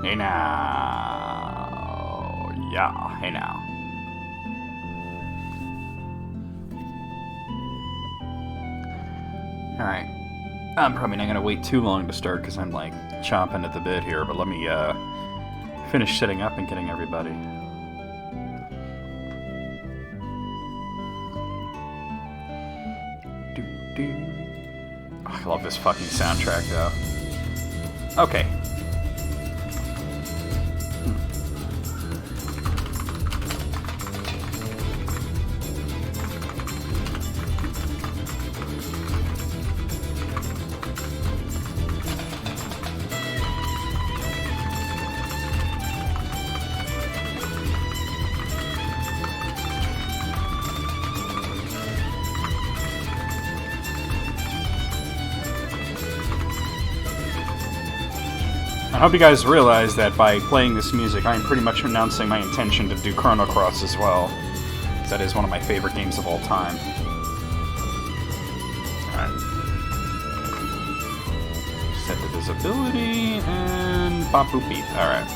Hey now. Yeah, hey now. Alright. I'm probably not going to wait too long to start because I'm like chomping at the bit here, but let me finish setting up and getting everybody. Oh, I love this fucking soundtrack though. Okay. I hope you guys realize that by playing this music, I am pretty much announcing my intention to do Chrono Cross as well. That is one of my favorite games of all time. Alright. Set the visibility, and bop boop beep. Alright.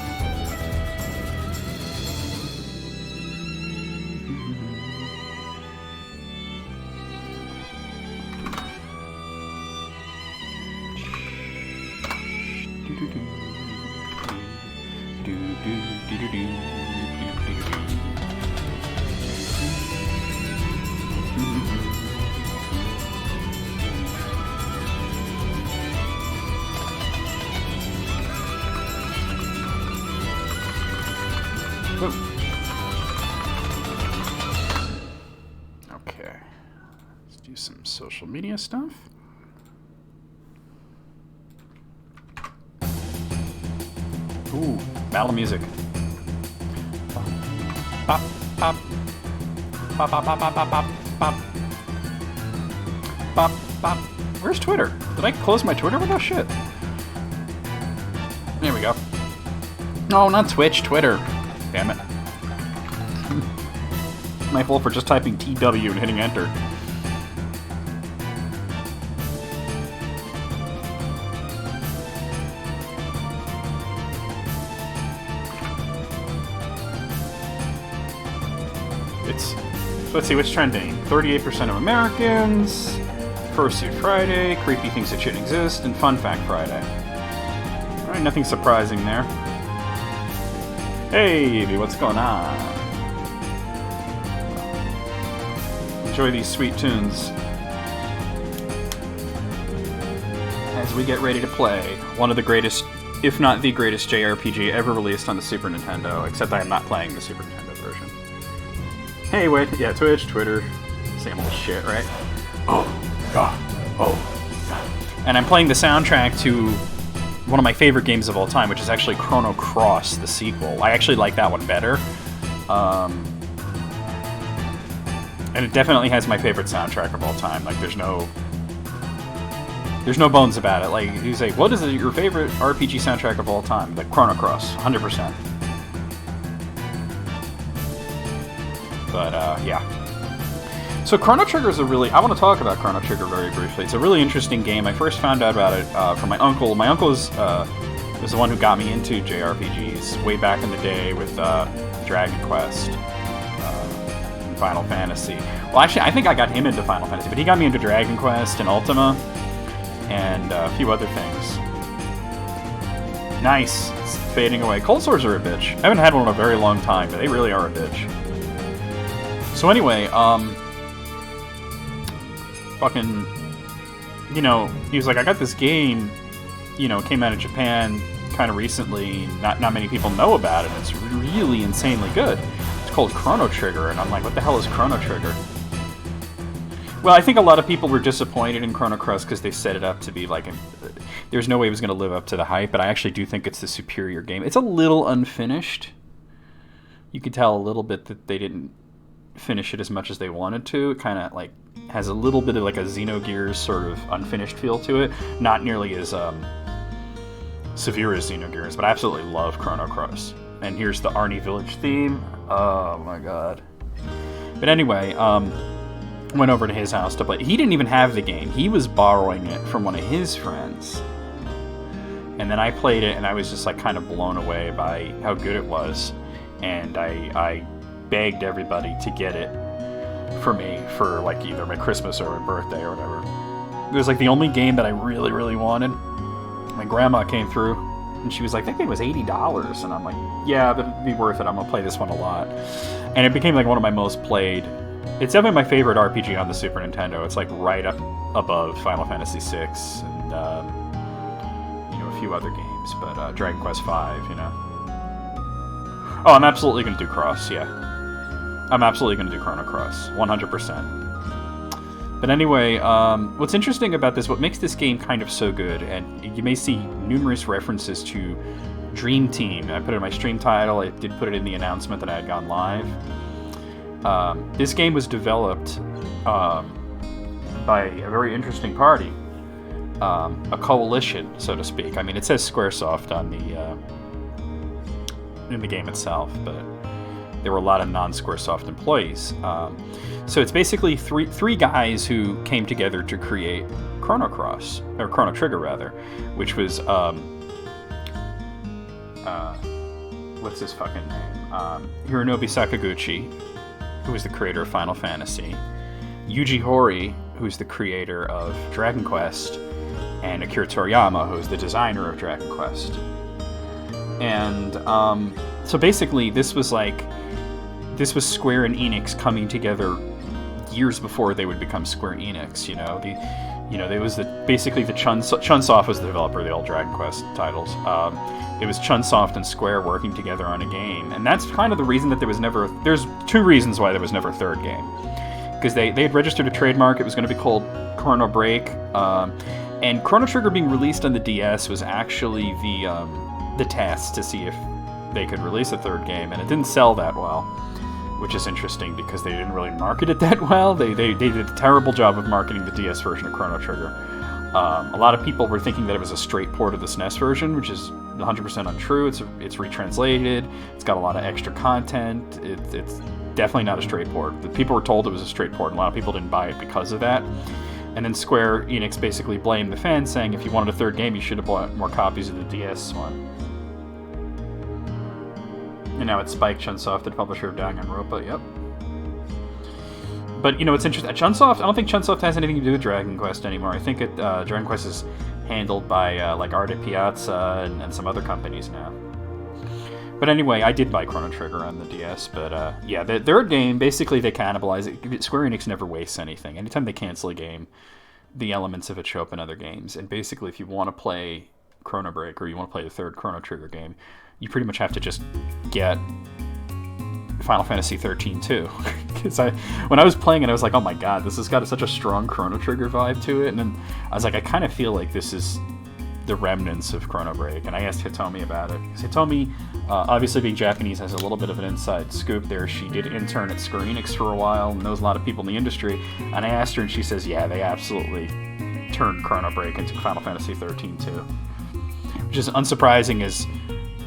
Okay, let's do some social media stuff. Ooh, battle music. Pop, pop, pop, pop, pop, pop, pop, pop, pop, pop, pop. Where's Twitter? Did I close my Twitter window? Shit. There we go. No, not Twitch, Twitter. Damn it. My fault for just typing TW and hitting enter. Let's see what's trending. 38% of Americans, Fursuit Friday, Creepy Things That Shouldn't Exist, and Fun Fact Friday. Alright, nothing surprising there. Hey, what's going on? Enjoy these sweet tunes as we get ready to play one of the greatest, if not the greatest JRPG ever released on the Super Nintendo, except I am not playing the Super Nintendo version. Hey, wait, yeah, Twitch, Twitter, same old shit, right? Oh, God, oh. And I'm playing the soundtrack to one of my favorite games of all time, which is actually Chrono Cross, the sequel. I actually like that one better. And it definitely has my favorite soundtrack of all time. Like, there's no bones about it. Like, you say, what is your favorite RPG soundtrack of all time? Like, Chrono Cross, 100%. But, yeah. So Chrono Trigger is I want to talk about Chrono Trigger very briefly. It's a really interesting game. I first found out about it from my uncle. My uncle was the one who got me into JRPGs way back in the day with Dragon Quest and Final Fantasy. Well, actually, I think I got him into Final Fantasy, but he got me into Dragon Quest and Ultima and a few other things. Nice. It's fading away. Cold sores are a bitch. I haven't had one in a very long time, but they really are a bitch. So anyway, fucking, you know, he was like, I got this game, you know, came out of Japan kind of recently, not many people know about it, it's really insanely good. It's called Chrono Trigger, and I'm like, what the hell is Chrono Trigger? Well, I think a lot of people were disappointed in Chrono Cross because they set it up to be like, there's no way it was going to live up to the hype, but I actually do think it's the superior game. It's a little unfinished. You could tell a little bit that they didn't finish it as much as they wanted to. It kind of like has a little bit of like a Xenogears sort of unfinished feel to it. Not nearly as severe as Xenogears, but I absolutely love Chrono Cross. And here's the Arnie Village theme. Oh my god. But anyway, went over to his house to play. He didn't even have the game. He was borrowing it from one of his friends. And then I played it, and I was just like kind of blown away by how good it was. And I begged everybody to get it for me for like either my Christmas or my birthday or whatever. It was like the only game that I really, really wanted. My grandma came through, and she was like, "That game was $80," and I'm like, "Yeah, but it'd be worth it. I'm gonna play this one a lot." And it became like one of my most played. It's definitely my favorite RPG on the Super Nintendo. It's like right up above Final Fantasy VI and a few other games, but Dragon Quest V, Oh, I'm absolutely gonna do Cross. Yeah, I'm absolutely gonna do Chrono Cross, 100%. But anyway, what's interesting about this, what makes this game kind of so good, and you may see numerous references to Dream Team. I put it in my stream title. I did put it in the announcement that I had gone live. This game was developed by a very interesting party, a coalition, so to speak. I mean, it says Squaresoft on in the game itself, but there were a lot of non-Squaresoft employees. So it's basically three guys who came together to create Chrono Cross, or Chrono Trigger rather, which was what's his fucking name? Hironobu Sakaguchi, who was the creator of Final Fantasy, Yuji Horii, who's the creator of Dragon Quest, and Akira Toriyama, who's the designer of Dragon Quest. And so basically, this was Square and Enix coming together years before they would become Square Enix. There was basically the Chunsoft was the developer of the old Dragon Quest titles. It was Chunsoft and Square working together on a game, and that's kind of the reason that there's two reasons why there was never a third game. Because they had registered a trademark. It was going to be called Chrono Break, and Chrono Trigger being released on the DS was actually the test to see if they could release a third game, and it didn't sell that well, which is interesting because they didn't really market it that well. They did a terrible job of marketing the DS version of Chrono Trigger. A lot of people were thinking that it was a straight port of the SNES version, which is 100% untrue. It's retranslated. It's got a lot of extra content. It's definitely not a straight port. The people were told it was a straight port, and a lot of people didn't buy it because of that. And then Square Enix basically blamed the fans, saying if you wanted a third game, you should have bought more copies of the DS one. And now it's Spike Chunsoft, the publisher of Danganronpa, yep. But, it's interesting. Chunsoft, I don't think Chunsoft has anything to do with Dragon Quest anymore. I think Dragon Quest is handled by, like, Arte Piazza and some other companies now. But anyway, I did buy Chrono Trigger on the DS, but, yeah, their game, basically they cannibalize it. Square Enix never wastes anything. Anytime they cancel a game, the elements of it show up in other games. And basically, if you want to play Chrono Break, or you want to play the third Chrono Trigger game, you pretty much have to just get Final Fantasy 13 too. Because when I was playing it, I was like, oh my god, this has got such a strong Chrono Trigger vibe to it. And then I was like, I kind of feel like this is the remnants of Chrono Break. And I asked Hitomi about it. Hitomi, obviously being Japanese, has a little bit of an inside scoop there. She did intern at Square Enix for a while and knows a lot of people in the industry. And I asked her, and she says, yeah, they absolutely turned Chrono Break into Final Fantasy 13 too. Which is unsurprising, as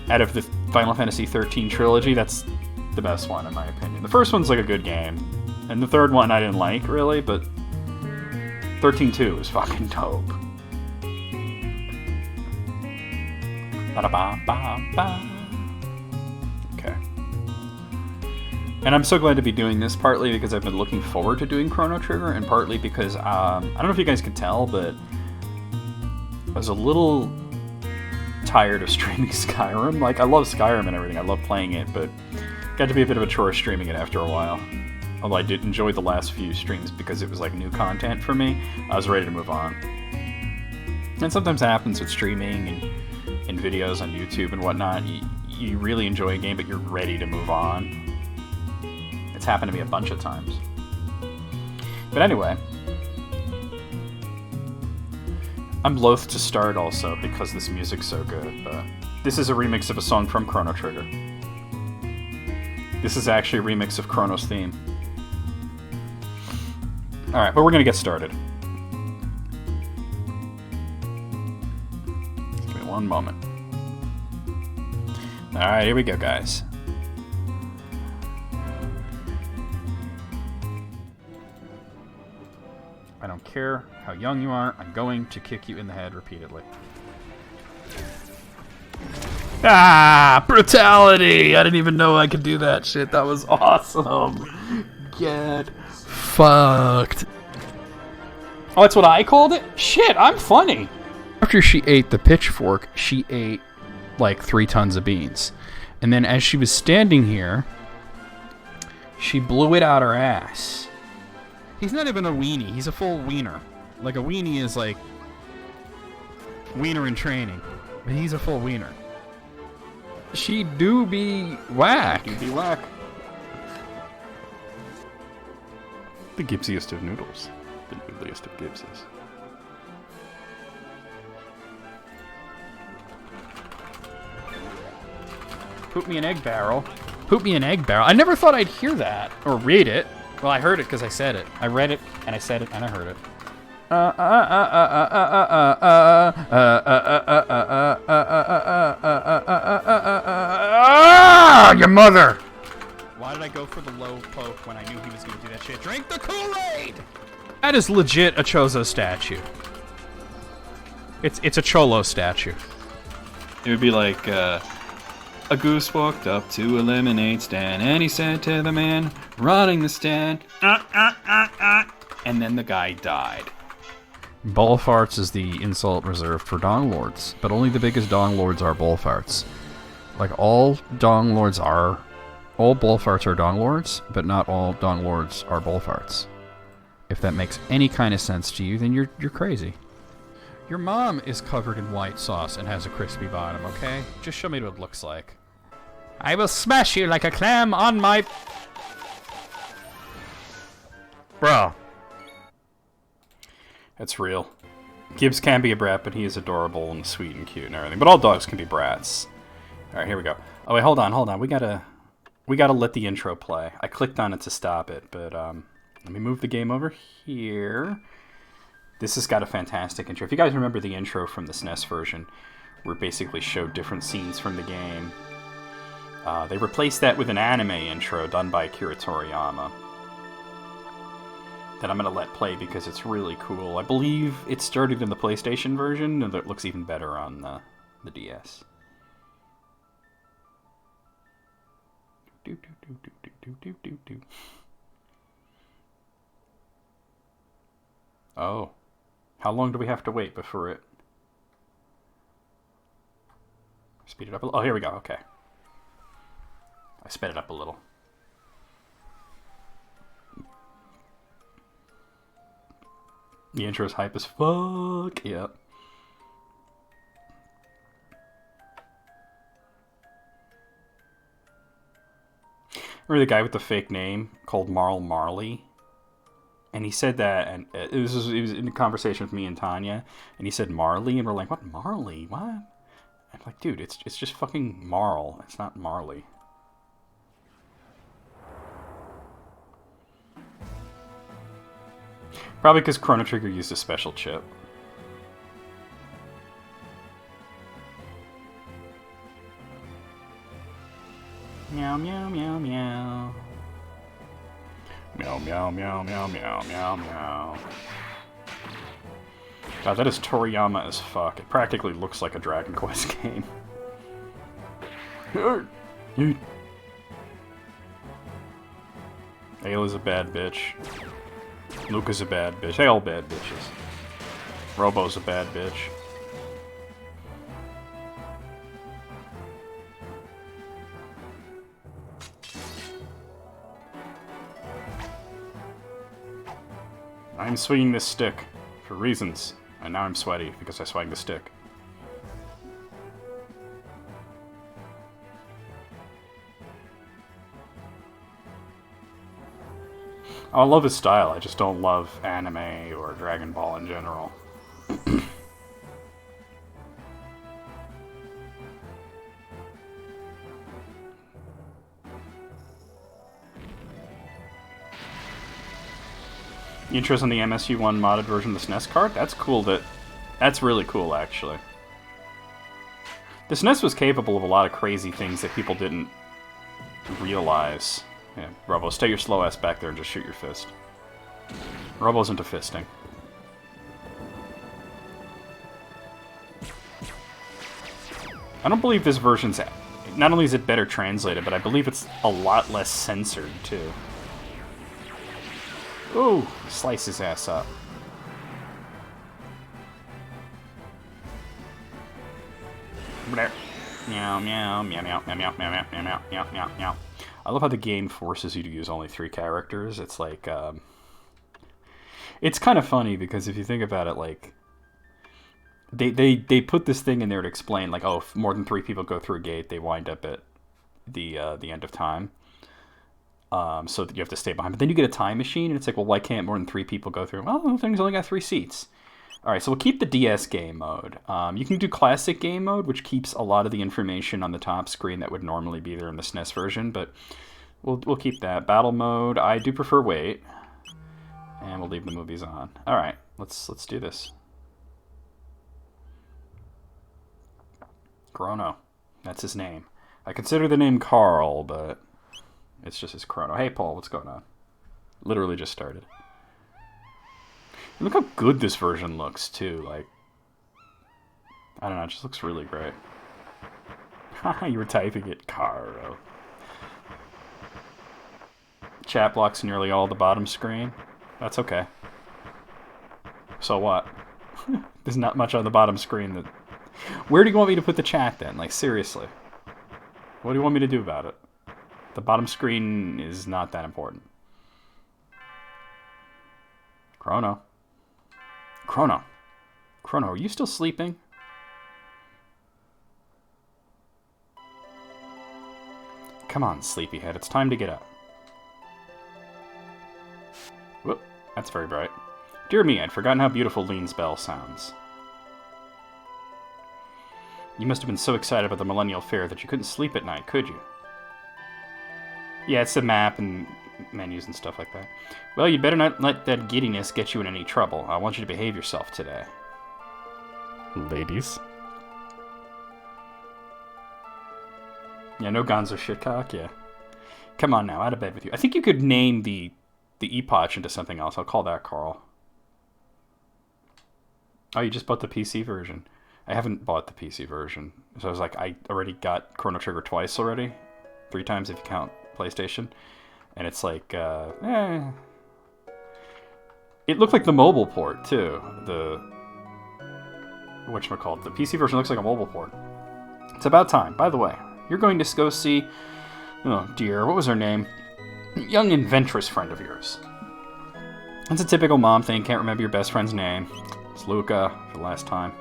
out of the Final Fantasy 13 trilogy, that's the best one in my opinion. The first one's like a good game, and the third one I didn't like really, but 13-2 is fucking dope. Ba-da-ba-ba-ba. Okay. And I'm so glad to be doing this, partly because I've been looking forward to doing Chrono Trigger, and partly because, I don't know if you guys could tell, but I was a little tired of streaming Skyrim. Like, I love Skyrim and everything, I love playing it, but it got to be a bit of a chore streaming it after a while. Although I did enjoy the last few streams because it was like new content for me, I was ready to move on. And sometimes it happens with streaming and videos on YouTube and whatnot. You really enjoy a game, but you're ready to move on. It's happened to me a bunch of times. But anyway, I'm loath to start also because this music's so good, but this is a remix of a song from Chrono Trigger. This is actually a remix of Chrono's theme. Alright, but we're gonna get started. Give me one moment. Alright, here we go, guys. I don't care how young you are, I'm going to kick you in the head repeatedly. Ah, brutality! I didn't even know I could do that shit. That was awesome. Get fucked. Oh, that's what I called it? Shit, I'm funny. After she ate the pitchfork, she ate like 3 tons of beans. And then as she was standing here, she blew it out her ass. He's not even a weenie. He's a full wiener. Like a weenie is like wiener in training. But he's a full wiener. She do be whack. Do be whack. The Gibbsiest of noodles. The noodliest of Gibbses. Poop me an egg barrel. Poop me an egg barrel. I never thought I'd hear that. Or read it. Well, I heard it because I said it. I read it, and I said it, and I heard it. Your mother! Why did I go for the low poke when I knew he was going to do that shit? Drink the Kool-Aid! That is legit a Chozo statue. It's a Cholo statue. It would be like, a goose walked up to a lemonade stand, and he said to the man running the stand, and then the guy died. Ball farts is the insult reserved for dong lords, but only the biggest dong lords are ball farts. Like all dong lords are, all ball farts are dong lords, but not all dong lords are ball farts. If that makes any kind of sense to you, then you're crazy. Your mom is covered in white sauce and has a crispy bottom, okay? Just show me what it looks like. I will smash you like a clam on my... Bro. That's real. Gibbs can be a brat, but he is adorable and sweet and cute and everything. But all dogs can be brats. Alright, here we go. Oh, wait, hold on. We gotta let the intro play. I clicked on it to stop it, but, let me move the game over here. This has got a fantastic intro. If you guys remember the intro from the SNES version, where it basically showed different scenes from the game, they replaced that with an anime intro done by Akira Toriyama that I'm going to let play because it's really cool. I believe it started in the PlayStation version, and it looks even better on the DS. Oh. How long do we have to wait before it... Speed it up a little? Oh, here we go. Okay. I sped it up a little. The intro's hype as fuck. Yep. Remember the guy with the fake name called Marl Marley? And he said that, and it was in a conversation with me and Tanya, and he said Marley, and we're like, what, Marley? What? I'm like, dude, it's just fucking Marl. It's not Marley. Probably because Chrono Trigger used a special chip. Meow, meow, meow, meow. Meow, meow, meow, meow, meow, meow, meow. God, that is Toriyama as fuck. It practically looks like a Dragon Quest game. Ayla's a bad bitch. Luca's a bad bitch. They all bad bitches. Robo's a bad bitch. I'm swinging this stick for reasons, and now I'm sweaty because I swung the stick. I love his style, I just don't love anime or Dragon Ball in general. You interested in the MSU1 modded version of the SNES card? That's cool. That's really cool, actually. The SNES was capable of a lot of crazy things that people didn't realize. Yeah, Robo, stay your slow ass back there and just shoot your fist. Robo's into fisting. I don't believe this version's... Not only is it better translated, but I believe it's a lot less censored, too. Ooh, slice his ass up. Meow, meow, meow, meow, meow, meow, meow, meow, meow, meow, meow, meow. I love how the game forces you to use only 3 characters. It's like, it's kind of funny because if you think about it, like, they put this thing in there to explain, like, oh, if more than 3 people go through a gate, they wind up at the end of time. So that you have to stay behind. But then you get a time machine, and it's like, well, why can't more than 3 people go through? Well, the thing's only got 3 seats. All right, so we'll keep the DS game mode. You can do classic game mode, which keeps a lot of the information on the top screen that would normally be there in the SNES version, but we'll keep that. Battle mode, I do prefer wait, and we'll leave the movies on. All right, let's do this. Chrono, that's his name. I consider the name Carl, but it's just his Chrono. Hey, Paul, what's going on? Literally just started. And look how good this version looks, too. Like, I don't know, it just looks really great. Haha, you were typing it, Caro. Chat blocks nearly all the bottom screen. That's okay. So what? There's not much on the bottom screen that... Where do you want me to put the chat, then? Like, seriously. What do you want me to do about it? The bottom screen is not that important. Chrono. Chrono. Chrono, are you still sleeping? Come on, sleepyhead. It's time to get up. Whoop. That's very bright. Dear me, I'd forgotten how beautiful Lean's bell sounds. You must have been so excited about the Millennial Fair that you couldn't sleep at night, could you? Yeah, it's a map and menus and stuff like that. Well, you better not let that giddiness get you in any trouble. I want you to behave yourself today. Ladies. Yeah, no gonzo shitcock, yeah. Come on now, out of bed with you. I think you could name the epoch into something else. I'll call that Carl. Oh, you just bought the PC version. I haven't bought the PC version. So I was like, I already got Chrono Trigger twice already. 3 times if you count PlayStation. And it's like, It looked like the mobile port, too. Whatchamacallit? The PC version looks like a mobile port. It's about time. By the way, you're going to go see... Oh, dear. What was her name? Young inventress friend of yours. That's a typical mom thing. Can't remember your best friend's name. It's Luca for the last time.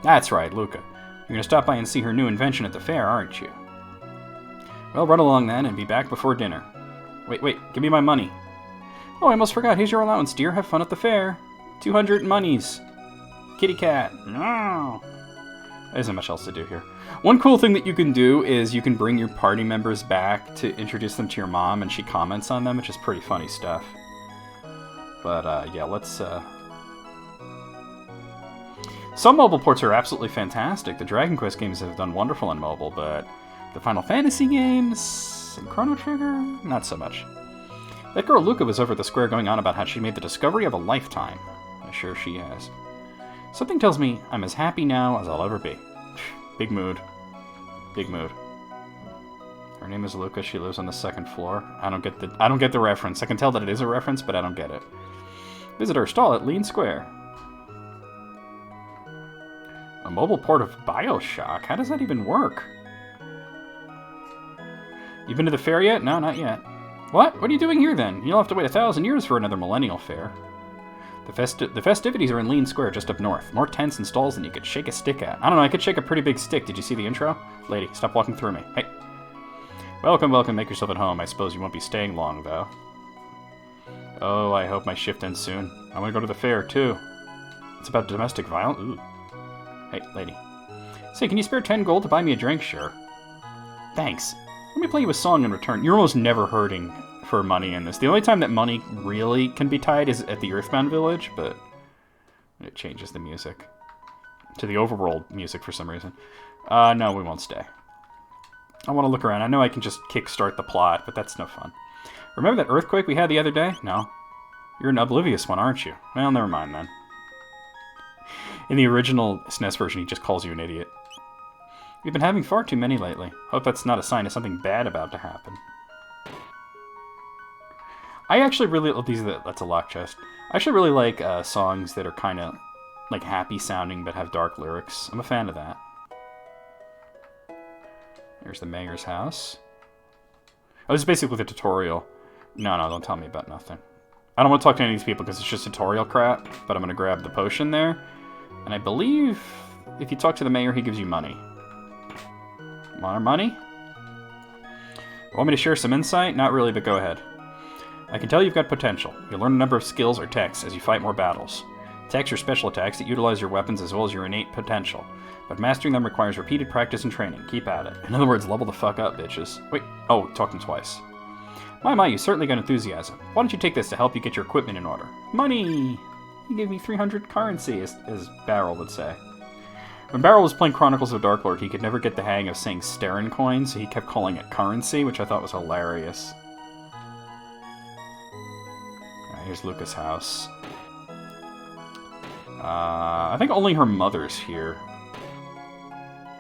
That's right, Luca. You're going to stop by and see her new invention at the fair, aren't you? Well, run along then and be back before dinner. Wait, give me my money. Oh, I almost forgot. Here's your allowance, dear. Have fun at the fair. 200 monies. Kitty cat. No. There isn't much else to do here. One cool thing that you can do is you can bring your party members back to introduce them to your mom, and she comments on them, which is pretty funny stuff. But, yeah, let's... Some mobile ports are absolutely fantastic. The Dragon Quest games have done wonderful on mobile, but the Final Fantasy games and Chrono Trigger, not so much. That girl Luca was over at the square going on about how she made the discovery of a lifetime. I'm sure she has. Something tells me I'm as happy now as I'll ever be. Big mood. Big mood. Her name is Luca. She lives on the 2nd floor. I don't get the reference. I can tell that it is a reference, but I don't get it. Visit our stall at Lean Square. A mobile port of BioShock? How does that even work? You been to the fair yet? No, not yet. What? What are you doing here then? You'll have to wait 1,000 years for another Millennial Fair. The festivities are in Lean Square, just up north. More tents and stalls than you could shake a stick at. I don't know, I could shake a pretty big stick. Did you see the intro? Lady, stop walking through me. Hey. Welcome, welcome. Make yourself at home. I suppose you won't be staying long, though. Oh, I hope my shift ends soon. I want to go to the fair, too. It's about domestic violence. Ooh. Hey, lady. Say, can you spare 10 gold to buy me a drink? Sure. Thanks. Let me play you a song in return. You're almost never hurting for money in this. The only time that money really can be tied is at the Earthbound Village, but it changes the music to the overworld music for some reason. No, we won't stay. I want to look around. I know I can just kickstart the plot, but that's no fun. Remember that earthquake we had the other day? No. You're an oblivious one, aren't you? Well, never mind then. In the original SNES version, he just calls you an idiot. We've been having far too many lately. Hope that's not a sign of something bad about to happen. I actually really... Oh, that's a lock chest. I actually really like songs that are kind of like happy sounding but have dark lyrics. I'm a fan of that. There's the mayor's house. Oh, this is basically the tutorial. No, don't tell me about nothing. I don't want to talk to any of these people because it's just tutorial crap, but I'm going to grab the potion there. And I believe if you talk to the mayor, he gives you money. Want our money? Want me to share some insight? Not really, but go ahead. I can tell you've got potential. You'll learn a number of skills or techs as you fight more battles. Techs are special attacks that utilize your weapons as well as your innate potential. But mastering them requires repeated practice and training. Keep at it. In other words, level the fuck up, bitches. Wait. Oh, talked them twice. My, you certainly got enthusiasm. Why don't you take this to help you get your equipment in order? Money! He gave me 300 currency, as Barrel would say. When Barrel was playing Chronicles of Dark Lord, he could never get the hang of saying Starin coin, so he kept calling it currency, which I thought was hilarious. Alright, here's Luca's house. I think only her mother's here.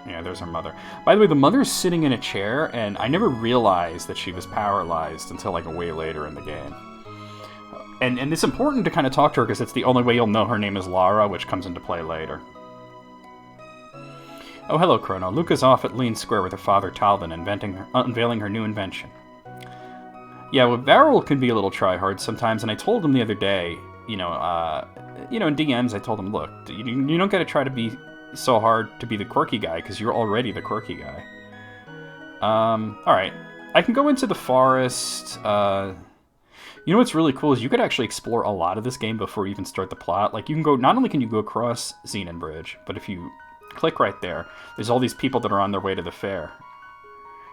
Yeah, there's her mother. By the way, the mother's sitting in a chair, and I never realized that she was paralyzed until like a way later in the game. And it's important to kind of talk to her because it's the only way you'll know her name is Lara, which comes into play later. Oh, hello, Chrono. Luca's off at Lean Square with her father, Talvin, unveiling her new invention. Yeah, well, Barrel can be a little try-hard sometimes, and I told him the other day, in DMs, I told him, look, you don't gotta try to be so hard to be the quirky guy, because you're already the quirky guy. Alright. I can go into the forest. You know what's really cool is you could actually explore a lot of this game before you even start the plot. Like, you can go, not only can you go across Xenon Bridge, but if you click right there, there's all these people that are on their way to the fair.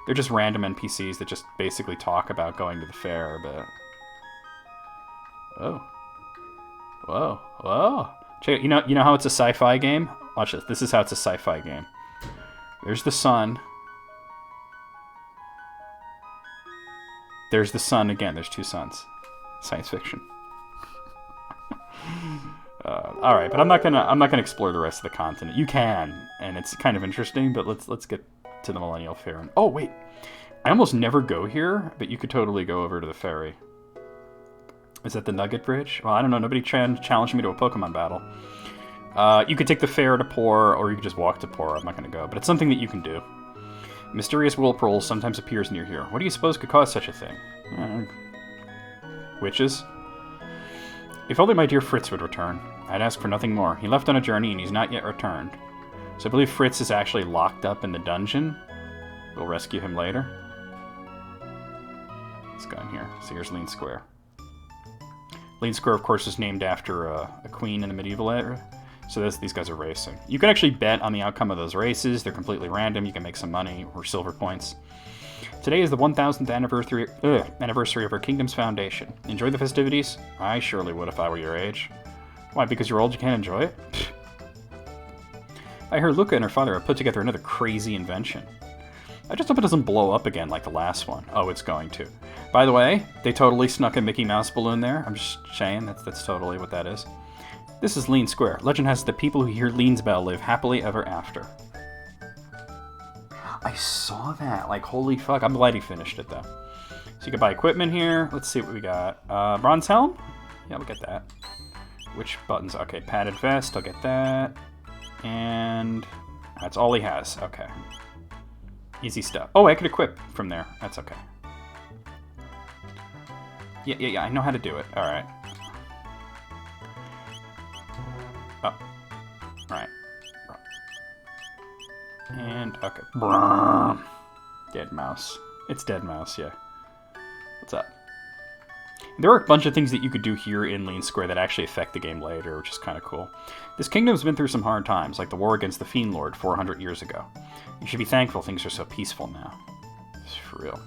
They're just random NPCs that just basically talk about going to the fair, but... Whoa. Whoa. Whoa. Check it. You know how it's a sci-fi game? Watch this. This is how it's a sci-fi game. There's the sun. There's the sun again. There's two suns. Science fiction. All right, but I'm not gonna explore the rest of the continent. You can, and it's kind of interesting. But let's get to the Millennial Fair. And, oh wait, I almost never go here, but you could totally go over to the ferry. Is that the Nugget Bridge? Well, I don't know. Nobody challenged me to a Pokemon battle. You could take the fair to Poor, or you could just walk to Poor. I'm not gonna go, but it's something that you can do. Mysterious whirlpool sometimes appears near here. What do you suppose could cause such a thing? Witches? If only my dear Fritz would return. I'd ask for nothing more. He left on a journey and he's not yet returned. So I believe Fritz is actually locked up in the dungeon. We'll rescue him later. Let's go in here. So here's Lean Square. Lean Square, of course, is named after a queen in the medieval era. So these guys are racing. You can actually bet on the outcome of those races. They're completely random. You can make some money or silver points. Today is the 1000th anniversary of our kingdom's foundation. Enjoy the festivities? I surely would if I were your age. Why, because you're old you can't enjoy it? I heard Luca and her father have put together another crazy invention. I just hope it doesn't blow up again like the last one. Oh, it's going to. By the way, they totally snuck a Mickey Mouse balloon there. I'm just saying, that's totally what that is. This is Lean Square. Legend has it that people who hear Lean's bell live happily ever after. I saw that. Like, holy fuck. I'm glad he finished it, though. So you can buy equipment here. Let's see what we got. Bronze helm? Yeah, we'll get that. Which buttons? Okay, padded vest. I'll get that. And that's all he has. Okay. Easy stuff. Oh, I could equip from there. That's okay. Yeah. I know how to do it. All right. Oh. Alright. And, okay. Dead mouse. It's dead mouse, yeah. What's up? There are a bunch of things that you could do here in Lean Square that actually affect the game later, which is kind of cool. This kingdom's been through some hard times, like the war against the Fiend Lord 400 years ago. You should be thankful things are so peaceful now. It's for real.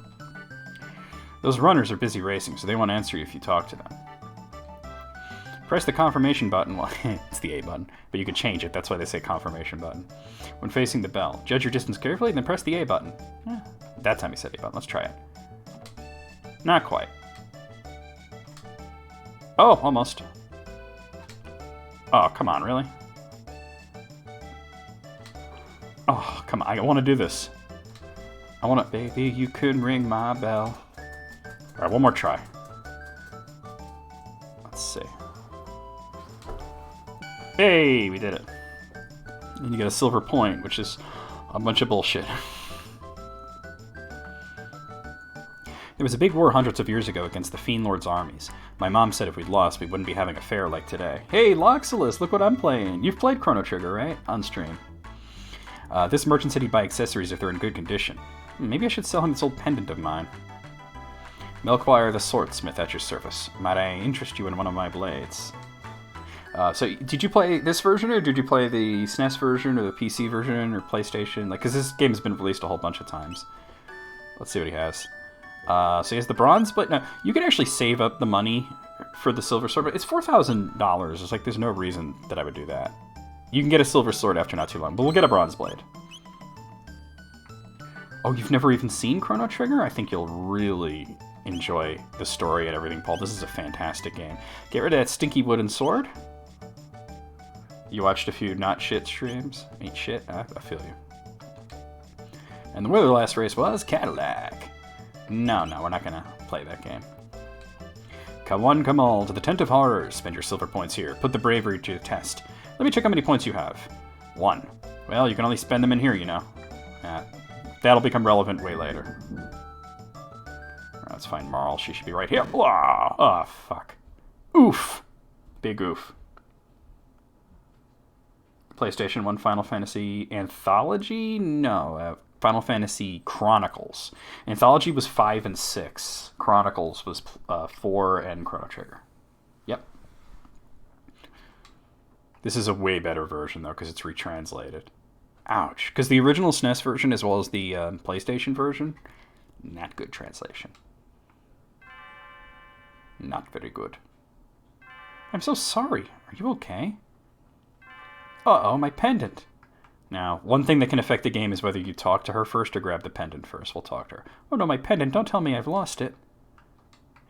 Those runners are busy racing, so they won't answer you if you talk to them. Press the confirmation button. Well, it's the A button, but you can change it. That's why they say confirmation button. When facing the bell, judge your distance carefully, then press the A button. That time he said A button. Let's try it. Not quite. Oh, almost. Oh, come on, really? Oh, come on. I want to do this. I want to... Baby, you could ring my bell. Alright, one more try. Let's see. Hey, we did it. And you get a silver point, which is a bunch of bullshit. There was a big war hundreds of years ago against the Fiend Lord's armies. My mom said if we'd lost, we wouldn't be having a fair like today. Hey, Loxolus, look what I'm playing. You've played Chrono Trigger, right? On stream. This merchant said he'd buy accessories if they're in good condition. Maybe I should sell him this old pendant of mine. Melchior the Swordsmith at your service. Might I interest you in one of my blades? So, did you play this version, or did you play the SNES version, or the PC version, or PlayStation? Like, because this game has been released a whole bunch of times. Let's see what he has. So he has the bronze blade. Now, you can actually save up the money for the silver sword, but it's $4,000. It's like, there's no reason that I would do that. You can get a silver sword after not too long, but we'll get a bronze blade. Oh, you've never even seen Chrono Trigger? I think you'll really enjoy the story and everything, Paul. This is a fantastic game. Get rid of that stinky wooden sword. You watched a few not shit streams? Ain't shit? I feel you. And the winner of the last race was Cadillac. No, we're not gonna play that game. Come one, come all, to the Tent of Horrors. Spend your silver points here. Put the bravery to the test. Let me check how many points you have. 1. Well, you can only spend them in here, you know. That'll become relevant way later. Let's find Marl. She should be right here. Oh, fuck. Oof. Big oof. PlayStation 1 Final Fantasy Anthology? No, Final Fantasy Chronicles. Anthology was 5 and 6. Chronicles was 4 and Chrono Trigger. Yep. This is a way better version, though, because it's retranslated. Ouch. Because the original SNES version, as well as the PlayStation version, not good translation. Not very good. I'm so sorry. Are you okay? Uh-oh, my pendant. Now, one thing that can affect the game is whether you talk to her first or grab the pendant first. We'll talk to her. Oh no, my pendant. Don't tell me I've lost it.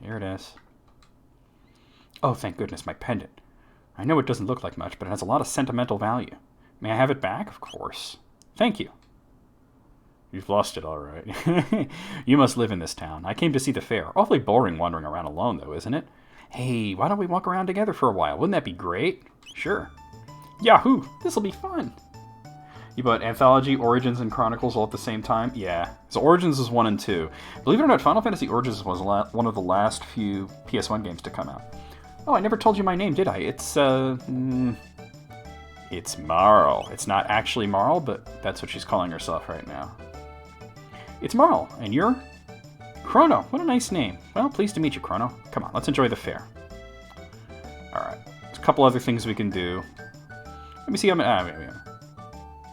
Here it is. Oh, thank goodness, my pendant. I know it doesn't look like much, but it has a lot of sentimental value. May I have it back? Of course. Thank you. You've lost it, all right. You must live in this town. I came to see the fair. Awfully boring wandering around alone, though, isn't it? Hey, why don't we walk around together for a while? Wouldn't that be great? Sure. Yahoo! This'll be fun. You bought Anthology, Origins, and Chronicles all at the same time? Yeah. So Origins is 1 and 2. Believe it or not, Final Fantasy Origins was one of the last few PS1 games to come out. Oh, I never told you my name, did I? It's Marl. It's not actually Marl, but that's what she's calling herself right now. It's Marl, and you're? Chrono. What a nice name. Well, pleased to meet you, Chrono. Come on, let's enjoy the fair. Alright. There's a couple other things we can do. Let me see how many...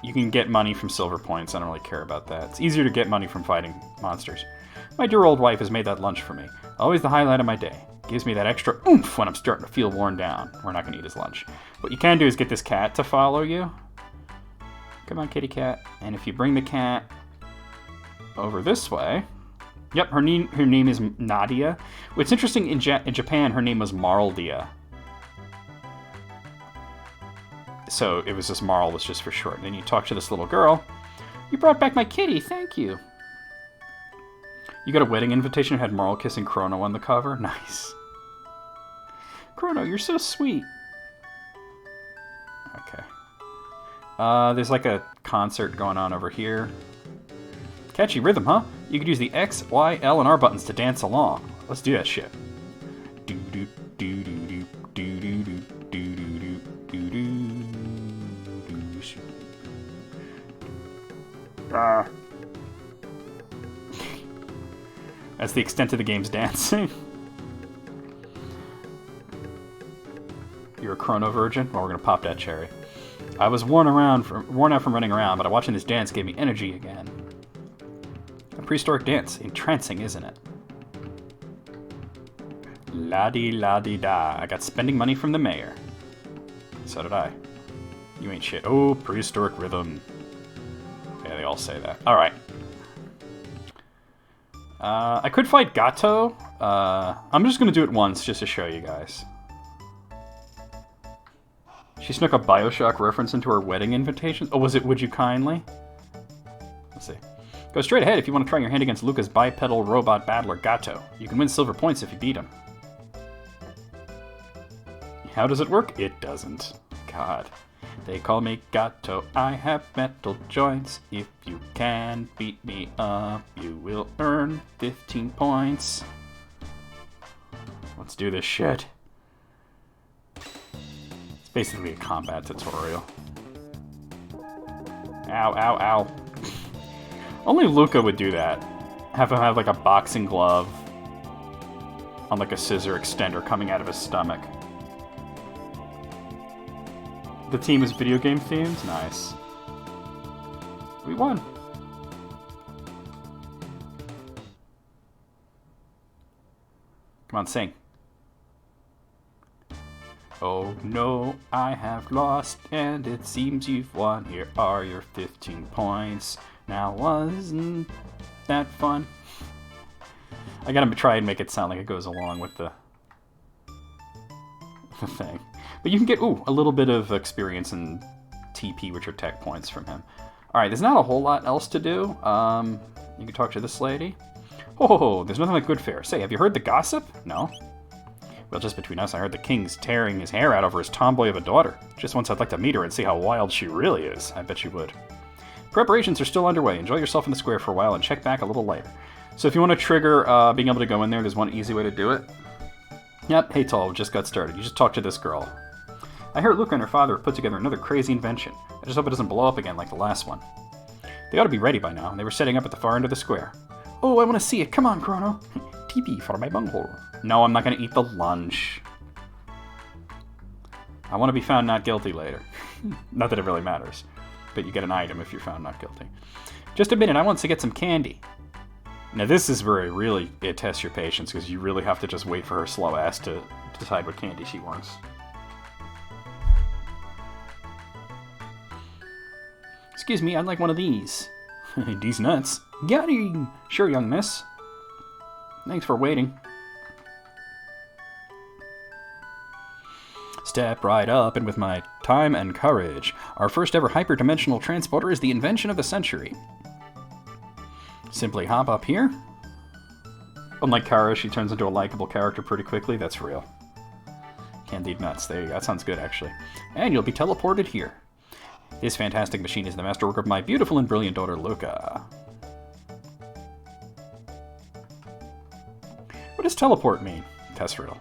You can get money from silver points. I don't really care about that. It's easier to get money from fighting monsters. My dear old wife has made that lunch for me. Always the highlight of my day. Gives me that extra oomph when I'm starting to feel worn down. We're not going to eat his lunch. What you can do is get this cat to follow you. Come on, kitty cat. And if you bring the cat over this way... Yep, her name is Nadia. What's interesting, in Japan, her name was Marldia. So it was just Marl was just for short. And then you talk to this little girl. You brought back my kitty, thank you. You got a wedding invitation that had Marl kissing Chrono on the cover? Nice. Chrono, you're so sweet. Okay. There's like a concert going on over here. Catchy rhythm, huh? You could use the X, Y, L, and R buttons to dance along. Let's do that shit. Do do do do do do do do do do do. That's the extent of the game's dancing. You're a Chrono virgin? Well, we're gonna pop that cherry. I was worn out from running around, but watching this dance gave me energy again. A prehistoric dance. Entrancing, isn't it? La-di-la-di-da. I got spending money from the mayor. So did I. You ain't shit. Oh, prehistoric rhythm. Yeah, they all say that. Alright. I could fight Gato. I'm just gonna do it once, just to show you guys. She snuck a Bioshock reference into her wedding invitation. Oh, was it Would You Kindly? see. Go straight ahead if you want to try your hand against Luca's bipedal robot battler Gato. You can win silver points if you beat him. How does it work? It doesn't. God. They call me Gato. I have metal joints. If you can beat me up, you will earn 15 points. Let's do this shit. It's basically a combat tutorial. Ow, ow, ow. Only Luca would do that. Have him have like a boxing glove on like a scissor extender coming out of his stomach. The team is video game themed? Nice. We won. Come on, sing. Oh no, I have lost, and it seems you've won. Here are your 15 points. Now, wasn't that fun? I gotta try and make it sound like it goes along with the thing. But you can get, a little bit of experience in TP, which are tech points from him. Alright, there's not a whole lot else to do. You can talk to this lady. Oh, there's nothing like good fare. Say, have you heard the gossip? No? Well, just between us, I heard the king's tearing his hair out over his tomboy of a daughter. Just once I'd like to meet her and see how wild she really is. I bet you would. Preparations are still underway. Enjoy yourself in the square for a while and check back a little later. So if you want to trigger being able to go in there, there's one easy way to do it. Yep, hey Tall, just got started. You just talk to this girl. I heard Luca and her father have put together another crazy invention. I just hope it doesn't blow up again like the last one. They ought to be ready by now. They were setting up at the far end of the square. Oh, I want to see it. Come on, Chrono. TP for my bunghole. No, I'm not going to eat the lunch. I want to be found not guilty later. Not that it really matters. But you get an item if you're found not guilty. Just a minute, I want to get some candy. Now this is where it tests your patience, because you really have to just wait for her slow ass to decide what candy she wants. Excuse me, I'd like one of these. These nuts. Got him! Sure, young miss. Thanks for waiting. Step right up, and with my time and courage, our first ever hyperdimensional transporter is the invention of the century. Simply hop up here. Unlike Kara, she turns into a likable character pretty quickly. That's real. Candied nuts. There you go. That sounds good, actually. And you'll be teleported here. This fantastic machine is the masterwork of my beautiful and brilliant daughter, Luca. What does teleport mean? Test riddle.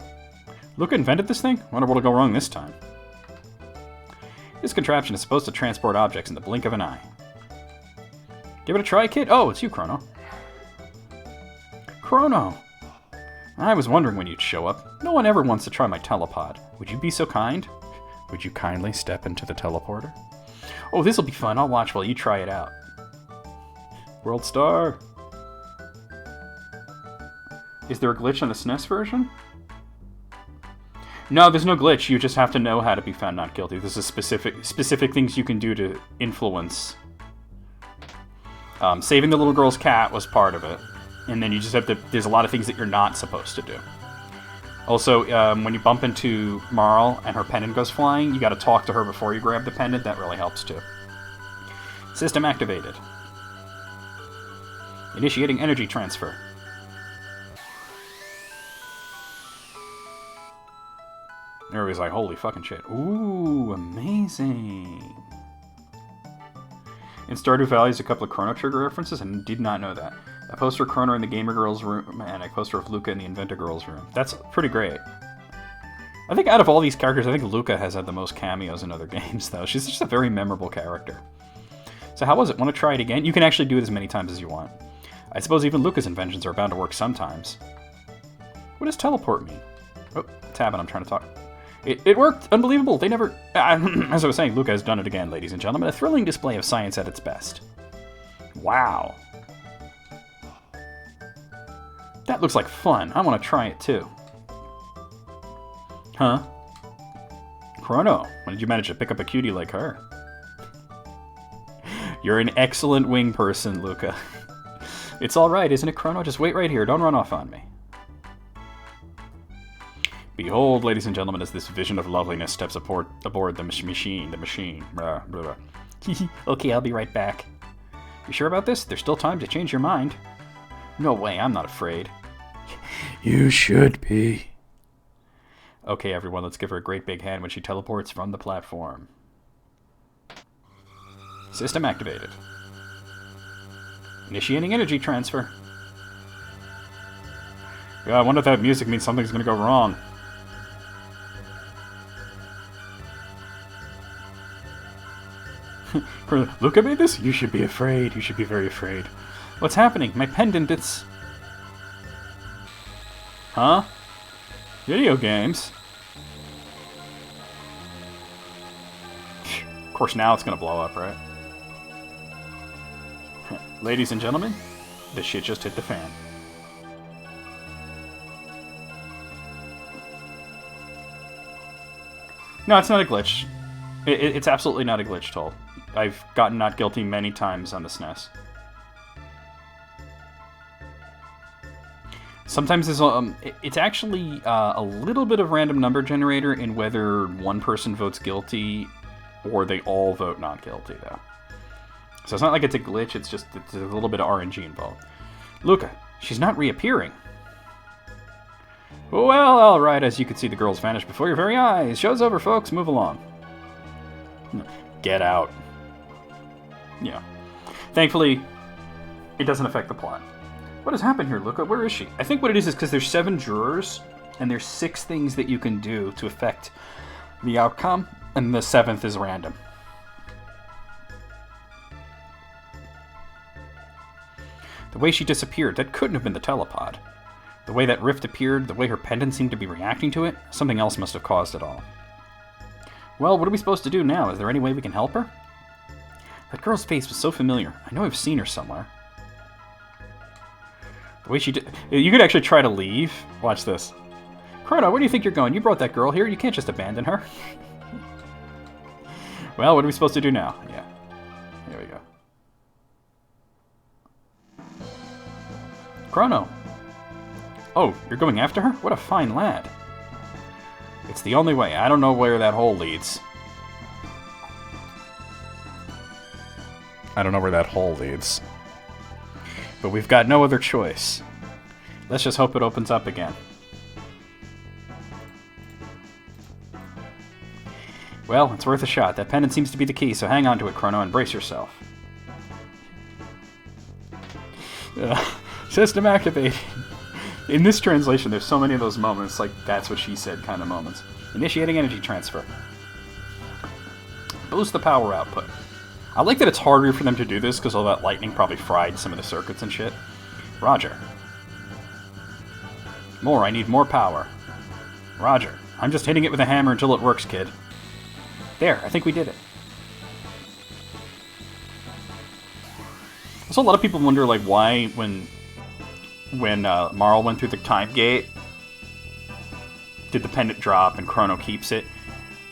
Luca invented this thing? Wonder what'll go wrong this time. This contraption is supposed to transport objects in the blink of an eye. Give it a try, kid? Oh, it's you, Chrono. Chrono! I was wondering when you'd show up. No one ever wants to try my telepod. Would you be so kind? Would you kindly step into the teleporter? Oh, this'll be fun. I'll watch while you try it out. World Star! Is there a glitch on the SNES version? No, there's no glitch. You just have to know how to be found not guilty. There's a specific things you can do to influence. Saving the little girl's cat was part of it. And then you just have to... There's a lot of things that you're not supposed to do. Also, when you bump into Marl and her pendant goes flying, you gotta talk to her before you grab the pendant. That really helps, too. System activated. Initiating energy transfer. Everybody's like, holy fucking shit. Ooh, amazing. In Stardew Valley is a couple of Chrono Trigger references, and did not know that. A poster of Chrono in the Gamer Girls room, and a poster of Luca in the Inventor Girls room. That's pretty great. I think out of all these characters, I think Luca has had the most cameos in other games, though. She's just a very memorable character. So how was it? Want to try it again? You can actually do it as many times as you want. I suppose even Luca's inventions are bound to work sometimes. What does teleport mean? Oh, tabbing, I'm trying to talk. It worked! Unbelievable! They never... as I was saying, Luca has done it again, ladies and gentlemen. A thrilling display of science at its best. Wow. That looks like fun. I want to try it, too. Huh? Chrono, when did you manage to pick up a cutie like her? You're an excellent wing person, Luca. It's alright, isn't it, Chrono? Just wait right here. Don't run off on me. Behold, ladies and gentlemen, as this vision of loveliness steps aboard the machine. Blah, blah, blah. Okay, I'll be right back. You sure about this? There's still time to change your mind. No way, I'm not afraid. You should be. Okay, everyone, let's give her a great big hand when she teleports from the platform. System activated. Initiating energy transfer. Yeah, I wonder if that music means something's gonna go wrong. Look at me this? You should be afraid. You should be very afraid. What's happening? My pendant, it's... Huh? Video games? Of course, now it's gonna blow up, right? Ladies and gentlemen, this shit just hit the fan. No, it's not a glitch. It's absolutely not a glitch, Toll. I've gotten not guilty many times on the SNES. Sometimes it's actually a little bit of random number generator in whether one person votes guilty or they all vote not guilty, though. So it's not like it's a glitch, it's just it's a little bit of RNG involved. Luca, she's not reappearing. Well, alright, as you can see, the girls vanished before your very eyes. Show's over, folks. Move along. Get out. Yeah. Thankfully, it doesn't affect the plot. What has happened here, Luca? Where is she? I think what it is because there's 7 jurors, and there's 6 things that you can do to affect the outcome, and the 7th is random. The way she disappeared, that couldn't have been the telepod. The way that rift appeared, the way her pendant seemed to be reacting to it, something else must have caused it all. Well, what are we supposed to do now? Is there any way we can help her? That girl's face was so familiar. I know I've seen her somewhere. The way she did... You could actually try to leave. Watch this. Chrono, where do you think you're going? You brought that girl here. You can't just abandon her. Well, what are we supposed to do now? Yeah. Here we go. Chrono. Oh, you're going after her? What a fine lad. It's the only way. I don't know where that hole leads. I don't know where that hole leads. But we've got no other choice. Let's just hope it opens up again. Well, it's worth a shot. That pendant seems to be the key, so hang on to it, Chrono, and brace yourself. System activated. In this translation, there's so many of those moments, like that's what she said kind of moments. Initiating energy transfer. Boost the power output. I like that it's harder for them to do this because all that lightning probably fried some of the circuits and shit. Roger. More, I need more power. Roger. I'm just hitting it with a hammer until it works, kid. There, I think we did it. Also, a lot of people wonder, like, why when Marl went through the time gate, did the pendant drop and Chrono keeps it?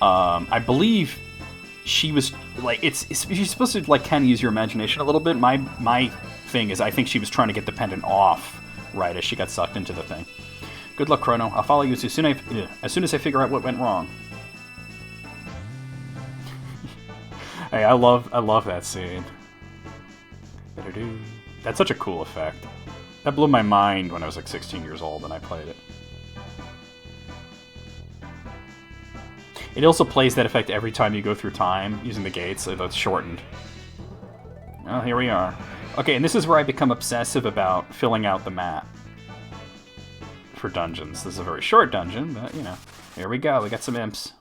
I believe she was like she's supposed to like kind of use your imagination a little bit. My thing is I think she was trying to get the pendant off right as she got sucked into the thing. Good luck, Chrono. I'll follow you as soon as I figure out what went wrong. Hey, I love that scene. That's such a cool effect. That blew my mind when I was like 16 years old and I played it. It also plays that effect every time you go through time using the gates, so that's shortened. Well, here we are. Okay, and this is where I become obsessive about filling out the map for dungeons. This is a very short dungeon, but, you know, here we go. We got some imps.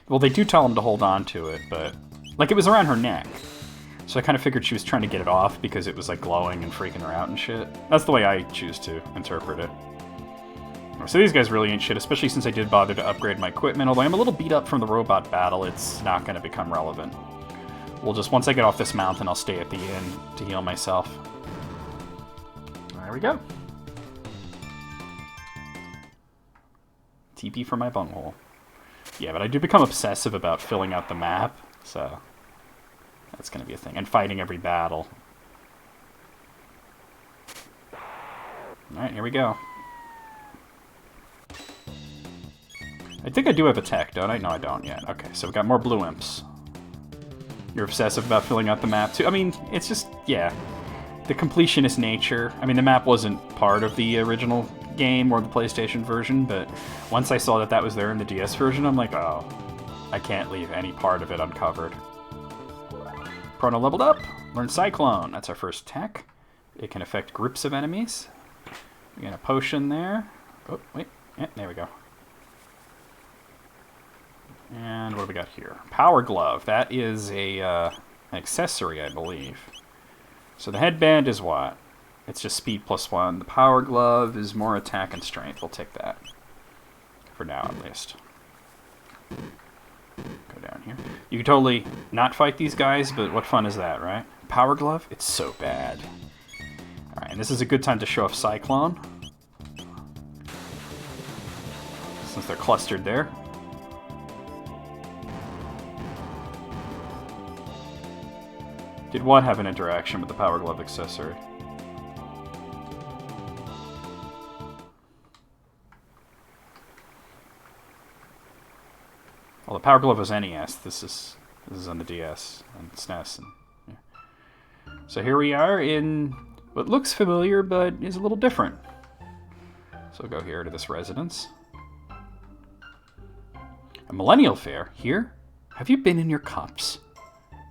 Well, they do tell them to hold on to it, but... Like, it was around her neck. So I kind of figured she was trying to get it off because it was, like, glowing and freaking her out and shit. That's the way I choose to interpret it. So these guys really ain't shit, especially since I did bother to upgrade my equipment. Although I'm a little beat up from the robot battle, it's not going to become relevant. We'll just, once I get off this mountain, I'll stay at the inn to heal myself. There we go. TP for my bunghole. Yeah, but I do become obsessive about filling out the map, so that's going to be a thing. And fighting every battle. Alright, here we go. I think I do have a tech, don't I? No, I don't yet. Okay, so we got more blue imps. You're obsessive about filling out the map, too? I mean, it's just, yeah. The completionist nature. I mean, the map wasn't part of the original game or the PlayStation version, but once I saw that that was there in the DS version, I'm like, oh, I can't leave any part of it uncovered. Chrono leveled up. Learned Cyclone. That's our first tech. It can affect groups of enemies. We got a potion there. Oh, wait. Yeah, there we go. And what do we got here? Power Glove. That is an accessory, I believe. So the headband is what? It's just speed +1. The Power Glove is more attack and strength. We'll take that. For now, at least. Go down here. You can totally not fight these guys, but what fun is that, right? Power Glove? It's so bad. Alright, and this is a good time to show off Cyclone. Since they're clustered there. Did what have an interaction with the Power Glove accessory? Well, the Power Glove was NES. This is on the DS and SNES. And, yeah. So here we are in what looks familiar, but is a little different. So we'll go here to this residence. A millennial fair? Here? Have you been in your cups?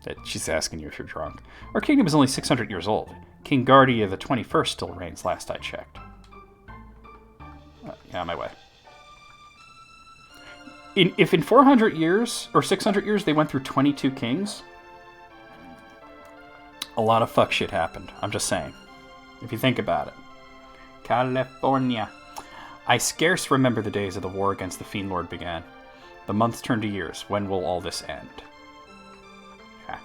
That she's asking you if you're drunk. Our kingdom is only 600 years old. King Guardia the 21st still reigns, last I checked. Yeah, on my way. If in 400 years, or 600 years, they went through 22 kings, a lot of fuck shit happened. I'm just saying. If you think about it. California. I scarce remember the days of the war against the Fiend Lord began. The months turn to years. When will all this end? Yeah.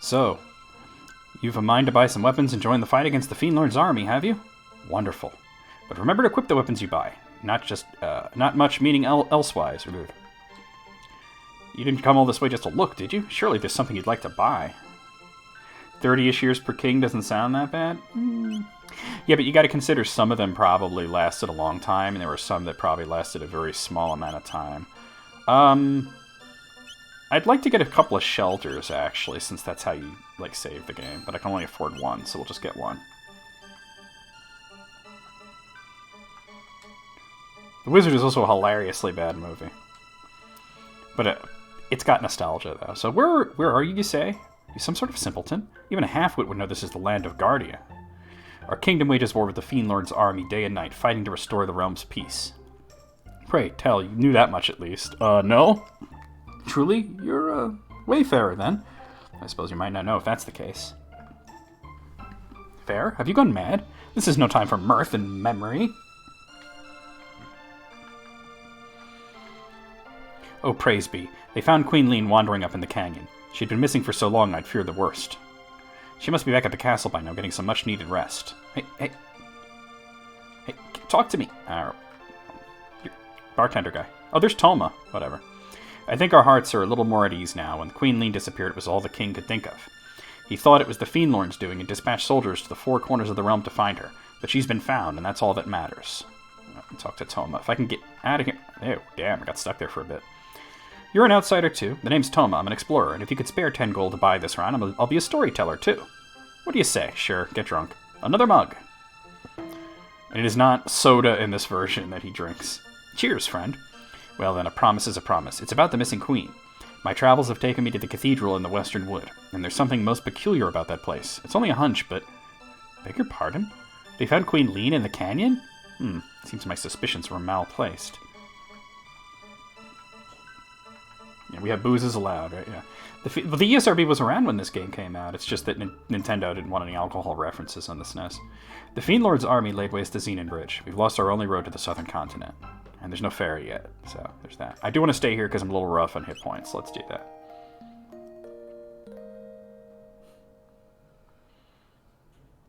So, you've a mind to buy some weapons and join the fight against the Fiend Lord's army, have you? Wonderful. But remember to equip the weapons you buy. Not much meaning elsewise. You didn't come all this way just to look, did you? Surely there's something you'd like to buy. 30-ish years per king doesn't sound that bad? Yeah, but you got to consider some of them probably lasted a long time, and there were some that probably lasted a very small amount of time. I'd like to get a couple of shelters, actually, since that's how you, like, save the game. But I can only afford one, so we'll just get one. The Wizard is also a hilariously bad movie. But it's got nostalgia, though. So where are you say? You some sort of simpleton? Even a half-wit would know this is the land of Guardia. Our kingdom wages war with the Fiend Lord's army day and night, fighting to restore the realm's peace. Pray tell, you knew that much at least. No? Truly? You're a wayfarer, then? I suppose you might not know if that's the case. Fair? Have you gone mad? This is no time for mirth and memory. Oh, praise be. They found Queen Leene wandering up in the canyon. She'd been missing for so long I'd feared the worst. She must be back at the castle by now, getting some much-needed rest. Hey, talk to me. Bartender guy. Oh, there's Toma. Whatever. I think our hearts are a little more at ease now. When Queen Leene disappeared, it was all the king could think of. He thought it was the Fiend Lord's doing and dispatched soldiers to the four corners of the realm to find her. But she's been found, and that's all that matters. I'll talk to Toma. If I can get out of here... Oh, damn, I got stuck there for a bit. You're an outsider, too. The name's Toma. I'm an explorer, and if you could spare 10 gold to buy this round, I'll be a storyteller, too. What do you say? Sure, get drunk. Another mug. And it is not soda in this version that he drinks. Cheers, friend. Well, then, a promise is a promise. It's about the missing queen. My travels have taken me to the cathedral in the Western Wood, and there's something most peculiar about that place. It's only a hunch, but... Beg your pardon? They found Queen Leene in the canyon? Seems my suspicions were malplaced. Yeah, we have boozes allowed, right? Yeah. The ESRB was around when this game came out. It's just that Nintendo didn't want any alcohol references on the SNES. The Fiend Lord's army laid waste to Xenon Bridge. We've lost our only road to the southern continent. And there's no ferry yet, so there's that. I do want to stay here because I'm a little rough on hit points. Let's do that.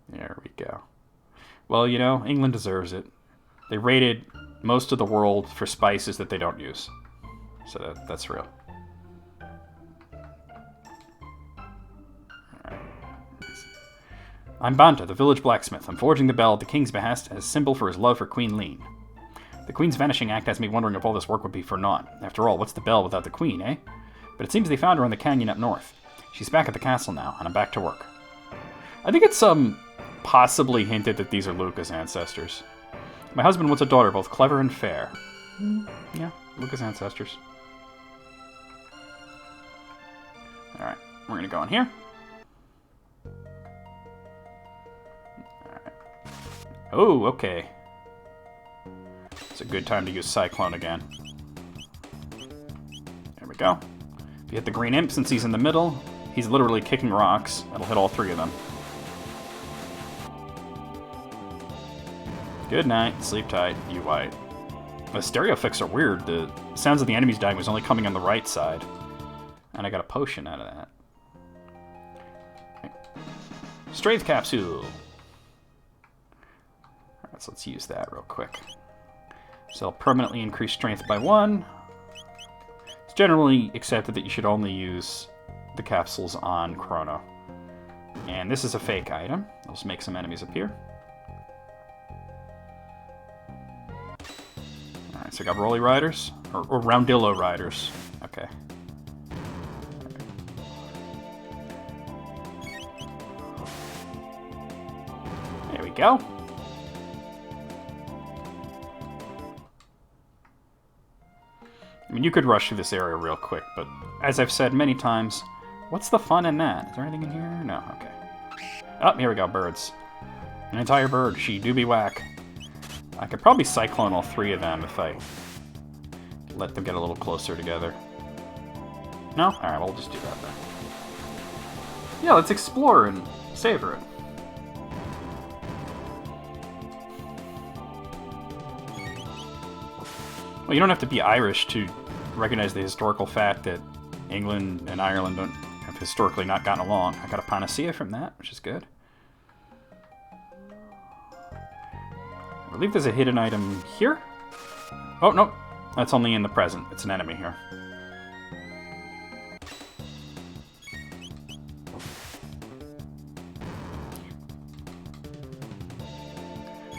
There we go. Well, you know, England deserves it. They raided most of the world for spices that they don't use. So that's real. I'm Banta, the village blacksmith. I'm forging the bell at the king's behest as symbol for his love for Queen Lean. The queen's vanishing act has me wondering if all this work would be for naught. After all, what's the bell without the queen, eh? But it seems they found her in the canyon up north. She's back at the castle now, and I'm back to work. I think it's possibly hinted that these are Luca's ancestors. My husband wants a daughter, both clever and fair. Yeah, Luca's ancestors. Alright, we're gonna go in here. Alright. Oh, okay. It's a good time to use Cyclone again. There we go. If you hit the green imp, since he's in the middle, he's literally kicking rocks. That'll hit all three of them. Good night. Sleep tight. You white. The stereo effects are weird. The sounds of the enemies dying was only coming on the right side. And I got a potion out of that. Strength capsule. Alright, so let's use that real quick. So I'll permanently increase strength by 1. It's generally accepted that you should only use the capsules on Chrono. And this is a fake item. I'll just make some enemies appear. Alright, so I got Rolly Riders, or Roundillo Riders. Okay. There we go. I mean, you could rush through this area real quick, but as I've said many times, what's the fun in that? Is there anything in here? No, okay. Oh, here we go, birds. An entire bird, she do be whack. I could probably Cyclone all three of them if I let them get a little closer together. No? Alright, we'll just do that then. Yeah, let's explore and savor it. Well, you don't have to be Irish to recognize the historical fact that England and Ireland have historically not gotten along. I got a panacea from that, which is good. I believe there's a hidden item here. Oh, no. That's only in the present. It's an enemy here.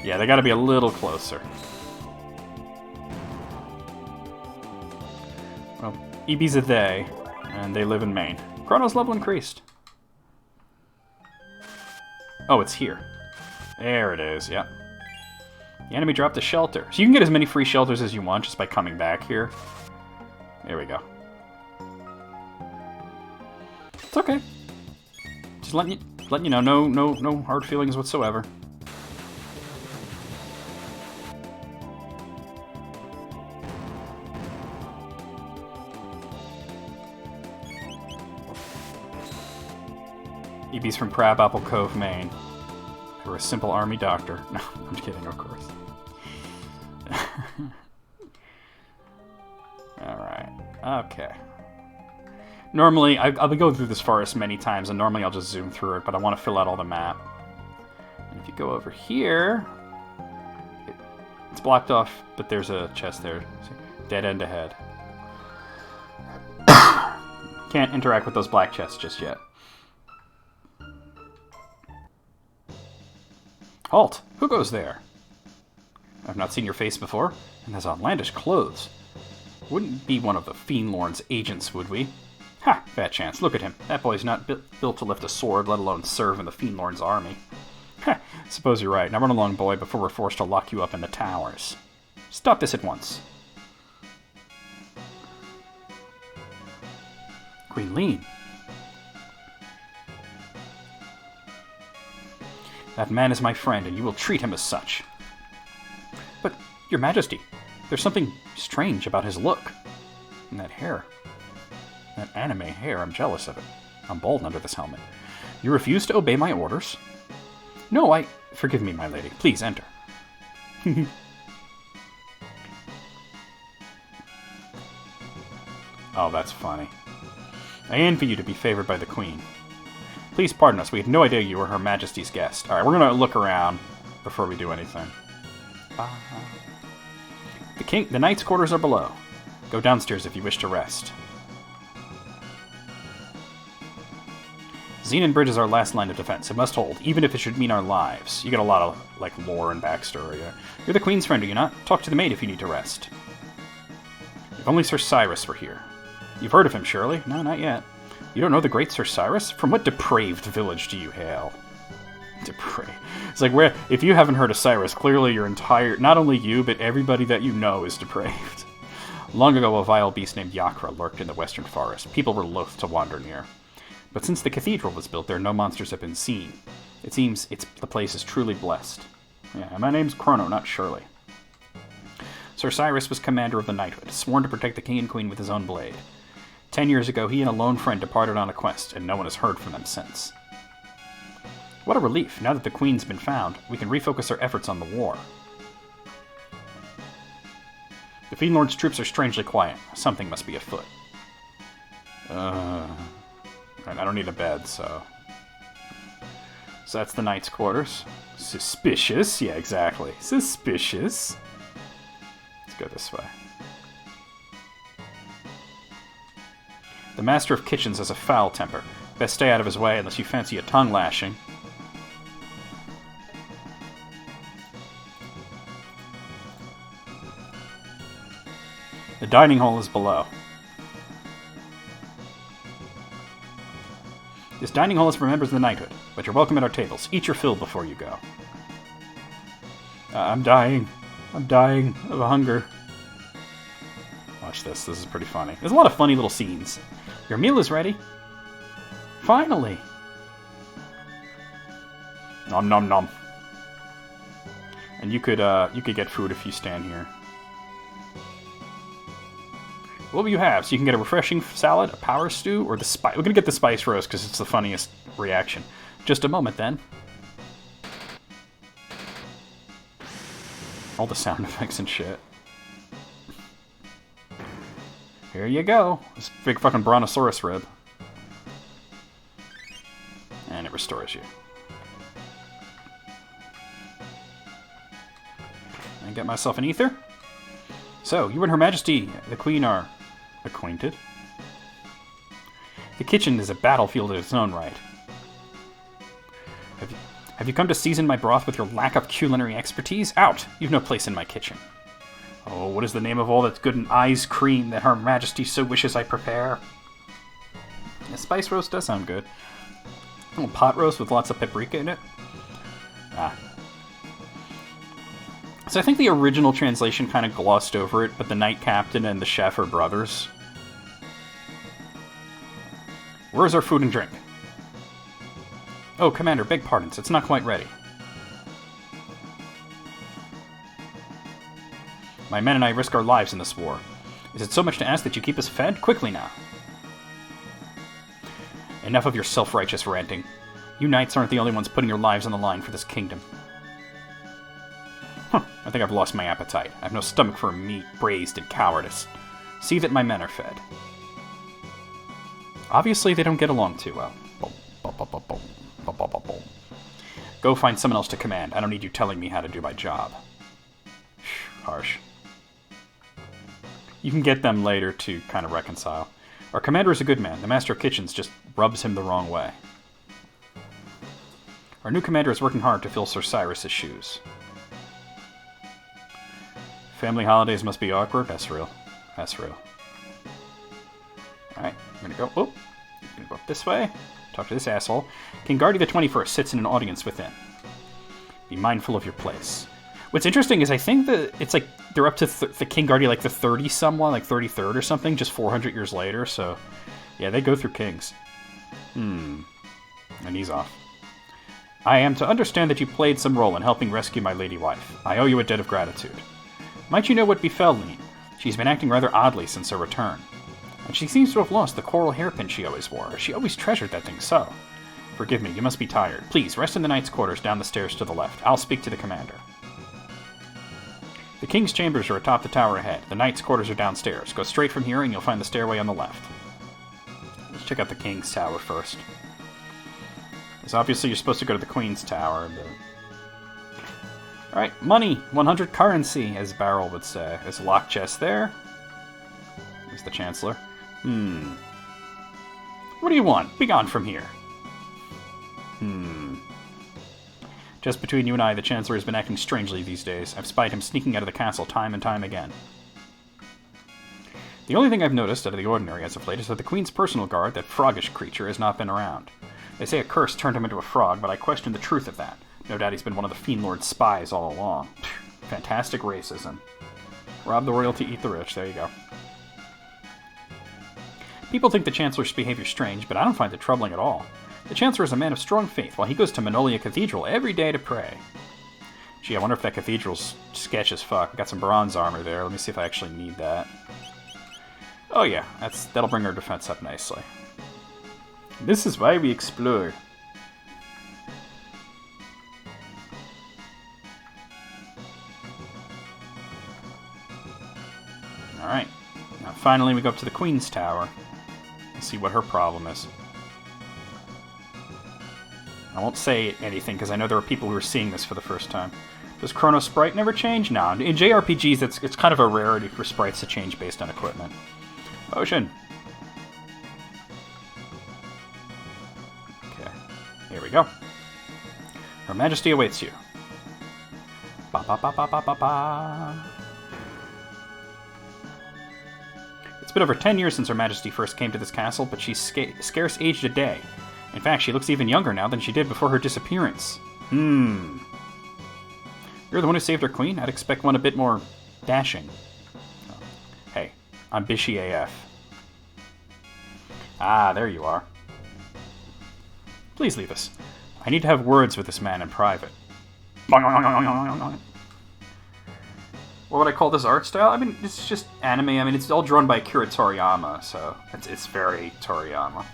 Yeah, they gotta be a little closer. Well, EB's a they, and they live in Maine. Chrono's level increased. Oh, it's here. There it is, yep. The enemy dropped a shelter. So you can get as many free shelters as you want just by coming back here. There we go. It's okay. Just letting you know, no hard feelings whatsoever. EB's from Crabapple Cove, Maine. They were a simple army doctor. No, I'm kidding, of course. Alright, okay. Normally, I'll be going through this forest many times, and normally I'll just zoom through it, but I want to fill out all the map. And if you go over here, it's blocked off, but there's a chest there. Dead end ahead. Can't interact with those black chests just yet. Halt! Who goes there? I've not seen your face before, and has outlandish clothes. Wouldn't be one of the Fiend Lord's agents, would we? Ha! Bad chance. Look at him. That boy's not built to lift a sword, let alone serve in the Fiend Lord's army. Ha! Suppose you're right. Now run along, boy, before we're forced to lock you up in the towers. Stop this at once. Queen Lean. That man is my friend, and you will treat him as such. But, Your Majesty, there's something strange about his look. And that hair. That anime hair, I'm jealous of it. I'm bald under this helmet. You refuse to obey my orders? No, Forgive me, my lady. Please, enter. Oh, that's funny. I envy you to be favored by the Queen. Please pardon us, we had no idea you were Her Majesty's guest. Alright, we're gonna look around before we do anything. The knight's quarters are below. Go downstairs if you wish to rest. Xenon Bridge is our last line of defense. It must hold, even if it should mean our lives. You get a lot of, like, lore and backstory. You're the Queen's friend, are you not? Talk to the maid if you need to rest. If only Sir Cyrus were here. You've heard of him, surely? No, not yet. You don't know the great Sir Cyrus? From what depraved village do you hail? Depraved. It's like, where, if you haven't heard of Cyrus, clearly your entire, not only you, but everybody that you know is depraved. Long ago, a vile beast named Yakra lurked in the western forest. People were loath to wander near. But since the cathedral was built there, no monsters have been seen. It seems the place is truly blessed. Yeah, my name's Chrono, not Shirley. Sir Cyrus was commander of the knighthood, sworn to protect the king and queen with his own blade. 10 years ago, he and a lone friend departed on a quest, and no one has heard from them since. What a relief. Now that the queen's been found, we can refocus our efforts on the war. The Fiend Lord's troops are strangely quiet. Something must be afoot. I don't need a bed, so... So that's the knight's quarters. Suspicious. Yeah, exactly. Suspicious. Let's go this way. The Master of Kitchens has a foul temper. Best stay out of his way unless you fancy a tongue lashing. The dining hall is below. This dining hall is for members of the knighthood, but you're welcome at our tables. Eat your fill before you go. I'm dying. I'm dying of hunger. Watch this. This is pretty funny. There's a lot of funny little scenes. Your meal is ready. Finally. Nom nom nom. And you could get food if you stand here. What will you have? So you can get a refreshing salad, a power stew, or the spice. We're gonna get the spice roast because it's the funniest reaction. Just a moment, then. All the sound effects and shit. Here you go. This big fucking brontosaurus rib. And it restores you. And get myself an ether. So, you and Her Majesty, the Queen, are acquainted. The kitchen is a battlefield in its own right. Have you come to season my broth with your lack of culinary expertise? Out! You've no place in my kitchen. Oh, what is the name of all that's good in eyes cream that Her Majesty so wishes I prepare? The spice roast does sound good. A little pot roast with lots of paprika in it. Ah. So I think the original translation kind of glossed over it, but the Knight Captain and the chef are brothers. Where's our food and drink? Oh, Commander, beg pardons. It's not quite ready. My men and I risk our lives in this war. Is it so much to ask that you keep us fed? Quickly now. Enough of your self-righteous ranting. You knights aren't the only ones putting your lives on the line for this kingdom. Huh, I think I've lost my appetite. I have no stomach for meat braised in cowardice. See that my men are fed. Obviously, they don't get along too well. Go find someone else to command. I don't need you telling me how to do my job. Harsh. You can get them later to kind of reconcile. Our commander is a good man. The Master of Kitchens just rubs him the wrong way. Our new commander is working hard to fill Sir Cyrus's shoes. Family holidays must be awkward. That's real. That's real. Alright, I'm gonna go. Oh, I'm gonna go up this way. Talk to this asshole. King Guardy the 21st sits in an audience within. Be mindful of your place. What's interesting is I think that it's like they're up to the King Guardy like the 30-someone, like 33rd or something, just 400 years later. So, yeah, they go through kings. And he's off. I am to understand that you played some role in helping rescue my lady wife. I owe you a debt of gratitude. Might you know what befell Lean? She's been acting rather oddly since her return. And she seems to have lost the coral hairpin she always wore. She always treasured that thing so. Forgive me, you must be tired. Please, rest in the knight's quarters down the stairs to the left. I'll speak to the commander. The king's chambers are atop the tower ahead. The knight's quarters are downstairs. Go straight from here and you'll find the stairway on the left. Let's check out the king's tower first. Because obviously you're supposed to go to the queen's tower, but... Alright, money! 100 currency, as Barrel would say. There's a locked chest there. There's the Chancellor. What do you want? Be gone from here. Just between you and I, the Chancellor has been acting strangely these days. I've spied him sneaking out of the castle time and time again. The only thing I've noticed out of the ordinary as of late is that the Queen's personal guard, that froggish creature, has not been around. They say a curse turned him into a frog, but I question the truth of that. No doubt he's been one of the Fiend Lord's spies all along. Fantastic racism. Rob the royalty, eat the rich. There you go. People think the Chancellor's behavior strange, but I don't find it troubling at all. The Chancellor is a man of strong faith, while he goes to Manolia Cathedral every day to pray. Gee, I wonder if that cathedral's sketch as fuck. I got some bronze armor there. Let me see if I actually need that. Oh yeah, that'll bring our defense up nicely. This is why we explore. Alright. Now finally we go up to the Queen's Tower and see what her problem is. I won't say anything because I know there are people who are seeing this for the first time. Does Chrono sprite never change? No. In JRPGs, it's kind of a rarity for sprites to change based on equipment. Motion. Okay. Here we go. Her Majesty awaits you. Ba ba ba ba ba ba ba. It's been over 10 years since Her Majesty first came to this castle, but she's scarce aged a day. In fact, she looks even younger now than she did before her disappearance. You're the one who saved our queen? I'd expect one a bit more dashing. Oh. Hey, I'm Bishy AF. Ah, there you are. Please leave us. I need to have words with this man in private. What would I call this art style? I mean, it's just anime. I mean, it's all drawn by Akira Toriyama, so it's very Toriyama.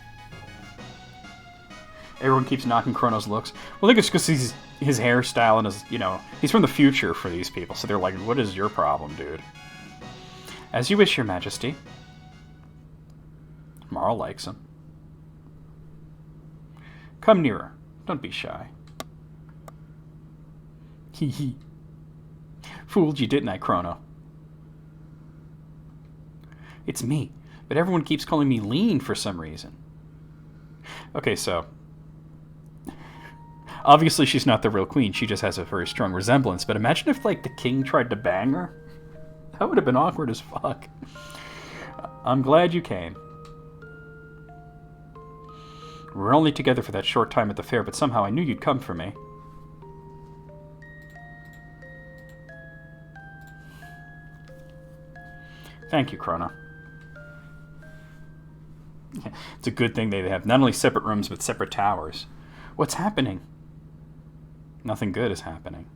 Everyone keeps knocking Chrono's looks. Well, I think it's because his hairstyle and his, he's from the future for these people, so they're like, what is your problem, dude? As you wish, Your Majesty. Marl likes him. Come nearer. Don't be shy. Hee hee. Fooled you, didn't I, Chrono? It's me, but everyone keeps calling me Lean for some reason. Okay, so... obviously she's not the real queen, she just has a very strong resemblance, but imagine if, the king tried to bang her? That would have been awkward as fuck. I'm glad you came. We were only together for that short time at the fair, but somehow I knew you'd come for me. Thank you, Chrono. It's a good thing they have not only separate rooms, but separate towers. What's happening? Nothing good is happening.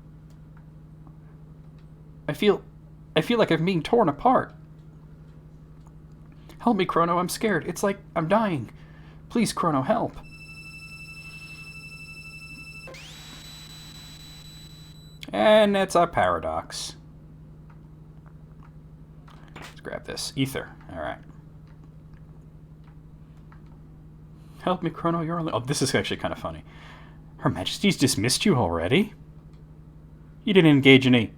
I feel like I'm being torn apart. Help me, Chrono, I'm scared. It's like I'm dying. Please, Chrono, help. And that's our paradox. Let's grab this. Ether. Alright. Help me, Chrono, you're only... oh, this is actually kind of funny. Her Majesty's dismissed you already? You didn't engage in any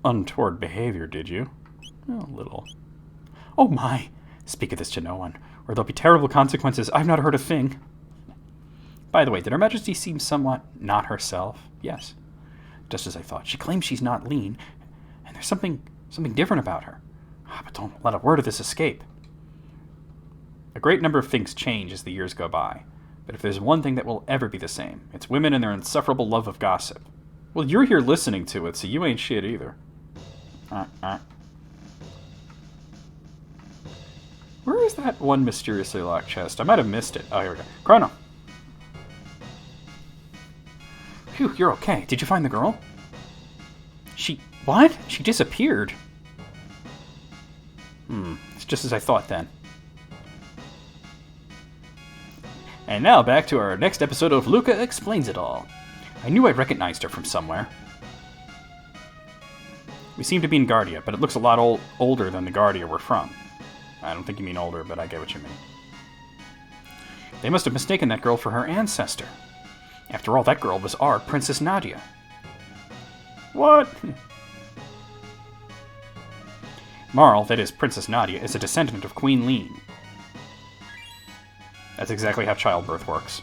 untoward behavior, did you? Oh, a little. Oh my! Speak of this to no one, or there'll be terrible consequences. I've not heard a thing. By the way, did Her Majesty seem somewhat not herself? Yes. Just as I thought. She claims she's not Lean, and there's something different about her. But don't let a word of this escape. A great number of things change as the years go by. But if there's one thing that will ever be the same, it's women and their insufferable love of gossip. Well, you're here listening to it, so you ain't shit either. Where is that one mysteriously locked chest? I might have missed it. Oh, here we go. Chrono. Phew, you're okay. Did you find the girl? What? She disappeared. It's just as I thought then. And now back to our next episode of Luca Explains It All. I knew I recognized her from somewhere. We seem to be in Guardia, but it looks a lot older than the Guardia we're from. I don't think you mean older, but I get what you mean. They must have mistaken that girl for her ancestor. After all, that girl was our Princess Nadia. What? Marl, that is Princess Nadia, is a descendant of Queen Lean. That's exactly how childbirth works.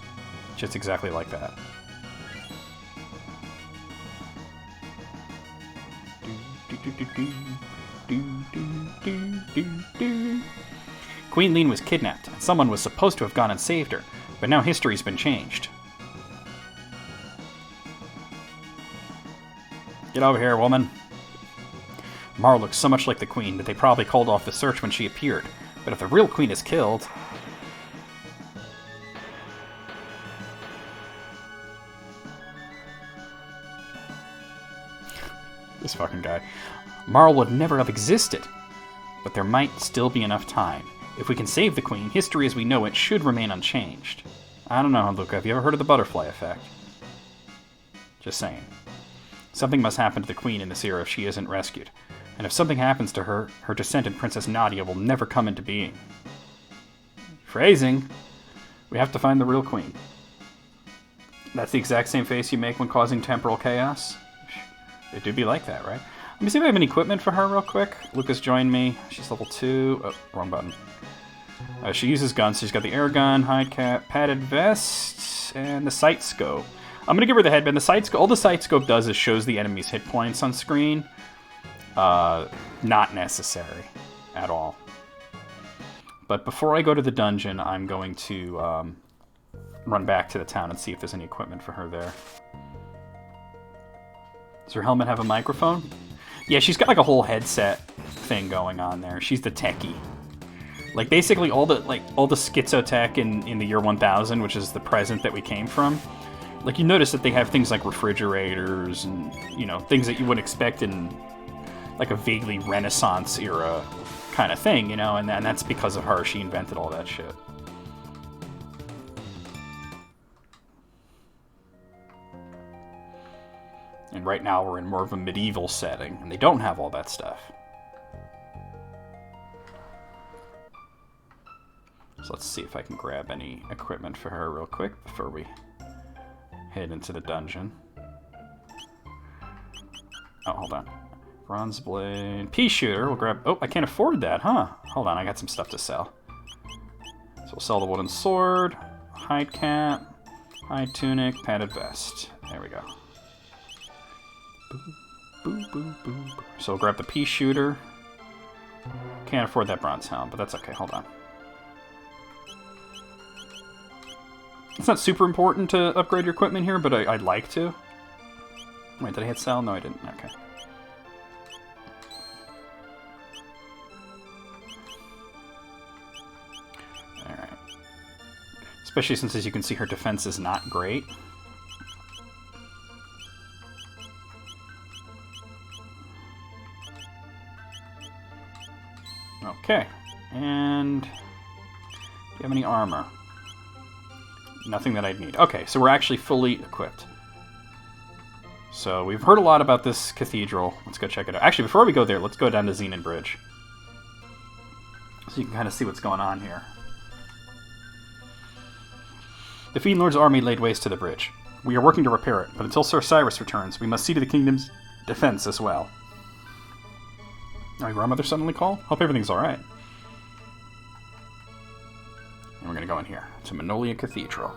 Just exactly like that. Queen Lean was kidnapped, and someone was supposed to have gone and saved her, but now history's been changed. Get over here, woman. Mar looks so much like the Queen that they probably called off the search when she appeared, but if the real Queen is killed... This fucking guy. Marl would never have existed, but there might still be enough time. If we can save the Queen, history as we know it should remain unchanged. I don't know, Luca. Have you ever heard of the butterfly effect? Just saying. Something must happen to the Queen in this era if she isn't rescued. And if something happens to her, her descendant, Princess Nadia, will never come into being. Phrasing. We have to find the real Queen. That's the exact same face you make when causing temporal chaos? It do be like that, right? Let me see if I have any equipment for her real quick. Lucas joined me. She's level 2. Oh, wrong button. She uses guns. She's got the air gun, hide cap, padded vest, and the sight scope. I'm going to give her the headband. The sight scope, all the sight scope does is shows the enemy's hit points on screen. Not necessary at all. But before I go to the dungeon, I'm going to run back to the town and see if there's any equipment for her there. Does her helmet have a microphone? Yeah, she's got like a whole headset thing going on there. She's the techie. Like basically all the schizo tech in the year 1000, which is the present that we came from. Like you notice that they have things like refrigerators and, you know, things that you wouldn't expect in like a vaguely Renaissance era kind of thing, you know, and that's because of her. She invented all that shit. And right now we're in more of a medieval setting, and they don't have all that stuff. So let's see if I can grab any equipment for her real quick before we head into the dungeon. Oh, hold on. Bronze blade. Pea shooter. We'll grab... Oh, I can't afford that, huh? Hold on, I got some stuff to sell. So we'll sell the wooden sword, hide cap, hide tunic, padded vest. There we go. Boo, boo, boo, boo. So we'll grab the pea shooter. Can't afford that bronze helm, but that's okay. Hold on. It's not super important to upgrade your equipment here, but I'd like to. Wait, did I hit sell? No, I didn't. Okay. Alright. Especially since, as you can see, her defense is not great. Okay, and do you have any armor? Nothing that I'd need. Okay, so we're actually fully equipped. So we've heard a lot about this cathedral. Let's go check it out. Actually, before we go there, let's go down to Xenon Bridge. So you can kind of see what's going on here. The Fiend Lord's army laid waste to the bridge. We are working to repair it, but until Sir Cyrus returns, we must see to the kingdom's defense as well. Oh, your mother suddenly called? Hope everything's alright. And we're going to go in here, to Manolia Cathedral.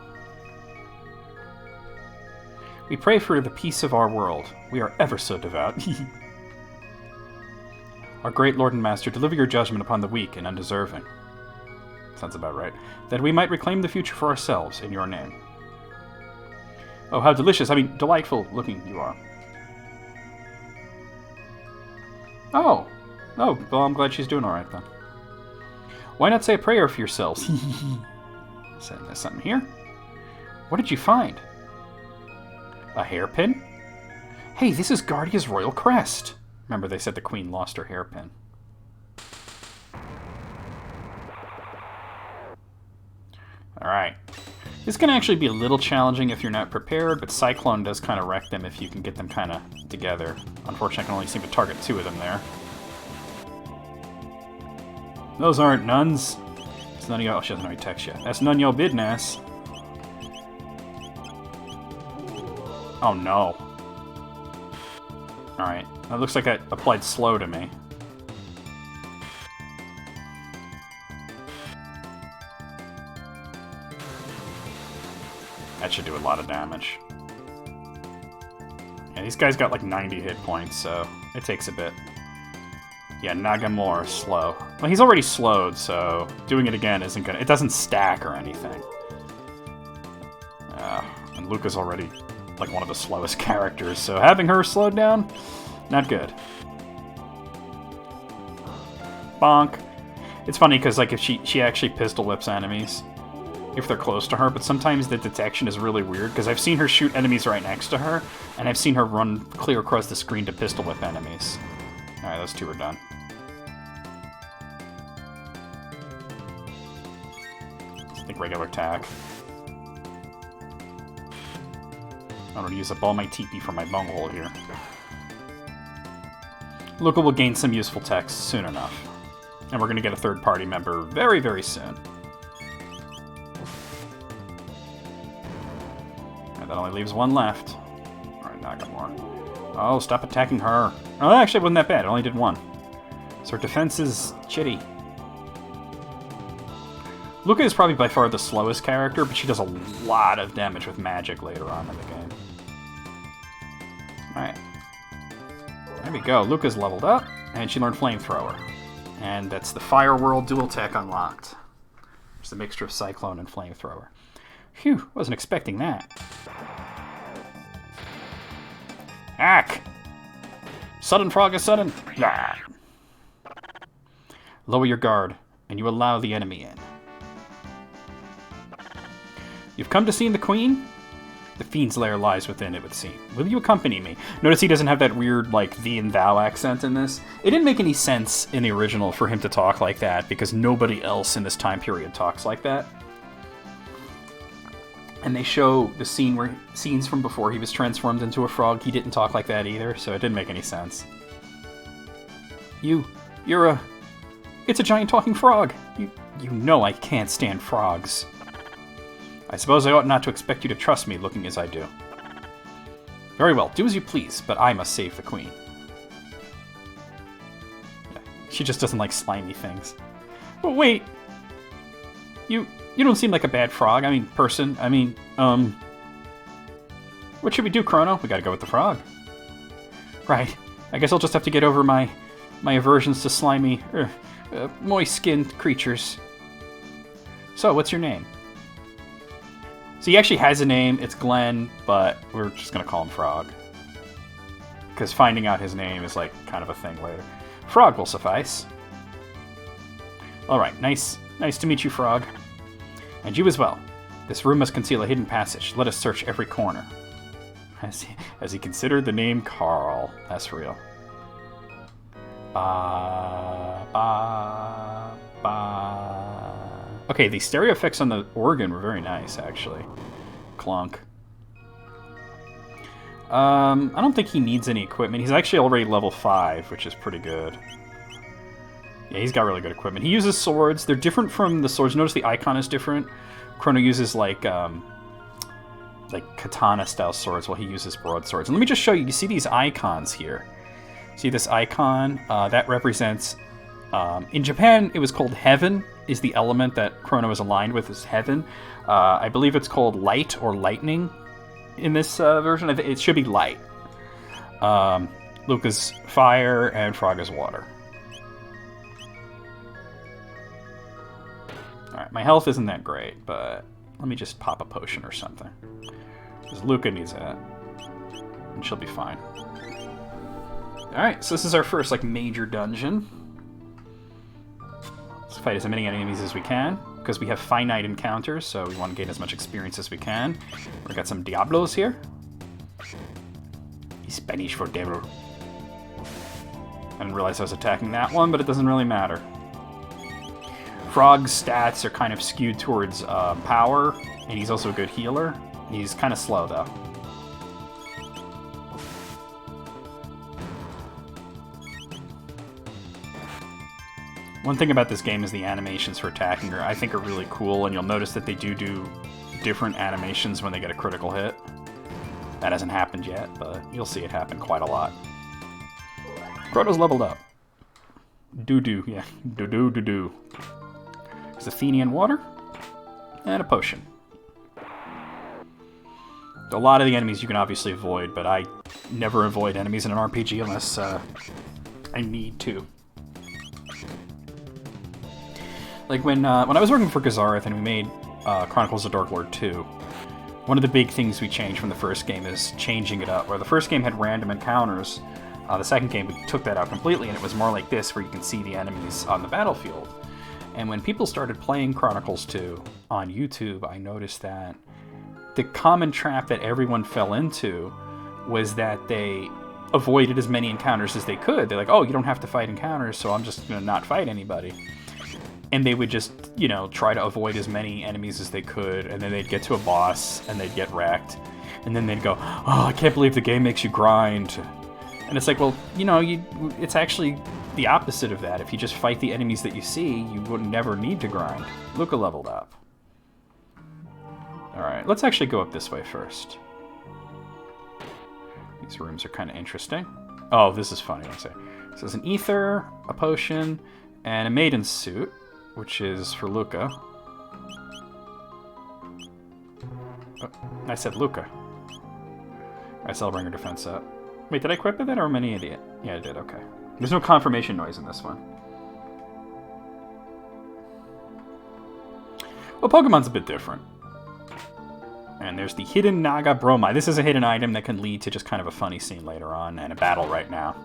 We pray for the peace of our world. We are ever so devout. Our great Lord and Master, deliver your judgment upon the weak and undeserving. Sounds about right. That we might reclaim the future for ourselves in your name. Oh, how delicious, delightful looking you are. Oh, well, I'm glad she's doing all right, then. Why not say a prayer for yourselves? So there's something here. What did you find? A hairpin? Hey, this is Guardia's royal crest. Remember, they said the queen lost her hairpin. Alright. This can actually be a little challenging if you're not prepared, but Cyclone does kind of wreck them if you can get them kind of together. Unfortunately, I can only seem to target 2 of them there. Those aren't nuns. It's none of y'all. Oh, she doesn't already text yet. That's none y'all business. Oh no. Alright. That looks like it applied slow to me. That should do a lot of damage. Yeah, these guys got like 90 hit points, so it takes a bit. Yeah, Nagamore, slow. Well, he's already slowed, so doing it again isn't gonna... It doesn't stack or anything. And Luca's already like one of the slowest characters, so having her slowed down, not good. Bonk. It's funny because like if she actually pistol whips enemies if they're close to her, but sometimes the detection is really weird because I've seen her shoot enemies right next to her, and I've seen her run clear across the screen to pistol whip enemies. All right, those two are done. I think regular attack. I'm going to use up all my TP for my bunghole here. Luca will gain some useful text soon enough. And we're going to get a third-party member very, very soon. And that only leaves one left. Alright, Nagamore. Oh, stop attacking her. Oh, actually, it wasn't that bad. It only did one. So her defense is chitty. Luca is probably by far the slowest character, but she does a lot of damage with magic later on in the game. Alright. There we go. Luca's leveled up, and she learned Flamethrower. And that's the Fire World dual tech unlocked. It's a mixture of Cyclone and Flamethrower. Phew, wasn't expecting that. Ack! Sudden frog is sudden! Nah. Lower your guard, and you allow the enemy in. You've come to see the Queen? The Fiend's lair lies within, it would seem. Will you accompany me? Notice he doesn't have that weird, like, thee and thou accent in this. It didn't make any sense in the original for him to talk like that, because nobody else in this time period talks like that. And they show the scenes from before he was transformed into a frog. He didn't talk like that either, so it didn't make any sense. It's a giant talking frog. You know I can't stand frogs. I suppose I ought not to expect you to trust me looking as I do. Very well, do as you please, but I must save the Queen. She just doesn't like slimy things. But wait! You don't seem like a bad frog. I mean, person. I mean, what should we do, Chrono? We gotta go with the frog. Right. I guess I'll just have to get over my aversions to slimy, moist-skinned creatures. So, what's your name? So he actually has a name, it's Glenn, but we're just going to call him Frog. Because finding out his name is like kind of a thing later. Frog will suffice. Alright, nice to meet you, Frog. And you as well. This room must conceal a hidden passage. Let us search every corner. Has he considered the name Carl? That's real. Okay, the stereo effects on the organ were very nice, actually. Clunk. I don't think he needs any equipment. He's actually already level 5, which is pretty good. Yeah, he's got really good equipment. He uses swords. They're different from the swords. Notice the icon is different. Chrono uses, like katana-style swords, while he uses broadswords. And let me just show you. You see these icons here? See this icon? That represents... in Japan, it was called Heaven, is the element that Chrono is aligned with, is Heaven. I believe it's called Light or Lightning in this version. It should be Light. Luca's Fire, and Frog is Water. Alright, my health isn't that great, but let me just pop a potion or something. Because Luca needs that. And she'll be fine. Alright, so this is our first, like, major dungeon. Let's fight as many enemies as we can, because we have finite encounters, so we want to gain as much experience as we can. We've got some Diablos here. Spanish for devil. I didn't realize I was attacking that one, but it doesn't really matter. Frog's stats are kind of skewed towards power, and he's also a good healer. He's kind of slow, though. One thing about this game is the animations for attacking her, I think, are really cool, and you'll notice that they do different animations when they get a critical hit. That hasn't happened yet, but you'll see it happen quite a lot. Chrono's leveled up. Doo-doo, yeah. Doo-doo-doo-doo. There's Athenian water, and a potion. A lot of the enemies you can obviously avoid, but I never avoid enemies in an RPG unless I need to. Like when I was working for Gazareth and we made Chronicles of Dark Lord 2, one of the big things we changed from the first game is changing it up. Where the first game had random encounters, the second game we took that out completely, and it was more like this, where you can see the enemies on the battlefield. And when people started playing Chronicles 2 on YouTube, I noticed that the common trap that everyone fell into was that they avoided as many encounters as they could. They're like, oh, you don't have to fight encounters, so I'm just going to not fight anybody. And they would just, you know, try to avoid as many enemies as they could, and then they'd get to a boss, and they'd get wrecked. And then they'd go, oh, I can't believe the game makes you grind. And it's like, well, you know, it's actually the opposite of that. If you just fight the enemies that you see, you would never need to grind. Luca leveled up. Alright, let's actually go up this way first. These rooms are kind of interesting. Oh, this is funny, let's say. So there's an ether, a potion, and a maiden suit, which is for Luca. Oh, I said Luca. Alright, so I'll bring her defense up. Wait, did I equip that or am I an idiot? Yeah, I did, okay. There's no confirmation noise in this one. Well, Pokemon's a bit different. And there's the hidden Naga Bromide. This is a hidden item that can lead to just kind of a funny scene later on and a battle right now.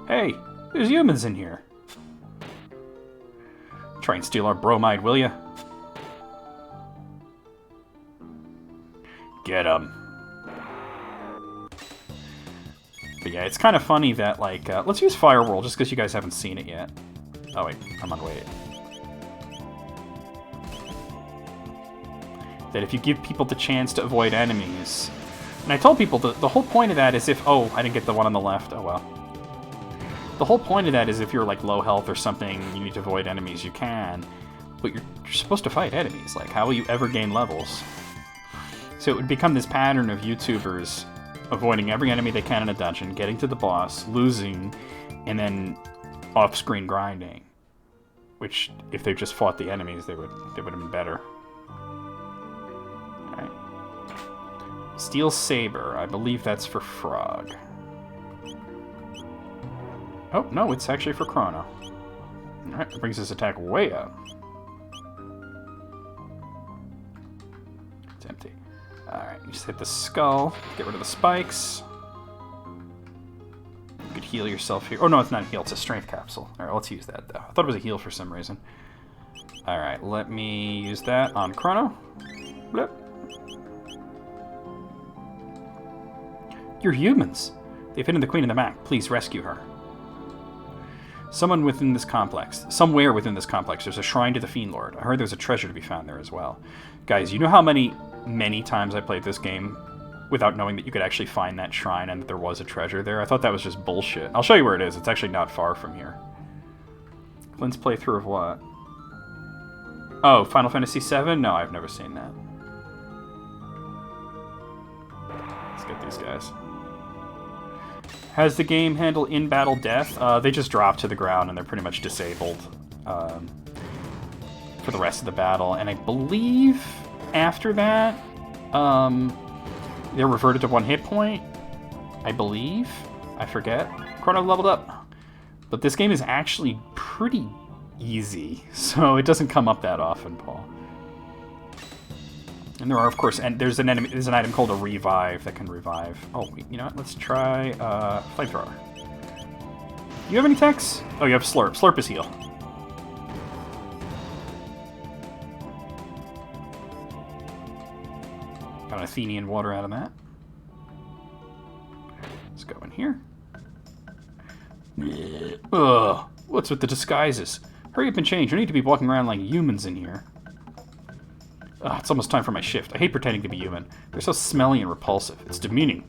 Hey, there's humans in here. Try and steal our bromide, will ya? Get 'em. But yeah, it's kind of funny that, like, let's use Firewall just because you guys haven't seen it yet. Oh wait, I'm on wait. That if you give people the chance to avoid enemies... And I told people the whole point of that is if... Oh, I didn't get the one on the left. Oh well. The whole point of that is if you're like low health or something, you need to avoid enemies, you can. But you're supposed to fight enemies. Like, how will you ever gain levels? So it would become this pattern of YouTubers avoiding every enemy they can in a dungeon, getting to the boss, losing, and then off-screen grinding. Which, if they just fought the enemies, they would have been better. Alright. Steel Saber. I believe that's for Frog. Oh, no, it's actually for Chrono. Alright, that brings his attack way up. It's empty. Alright, you just hit the skull, get rid of the spikes. You could heal yourself here. Oh, no, it's not a heal, it's a strength capsule. Alright, let's use that, though. I thought it was a heal for some reason. Alright, let me use that on Chrono. Blip. You're humans. They've hidden the Queen of the Map. Please rescue her. Somewhere within this complex, there's a shrine to the Fiend Lord. I heard there's a treasure to be found there as well. Guys, you know how many times I played this game without knowing that you could actually find that shrine and that there was a treasure there? I thought that was just bullshit. I'll show you where it is. It's actually not far from here. Clint's playthrough of what? Oh, Final Fantasy VII? No, I've never seen that. Let's get these guys. Has the game handle in-battle death? They just drop to the ground and they're pretty much disabled for the rest of the battle. And I believe after that, they're reverted to 1 hit point. I believe. I forget. Chrono leveled up. But this game is actually pretty easy, so it doesn't come up that often, Paul. And there are, of course, and there's an item called a revive that can revive. Oh, you know what? Let's try flamethrower. You have any techs? Oh, you have slurp. Slurp is heal. Got an Athenian water out of that. Let's go in here. Ugh, what's with the disguises? Hurry up and change. You need to be walking around like humans in here. It's almost time for my shift. I hate pretending to be human. They're so smelly and repulsive. It's demeaning.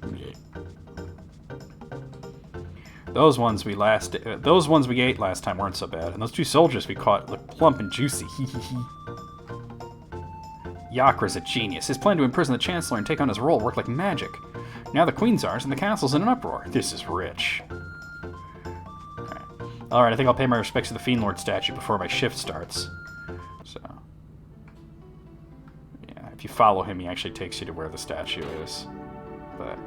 Those ones we ate last time weren't so bad, and those 2 soldiers we caught look plump and juicy. Yakra's a genius. His plan to imprison the Chancellor and take on his role worked like magic. Now the Queen's ours and the castle's in an uproar. This is rich. Alright, I think I'll pay my respects to the Fiend Lord statue before my shift starts. So... If you follow him, he actually takes you to where the statue is. But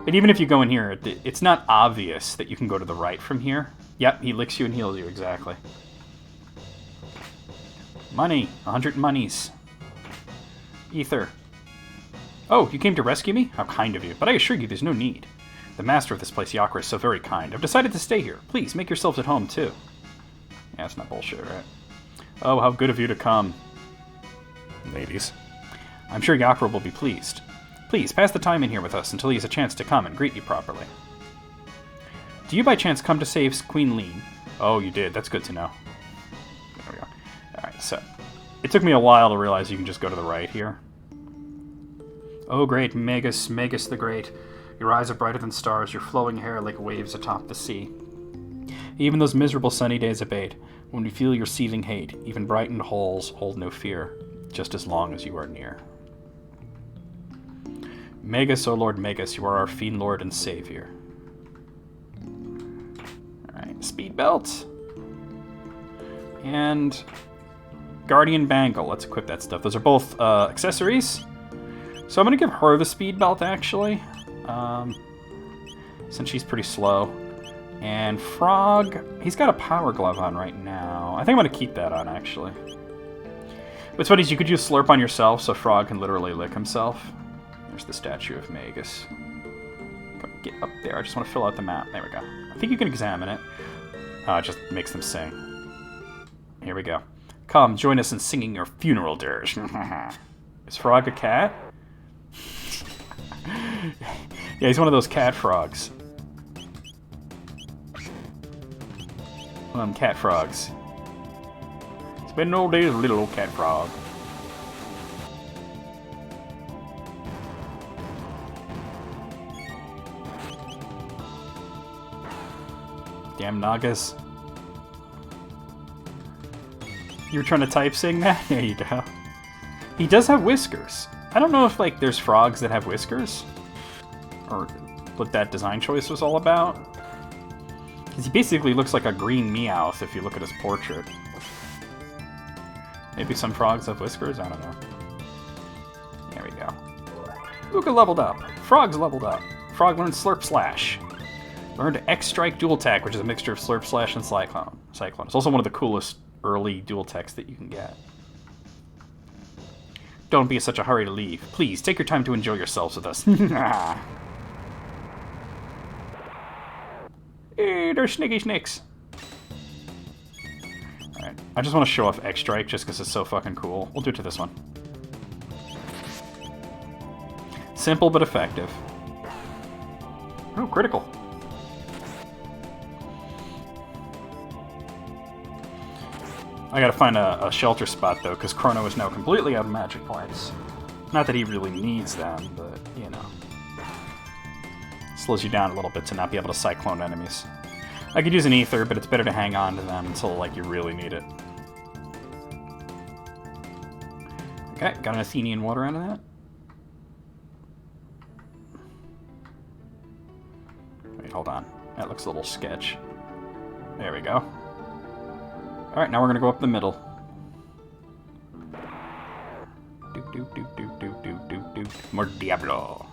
even if you go in here, it's not obvious that you can go to the right from here. Yep, he licks you and heals you, exactly. Money. 100 monies. Ether. Oh, you came to rescue me? How kind of you. But I assure you there's no need. The master of this place, Yakra, is so very kind. I've decided to stay here. Please, make yourselves at home, too. Yeah, that's not bullshit, right? Oh, how good of you to come. Ladies. I'm sure Yakra will be pleased. Please, pass the time in here with us until he has a chance to come and greet you properly. Do you by chance come to save Queen Lean? Oh, you did. That's good to know. There we go. Alright, so. It took me a while to realize you can just go to the right here. Oh, great Magus, Magus the Great. Your eyes are brighter than stars, your flowing hair like waves atop the sea. Even those miserable sunny days abate, when we feel your seething hate, even brightened halls hold no fear, just as long as you are near. Magus, O Lord Magus, you are our fiend lord and savior. Alright, speed belt. And Guardian Bangle. Let's equip that stuff. Those are both accessories. So I'm going to give her the speed belt, actually. Since she's pretty slow. And Frog, he's got a power glove on right now. I think I'm going to keep that on, actually. What's funny is you could use Slurp on yourself, so Frog can literally lick himself. There's the statue of Magus. Get up there. I just want to fill out the map. There we go. I think you can examine it. It just makes them sing. Here we go. Come, join us in singing your funeral dirge. Is Frog a cat? Yeah, he's one of those cat frogs. One of them cat frogs. It's been no days, little old cat frog. Damn Nagas. You were trying to type sing that? There you go. He does have whiskers. I don't know if, like, there's frogs that have whiskers. Or what that design choice was all about. Because he basically looks like a green Meowth if you look at his portrait. Maybe some frogs have whiskers? I don't know. There we go. Luca leveled up. Frog's leveled up. Frog learned Slurp Slash. Learned X-Strike Dual Tech, which is a mixture of Slurp Slash and Cyclone. It's also one of the coolest early dual techs that you can get. Don't be in such a hurry to leave. Please, take your time to enjoy yourselves with us. Hey, there's Snicky Snicks. Alright, I just want to show off X-Strike just because it's so fucking cool. We'll do it to this one. Simple but effective. Oh, critical. I gotta find a shelter spot, though, because Chrono is now completely out of magic points. Not that he really needs them, but, you know. Slows you down a little bit to not be able to cyclone enemies. I could use an ether, but it's better to hang on to them until, like, you really need it. Okay, got an Athenian water out of that. Wait, hold on. That looks a little sketch. There we go. Alright, now we're gonna go up the middle. More Diablo.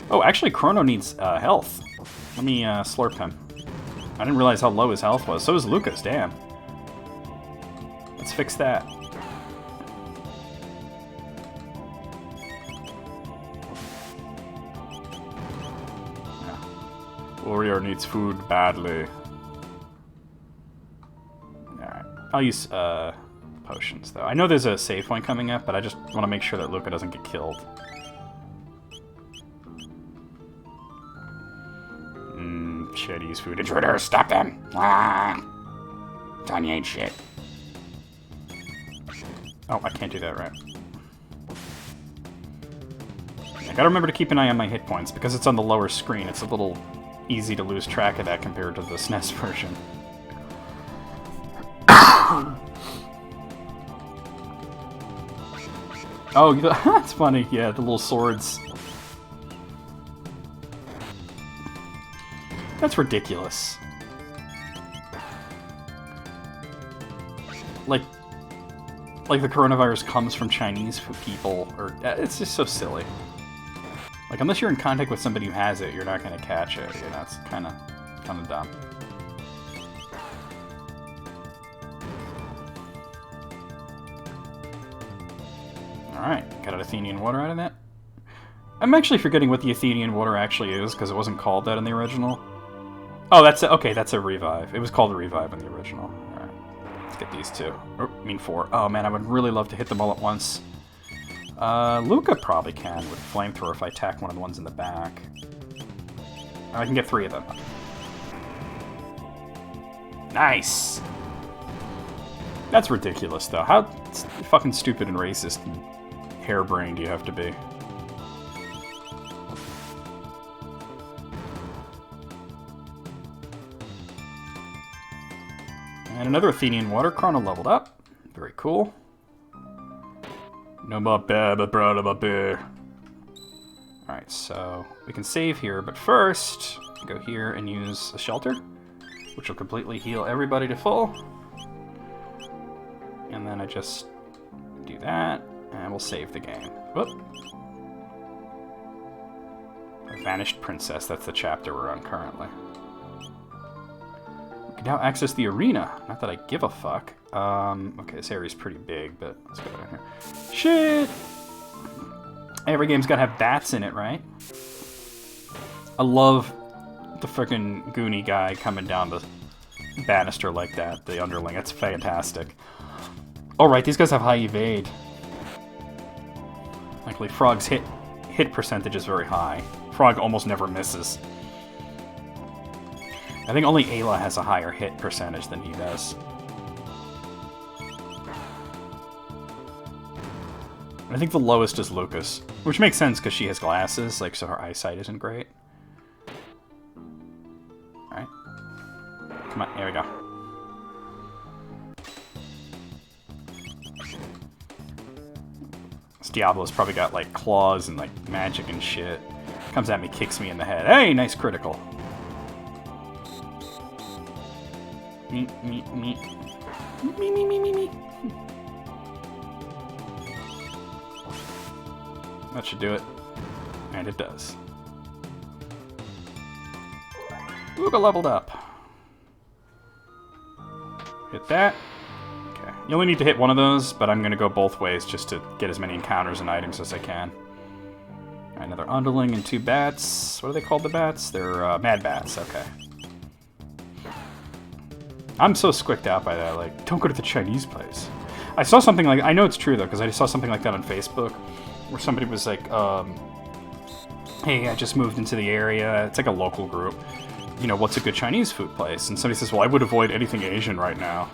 Oh, actually, Chrono needs health. Let me slurp him. I didn't realize how low his health was. So is Lucas, damn. Let's fix that. Yeah. Warrior needs food badly. Alright. I'll use potions, though. I know there's a save point coming up, but I just want to make sure that Luca doesn't get killed. Shit, use food. Intruders, stop them! Ah! Tanya ain't shit. Oh, I can't do that right. I gotta remember to keep an eye on my hit points, because it's on the lower screen. It's a little easy to lose track of that compared to the SNES version. Oh, that's funny. Yeah, the little swords. That's ridiculous. Like, like the coronavirus comes from Chinese people, or it's just so silly. Like, unless you're in contact with somebody who has it, you're not going to catch it. You know, it's kind of dumb. Alright, got an Athenian water out of that. I'm actually forgetting what the Athenian water actually is, because it wasn't called that in the original. Oh, okay, that's a revive. It was called a revive in the original. Alright, let's get these two. Oh, I mean 4. Oh man, I would really love to hit them all at once. Luca probably can with flamethrower if I attack one of the ones in the back. I can get 3 of them. Nice! That's ridiculous, though. How fucking stupid and racist and harebrained do you have to be? And another Athenian water. Chrono leveled up. Very cool. No more bear, but brother, my bear. Alright, so we can save here, but first, go here and use a shelter, which will completely heal everybody to full. And then I just do that, and we'll save the game. Whoop. Vanished Princess, that's the chapter we're on currently. We can now access the arena. Not that I give a fuck. Okay, this area's pretty big, but let's go down here. Shit! Every game's gotta have bats in it, right? I love the frickin' Goonie guy coming down the banister like that, the underling. That's fantastic. Alright, these guys have high evade. Luckily, Frog's hit percentage is very high. Frog almost never misses. I think only Ayla has a higher hit percentage than he does. I think the lowest is Lucas, which makes sense because she has glasses, like, so her eyesight isn't great. Alright. Come on, here we go. This Diablo's probably got, like, claws and, like, magic and shit. Comes at me, kicks me in the head. Hey, nice critical. Me. That should do it. And it does. Luca leveled up. Hit that. Okay. You only need to hit one of those, but I'm going to go both ways just to get as many encounters and items as I can. Right, another underling and 2 bats. What are they called, the bats? They're mad bats. Okay. I'm so squicked out by that. Like, don't go to the Chinese place. I saw something like... I know it's true, though, because I saw something like that on Facebook, where somebody was like, hey, I just moved into the area. It's like a local group. You know, what's a good Chinese food place? And somebody says, well, I would avoid anything Asian right now.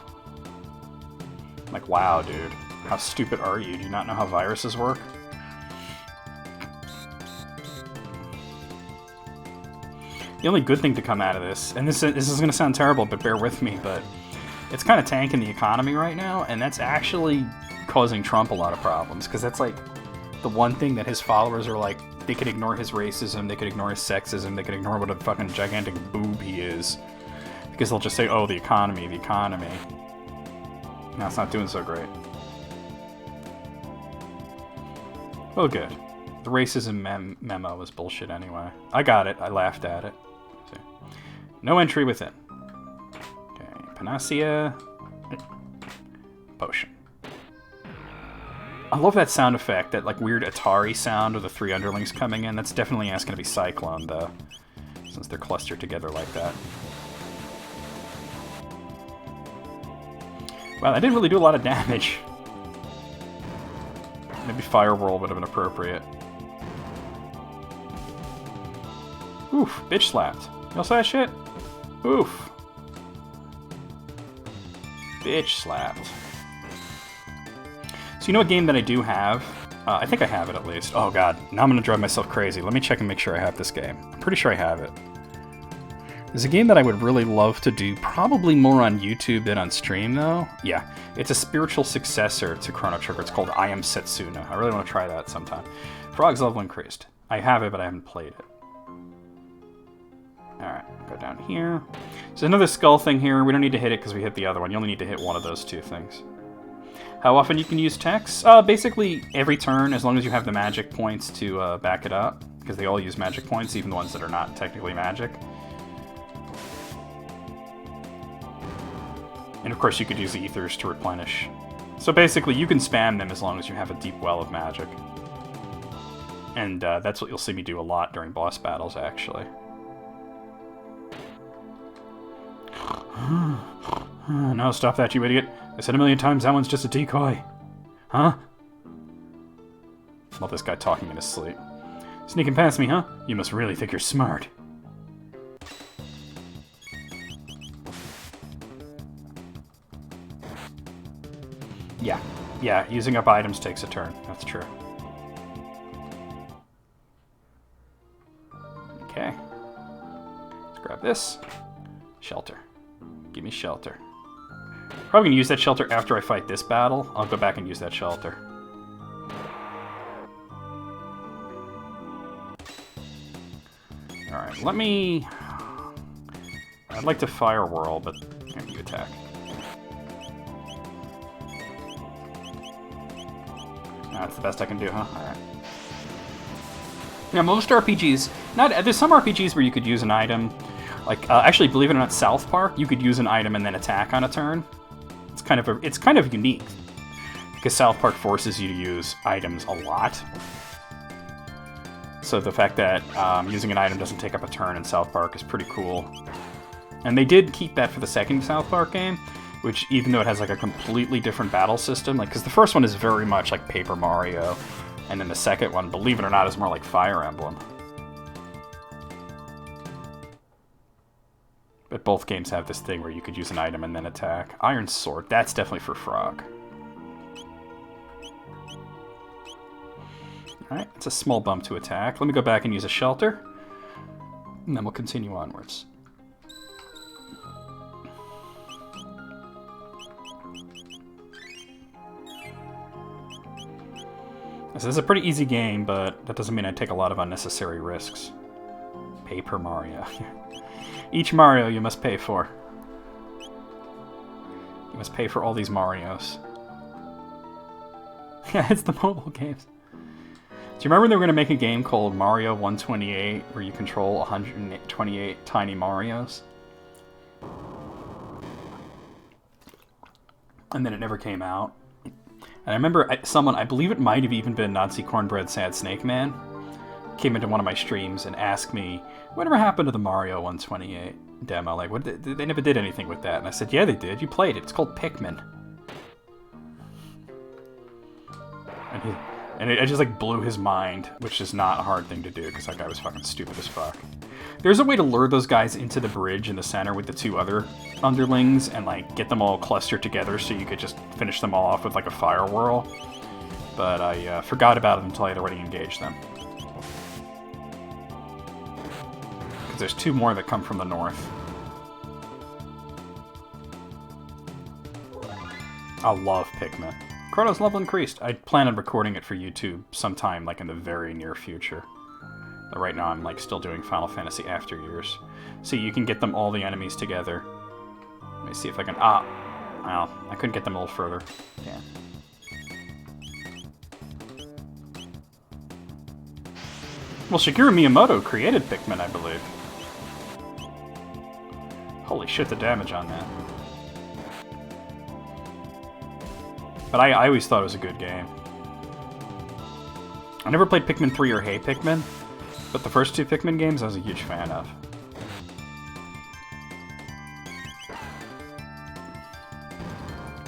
I'm like, wow, dude. How stupid are you? Do you not know how viruses work? The only good thing to come out of this, and this is going to sound terrible, but bear with me, but it's kind of tanking the economy right now, and that's actually causing Trump a lot of problems, because that's like the one thing that his followers are like, they could ignore his racism, they could ignore his sexism, they could ignore what a fucking gigantic boob he is, because they'll just say, oh, the economy. Now it's not doing so great. Oh, good. The racism memo was bullshit anyway. I got it. I laughed at it. See. No entry within. Okay, Panacea. Potion. I love that sound effect, that like weird Atari sound of the 3 underlings coming in. That's definitely asking to be Cyclone, though, since they're clustered together like that. Wow, that didn't really do a lot of damage. Maybe Fire Whirl would have been appropriate. Oof, bitch slapped. You also that shit? Oof. Bitch slapped. So you know a game that I do have? I think I have it at least. Oh god, now I'm gonna drive myself crazy. Let me check and make sure I have this game. I'm pretty sure I have it. There's a game that I would really love to do, probably more on YouTube than on stream, though. Yeah, it's a spiritual successor to Chrono Trigger. It's called I Am Setsuna. I really want to try that sometime. Frog's level increased. I have it, but I haven't played it. Alright, go down here. There's another skull thing here. We don't need to hit it because we hit the other one. You only need to hit one of those 2 things. How often you can use techs? Basically every turn, as long as you have the magic points to back it up, because they all use magic points, even the ones that are not technically magic. And of course you could use ethers to replenish. So basically you can spam them as long as you have a deep well of magic. And that's what you'll see me do a lot during boss battles, actually. No, stop that, you idiot. I said a million times that one's just a decoy. Huh? Well, this guy talking in his sleep. Sneaking past me, huh? You must really think you're smart. Yeah, using up items takes a turn. That's true. Okay. Let's grab this. Shelter. Give me shelter. Probably gonna use that shelter after I fight this battle. I'll go back and use that shelter. Alright, let me... I'd like to fire whirl, but you attack. That's the best I can do, huh? Alright. Now, most RPGs... There's some RPGs where you could use an item. Like, actually, believe it or not, South Park, you could use an item and then attack on a turn. It's kind of unique. Because South Park forces you to use items a lot. So the fact that using an item doesn't take up a turn in South Park is pretty cool. And they did keep that for the second South Park game, which, even though it has like a completely different battle system, like, because the first one is very much like Paper Mario, and then the second one, believe it or not, is more like Fire Emblem. But both games have this thing where you could use an item and then attack. Iron Sword, that's definitely for Frog. Alright, it's a small bump to attack. Let me go back and use a shelter, and then we'll continue onwards. This is a pretty easy game, but that doesn't mean I take a lot of unnecessary risks. Paper Mario. Each Mario you must pay for. You must pay for all these Marios. Yeah, it's the mobile games. Do you remember they were going to make a game called Mario 128 where you control 128 tiny Marios? And then it never came out. And I remember someone, I believe it might have even been Nazi Cornbread Sad Snake Man, came into one of my streams and asked me, whatever happened to the Mario 128 demo? Like, they never did anything with that. And I said, yeah, they did. You played it. It's called Pikmin. And it just, like, blew his mind, which is not a hard thing to do, because that guy was fucking stupid as fuck. There's a way to lure those guys into the bridge in the center with the two other underlings and, like, get them all clustered together so you could just finish them all off with, like, a fire whirl. But I forgot about it until I had already engaged them. Because there's two more that come from the north. I love Pikmin. Chrono's level increased. I plan on recording it for YouTube sometime, like, in the very near future. But right now I'm, like, still doing Final Fantasy After Years. See, you can get them all the enemies together. Let me see if I can... Ah! Well, I couldn't get them a little further. Damn. Well, Shigeru Miyamoto created Pikmin, I believe. Holy shit, the damage on that. But I always thought it was a good game. I never played Pikmin 3 or Hey Pikmin, but the first two Pikmin games I was a huge fan of.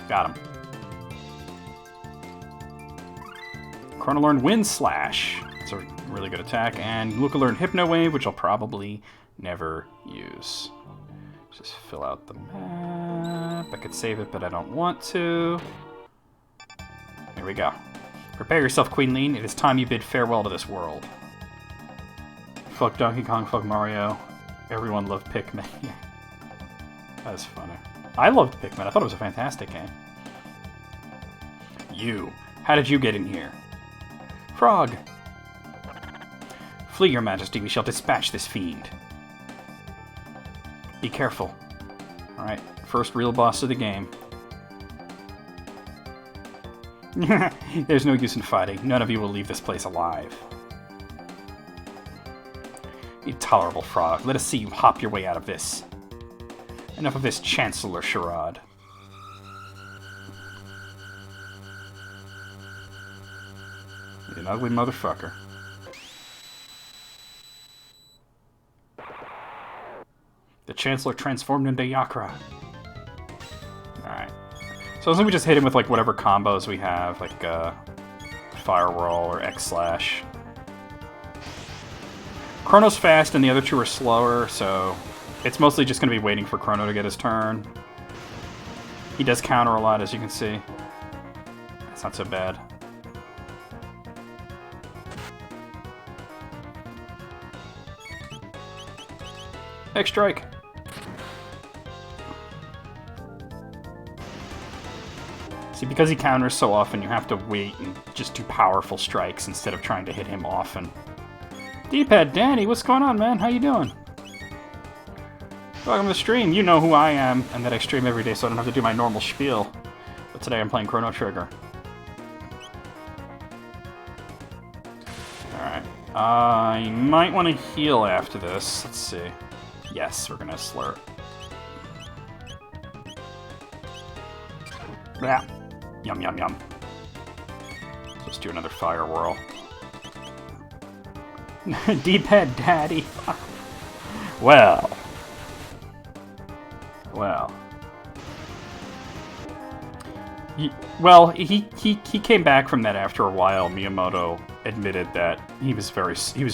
Got him. Chrono learned Wind Slash. It's a really good attack. And Luca learned Hypno Wave, which I'll probably never use. Just fill out the map. I could save it, but I don't want to. Here we go. Prepare yourself, Queen Lean. It is time you bid farewell to this world. Fuck Donkey Kong, fuck Mario. Everyone loved Pikmin. That was funny. I loved Pikmin. I thought it was a fantastic game. You. How did you get in here? Frog. Flee, Your Majesty. We shall dispatch this fiend. Be careful. Alright, first real boss of the game. There's no use in fighting. None of you will leave this place alive. Intolerable frog. Let us see you hop your way out of this. Enough of this Chancellor charade. You're an ugly motherfucker. The Chancellor transformed into Yakra. Alright. So as long as we just hit him with like whatever combos we have, like Fire Whirl or X-Slash. Chrono's fast and the other two are slower, so it's mostly just going to be waiting for Chrono to get his turn. He does counter a lot, as you can see. It's not so bad. X-Strike! See, because he counters so often, you have to wait and just do powerful strikes instead of trying to hit him often. D-pad Danny, what's going on, man? How you doing? Welcome to the stream. You know who I am, and that I stream every day, so I don't have to do my normal spiel. But today I'm playing Chrono Trigger. Alright. I might want to heal after this. Let's see. Yes, we're gonna slurp. Yeah. Yum, yum, yum. Let's do another Fire Whirl. D-pad daddy. Well. He came back from that after a while. Miyamoto admitted that he was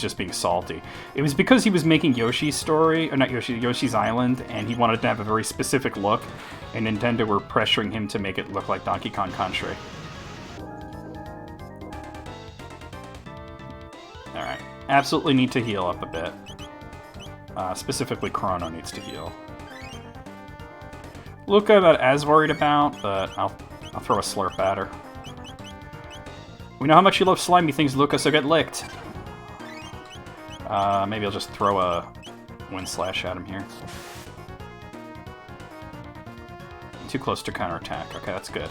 just being salty. It was because he was making Yoshi's story, or not Yoshi's Island, and he wanted to have a very specific look, and Nintendo were pressuring him to make it look like Donkey Kong Country. Alright. Absolutely need to heal up a bit. Specifically, Chrono needs to heal. Luca I'm not as worried about, but I'll throw a slurp at her. We know how much you love slimy things, Luca, so get licked. Maybe I'll just throw a Wind Slash at him here. Too close to counterattack. Okay, that's good.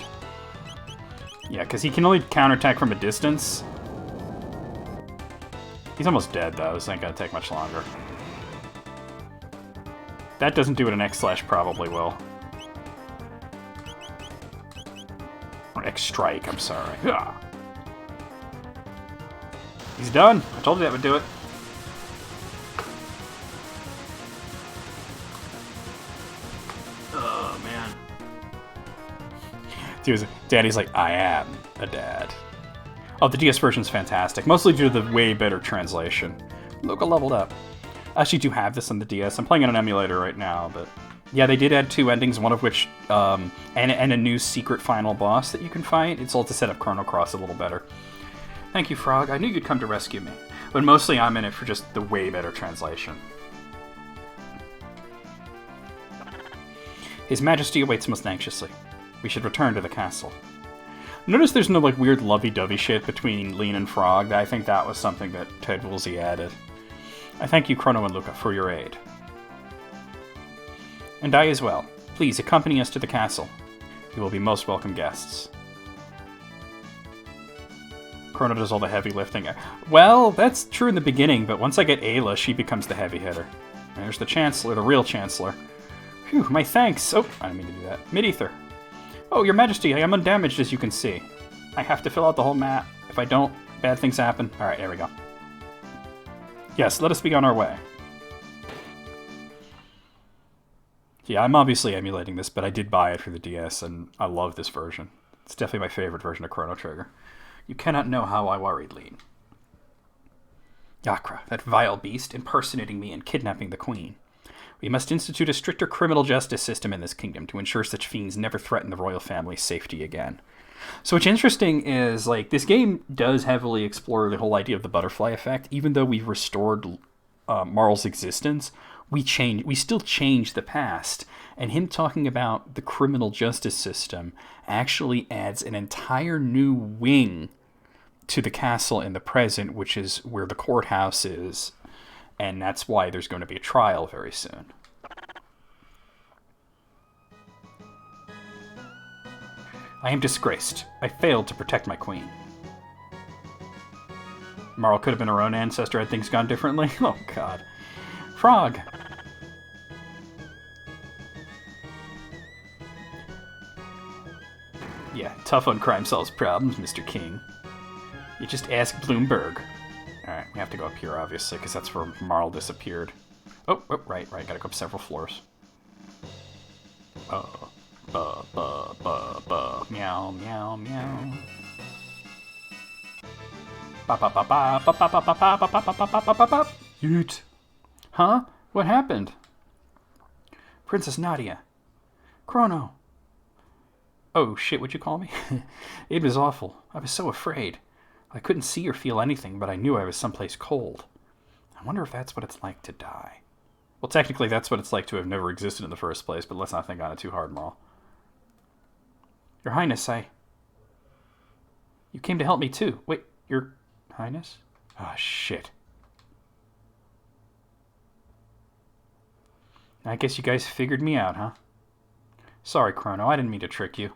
Yeah, because he can only counterattack from a distance. He's almost dead, though. This ain't gonna take much longer. That doesn't do it, an X-Slash probably will. Or X-Strike, I'm sorry. Ah. He's done. I told you that would do it. Oh, man. Dude, Daddy's like, I am a dad. Oh, the DS version's fantastic. Mostly due to the way better translation. Luca leveled up. I actually do have this on the DS. I'm playing on an emulator right now, but... Yeah, they did add 2 endings, one of which... and a new secret final boss that you can fight. It's all to set up Chrono Cross a little better. Thank you, Frog. I knew you'd come to rescue me. But mostly I'm in it for just the way better translation. His Majesty awaits most anxiously. We should return to the castle. Notice there's no like weird lovey-dovey shit between Lean and Frog. I think that was something that Ted Woolsey added. I thank you, Chrono and Luca, for your aid. And I as well. Please accompany us to the castle. You will be most welcome guests. Chrono does all the heavy lifting. Well, that's true in the beginning, but once I get Ayla, she becomes the heavy hitter. There's the Chancellor, the real Chancellor. Phew, my thanks. Oh, I didn't mean to do that. Mid-Ether. Oh, Your Majesty, I am undamaged, as you can see. I have to fill out the whole map. If I don't, bad things happen. Alright, there we go. Yes, let us be on our way. Yeah, I'm obviously emulating this, but I did buy it for the DS, and I love this version. It's definitely my favorite version of Chrono Trigger. You cannot know how I worried, Lean. Yakra, that vile beast, impersonating me and kidnapping the Queen. We must institute a stricter criminal justice system in this kingdom to ensure such fiends never threaten the royal family's safety again. So what's interesting is, like, this game does heavily explore the whole idea of the butterfly effect. Even though we've restored Marl's existence, we still change the past. And him talking about the criminal justice system actually adds an entire new wing to the castle in the present, which is where the courthouse is. And that's why there's going to be a trial very soon. I am disgraced. I failed to protect my queen. Marl could have been her own ancestor had things gone differently. Oh, God. Frog! Yeah, tough on crime solves problems, Mr. King. You just ask Bloomberg. Alright, we have to go up here, obviously, because that's where Marl disappeared. Oh, right, gotta go up several floors. Meow, meow, meow. Yeet. Huh? What happened? Princess Nadia. Chrono. Oh, shit, what'd you call me? It was awful. I was so afraid. I couldn't see or feel anything, but I knew I was someplace cold. I wonder if that's what it's like to die. Well, technically, that's what it's like to have never existed in the first place, but let's not think on it too hard, Marl. Your Highness, You came to help me, too. Wait, Your Highness? Ah, shit. I guess you guys figured me out, huh? Sorry, Chrono, I didn't mean to trick you.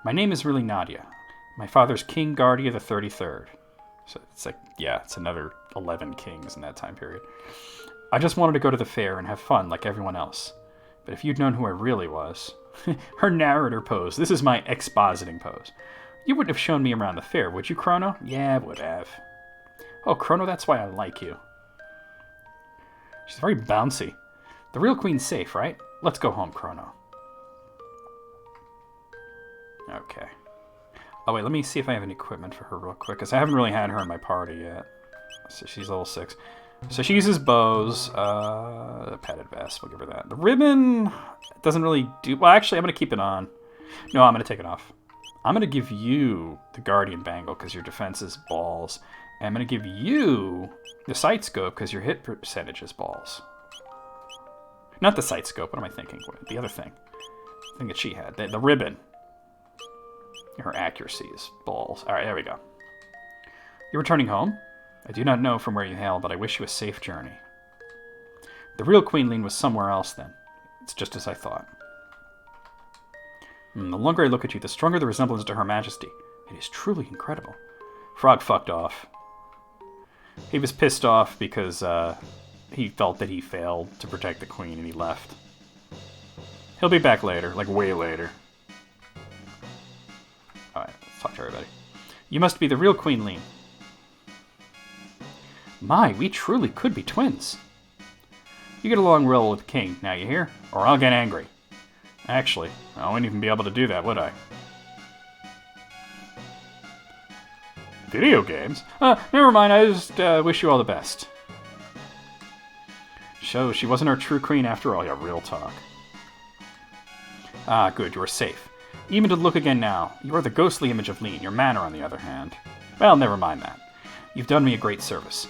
My name is really Nadia. My father's King Guardia the 33rd. So it's like, yeah, it's another 11 kings in that time period. I just wanted to go to the fair and have fun like everyone else. But if you'd known who I really was... Her narrator pose. This is my expositing pose. You wouldn't have shown me around the fair, would you, Chrono? Yeah, I would have. Oh, Chrono, that's why I like you. She's very bouncy. The real queen's safe, right? Let's go home, Chrono. Okay. Oh, wait, let me see if I have any equipment for her real quick, because I haven't really had her in my party yet. So she's level 6. So she uses bows. Padded vest, we'll give her that. The ribbon doesn't really do... Well, actually, I'm going to keep it on. No, I'm going to take it off. I'm going to give you the Guardian Bangle, because your defense is balls. And I'm going to give you the Sight Scope, because your hit percentage is balls. Not the Sight Scope, what am I thinking? The other thing. The thing that she had. The ribbon. Her accuracy is balls. Alright, there we go. You're returning home? I do not know from where you hail, but I wish you a safe journey. The real Queenling was somewhere else then. It's just as I thought. The longer I look at you, the stronger the resemblance to Her Majesty. It is truly incredible. Frog fucked off. He was pissed off because he felt that he failed to protect the Queen and he left. He'll be back later, like way later. Alright, let's talk to everybody. You must be the real Queenling. My, we truly could be twins. You get along well with the king, now you hear? Or I'll get angry. Actually, I wouldn't even be able to do that, would I? Video games? Never mind, I just wish you all the best. So, she wasn't our true queen after all. Yeah, real talk. Ah, good, you are safe. Even to look again now, you are the ghostly image of Lean, your manner on the other hand. Well, never mind that. You've done me a great service.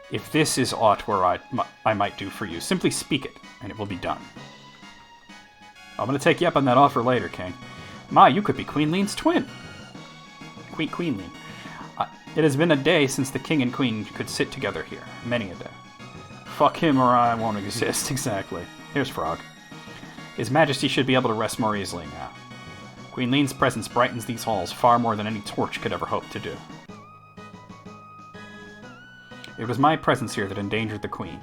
If this is aught where I might do for you, simply speak it, and it will be done. I'm going to take you up on that offer later, King. My, you could be Queen Lean's twin. Queen Lean. It has been a day since the king and queen could sit together here. Many a day. Fuck him or I won't exist, exactly. Here's Frog. His Majesty should be able to rest more easily now. Queen Lean's presence brightens these halls far more than any torch could ever hope to do. It was my presence here that endangered the Queen.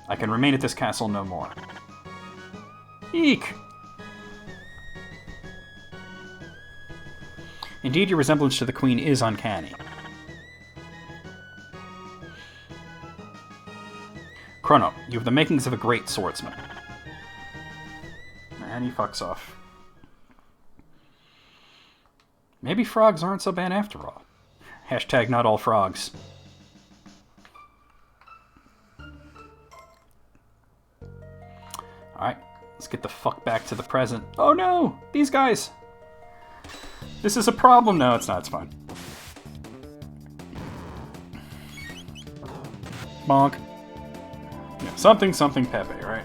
I can remain at this castle no more. Eek! Indeed, your resemblance to the Queen is uncanny. Chrono, you have the makings of a great swordsman. And he fucks off. Maybe frogs aren't so bad after all. Hashtag not all frogs. Alright, let's get the fuck back to the present. Oh no! These guys! This is a problem. No, it's not. It's fine. Bonk. Yeah, something Pepe, right?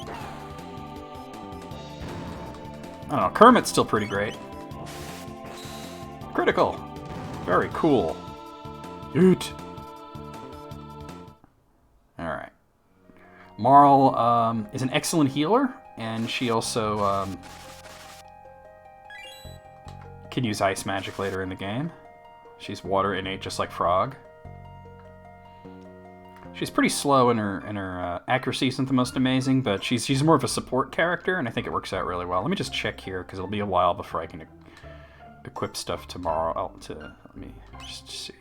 Yeah. I don't know. Kermit's still pretty great. Critical. Very cool. Yeet. Alright. Marl is an excellent healer. And she also can use ice magic later in the game. She's water innate, just like Frog. She's pretty slow, and her accuracy isn't the most amazing, but she's more of a support character, and I think it works out really well. Let me just check here, because it'll be a while before I can equip stuff tomorrow. Let me just see.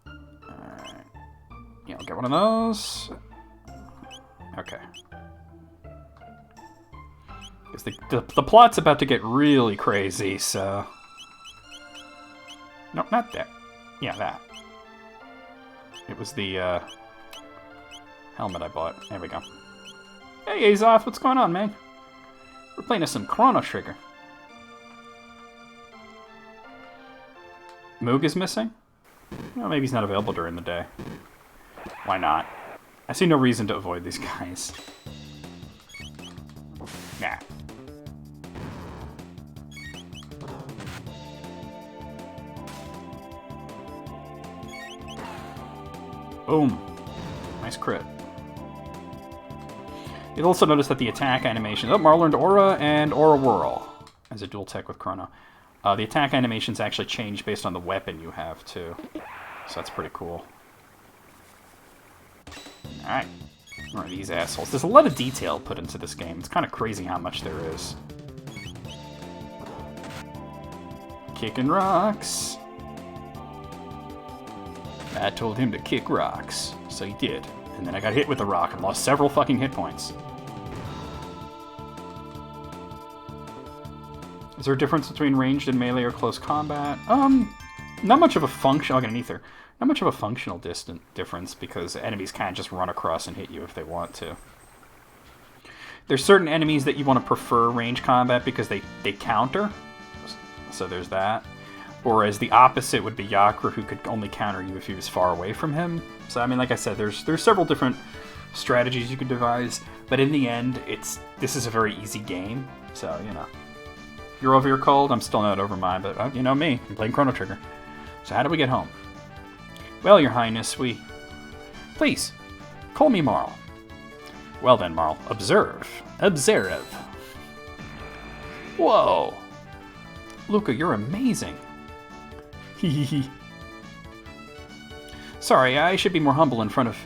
Alright. Yeah, I'll get one of those. Okay. Because the plot's about to get really crazy, so... No, not that. Yeah, that. It was the helmet I bought. There we go. Hey, Azoth, what's going on, man? We're playing as some Chrono Trigger. Moog is missing? Well, maybe he's not available during the day. Why not? I see no reason to avoid these guys. Nah. Boom. Nice crit. You'll also notice that the attack animation... Oh, Marl learned Aura and Aura Whirl as a dual tech with Chrono. The attack animations actually change based on the weapon you have, too. So that's pretty cool. Alright. Where are these assholes? There's a lot of detail put into this game. It's kind of crazy how much there is. Kicking rocks. I told him to kick rocks, so he did. And then I got hit with a rock and lost several fucking hit points. Is there a difference between ranged and melee or close combat? Not much of a function. I'll get an ether. Not much of a functional difference, because enemies can't just run across and hit you if they want to. There's certain enemies that you want to prefer range combat because they counter. So there's that. Whereas the opposite would be Yakra, who could only counter you if he was far away from him. So, I mean, like I said, there's several different strategies you could devise. But in the end, this is a very easy game. So, you know. You're over your cold? I'm still not over mine, but you know me. I'm playing Chrono Trigger. So how do we get home? Well, Your Highness, Please, call me Marl. Well then, Marl, observe. Observe. Whoa. Luca, you're amazing. Hehehe. Sorry, I should be more humble in front of...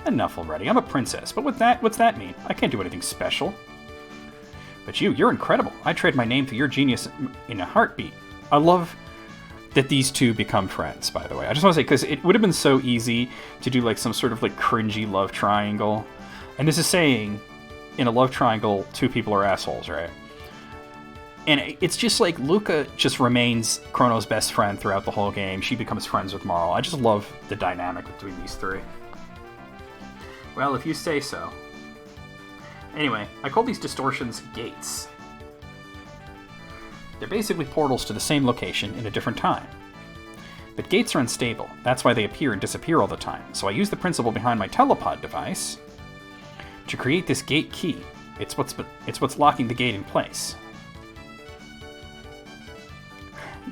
Enough already. I'm a princess, but what's that mean? I can't do anything special. But you're incredible. I'd trade my name for your genius in a heartbeat. I love that these two become friends, by the way. I just want to say, because it would have been so easy to do like some sort of like cringy love triangle. And this is saying, in a love triangle, two people are assholes, right? And it's just like Luca just remains Chrono's best friend throughout the whole game. She becomes friends with Marl. I just love the dynamic between these three. Well, if you say so. Anyway, I call these distortions gates. They're basically portals to the same location in a different time. But gates are unstable. That's why they appear and disappear all the time. So I use the principle behind my telepod device to create this gate key. It's what's locking the gate in place.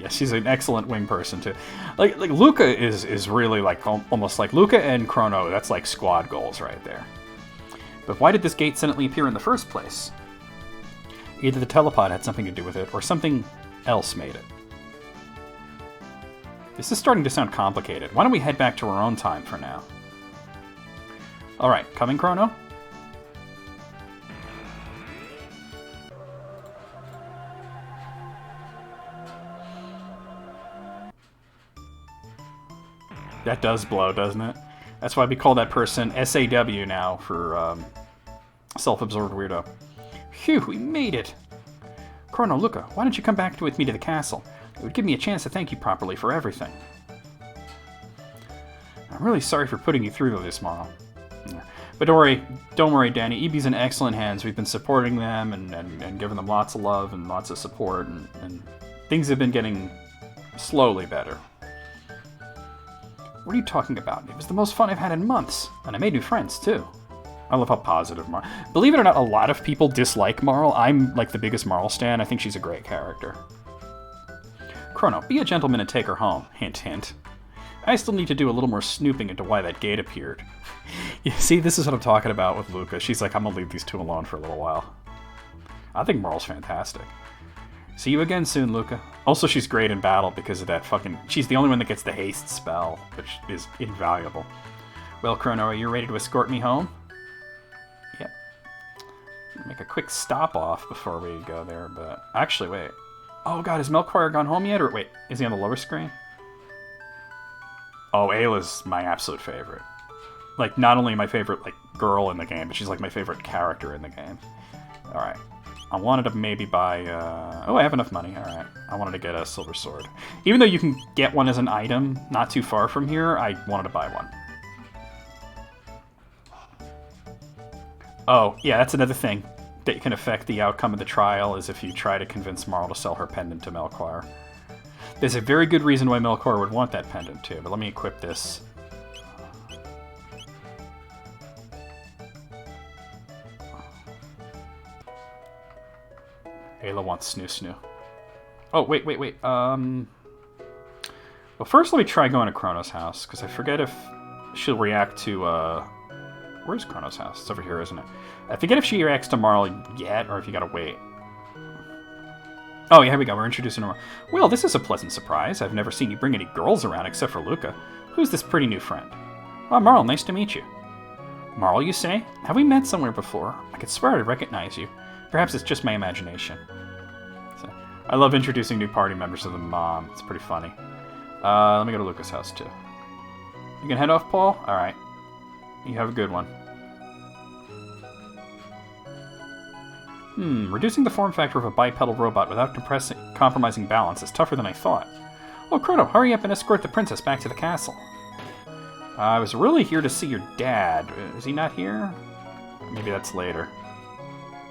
Yeah, she's an excellent wing person too. Like Luca is really like almost like Luca and Chrono. That's like squad goals right there. But why did this gate suddenly appear in the first place? Either the telepod had something to do with it, or something else made it. This is starting to sound complicated. Why don't we head back to our own time for now? Alright, coming, Chrono? That does blow, doesn't it? That's why we call that person SAW now, for self-absorbed weirdo. Phew, we made it! Chrono, Luca, why don't you come back with me to the castle? It would give me a chance to thank you properly for everything. I'm really sorry for putting you through this, Marl. But don't worry, Danny. EB's in excellent hands. We've been supporting them and giving them lots of love and lots of support, and things have been getting slowly better. What are you talking about? It was the most fun I've had in months, and I made new friends, too. I love how positive Marl... Believe it or not, a lot of people dislike Marl. I'm, like, the biggest Marl stan. I think she's a great character. Chrono, be a gentleman and take her home. Hint, hint. I still need to do a little more snooping into why that gate appeared. You see, this is what I'm talking about with Luca. She's like, I'm gonna leave these two alone for a little while. I think Marle's fantastic. See you again soon, Luca. Also, she's great in battle because of that fucking... She's the only one that gets the haste spell, which is invaluable. Well, Chrono, are you ready to escort me home? Yep. Make a quick stop off before we go there, but... Actually, wait. Oh god, has Melchior gone home yet? Or wait, is he on the lower screen? Oh, Ayla's my absolute favorite. Like, not only my favorite, like, girl in the game, but she's, like, my favorite character in the game. Alright. I wanted to maybe buy, Oh, I have enough money. Alright. I wanted to get a silver sword. Even though you can get one as an item not too far from here, I wanted to buy one. Oh, yeah, that's another thing that can affect the outcome of the trial, is if you try to convince Marle to sell her pendant to Melchior. There's a very good reason why Melchior would want that pendant, too, but let me equip this. Ayla wants Snoo Snoo. Oh, wait. Well, first let me try going to Chrono's house, because I forget if she'll react to, Where's Chrono's house? It's over here, isn't it? I forget if she reacts to Marle yet, or if you gotta wait. Oh, yeah, here we go. We're introducing her. Well, this is a pleasant surprise. I've never seen you bring any girls around except for Luca. Who's this pretty new friend? Oh, Marle, nice to meet you. Marle, you say? Have we met somewhere before? I could swear I recognize you. Perhaps it's just my imagination. So, I love introducing new party members to the mom. It's pretty funny. Let me go to Luca's house, too. You can head off, Paul? Alright. You have a good one. Reducing the form factor of a bipedal robot without compromising balance is tougher than I thought. Oh, Chrono, hurry up and escort the princess back to the castle. I was really here to see your dad. Is he not here? Maybe that's later.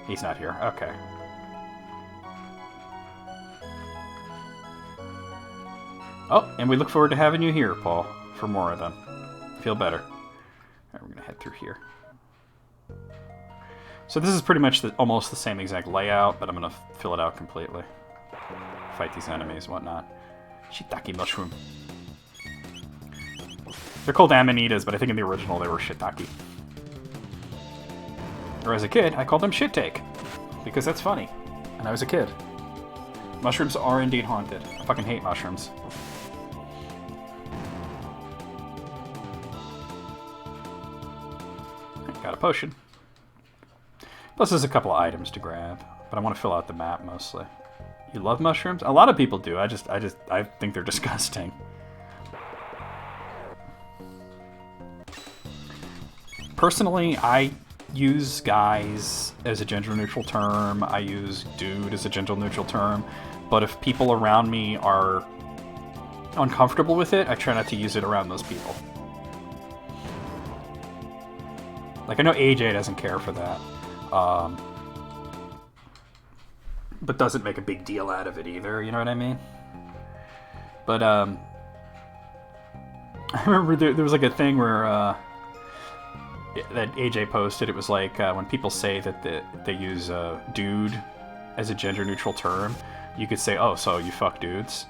He's not here. Okay. Oh, and we look forward to having you here, Paul, for more of them. Feel better. Alright, we're gonna head through here. So this is pretty much almost the same exact layout, but I'm gonna fill it out completely. Fight these enemies, whatnot. Shiitake mushroom. They're called amanitas, but I think in the original they were shiitake. Or as a kid, I called them shit take. Because that's funny. And I was a kid. Mushrooms are indeed haunted. I fucking hate mushrooms. Got a potion. Plus there's a couple of items to grab. But I want to fill out the map mostly. You love mushrooms? A lot of people do. I think they're disgusting. Personally, I use guys as a gender-neutral term. I use dude as a gender-neutral term. But if people around me are uncomfortable with it, I try not to use it around those people. Like, I know AJ doesn't care for that. But doesn't make a big deal out of it either, you know what I mean? But, I remember there was like a thing where, that AJ posted, it was like, when people say that they use, dude as a gender-neutral term, you could say, oh, so you fuck dudes?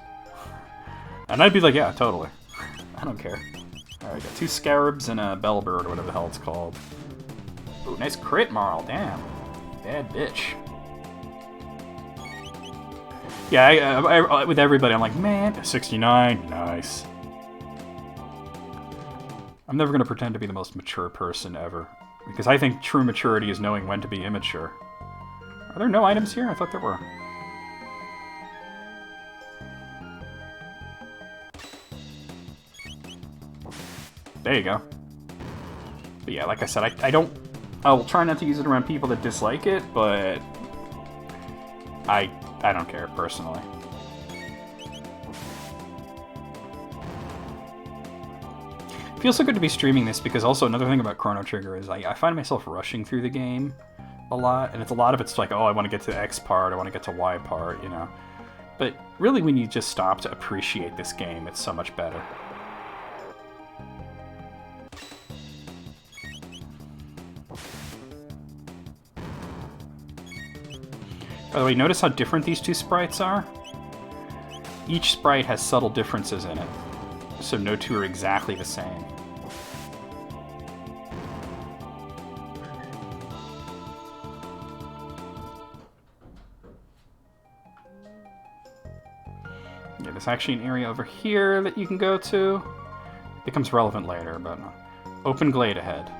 And I'd be like, yeah, totally. I don't care. Alright, got 2 scarabs and a bellbird, or whatever the hell it's called. Ooh, nice crit, Marle, damn. Bad bitch. Yeah, I with everybody, I'm like, man, 69, nice. I'm never going to pretend to be the most mature person ever, because I think true maturity is knowing when to be immature. Are there no items here? I thought there were. There you go. But yeah, like I said, I'll try not to use it around people that dislike it, but I don't care, personally. Feels so good to be streaming this, because also another thing about Chrono Trigger is I find myself rushing through the game a lot, and a lot of it's like, oh, I want to get to the X part, I want to get to Y part, you know. But really, when you just stop to appreciate this game, it's so much better. By the way, notice how different these two sprites are? Each sprite has subtle differences in it. so no two are exactly the same. Yeah, there's actually an area over here that you can go to. Becomes relevant later, but no. Open glade ahead.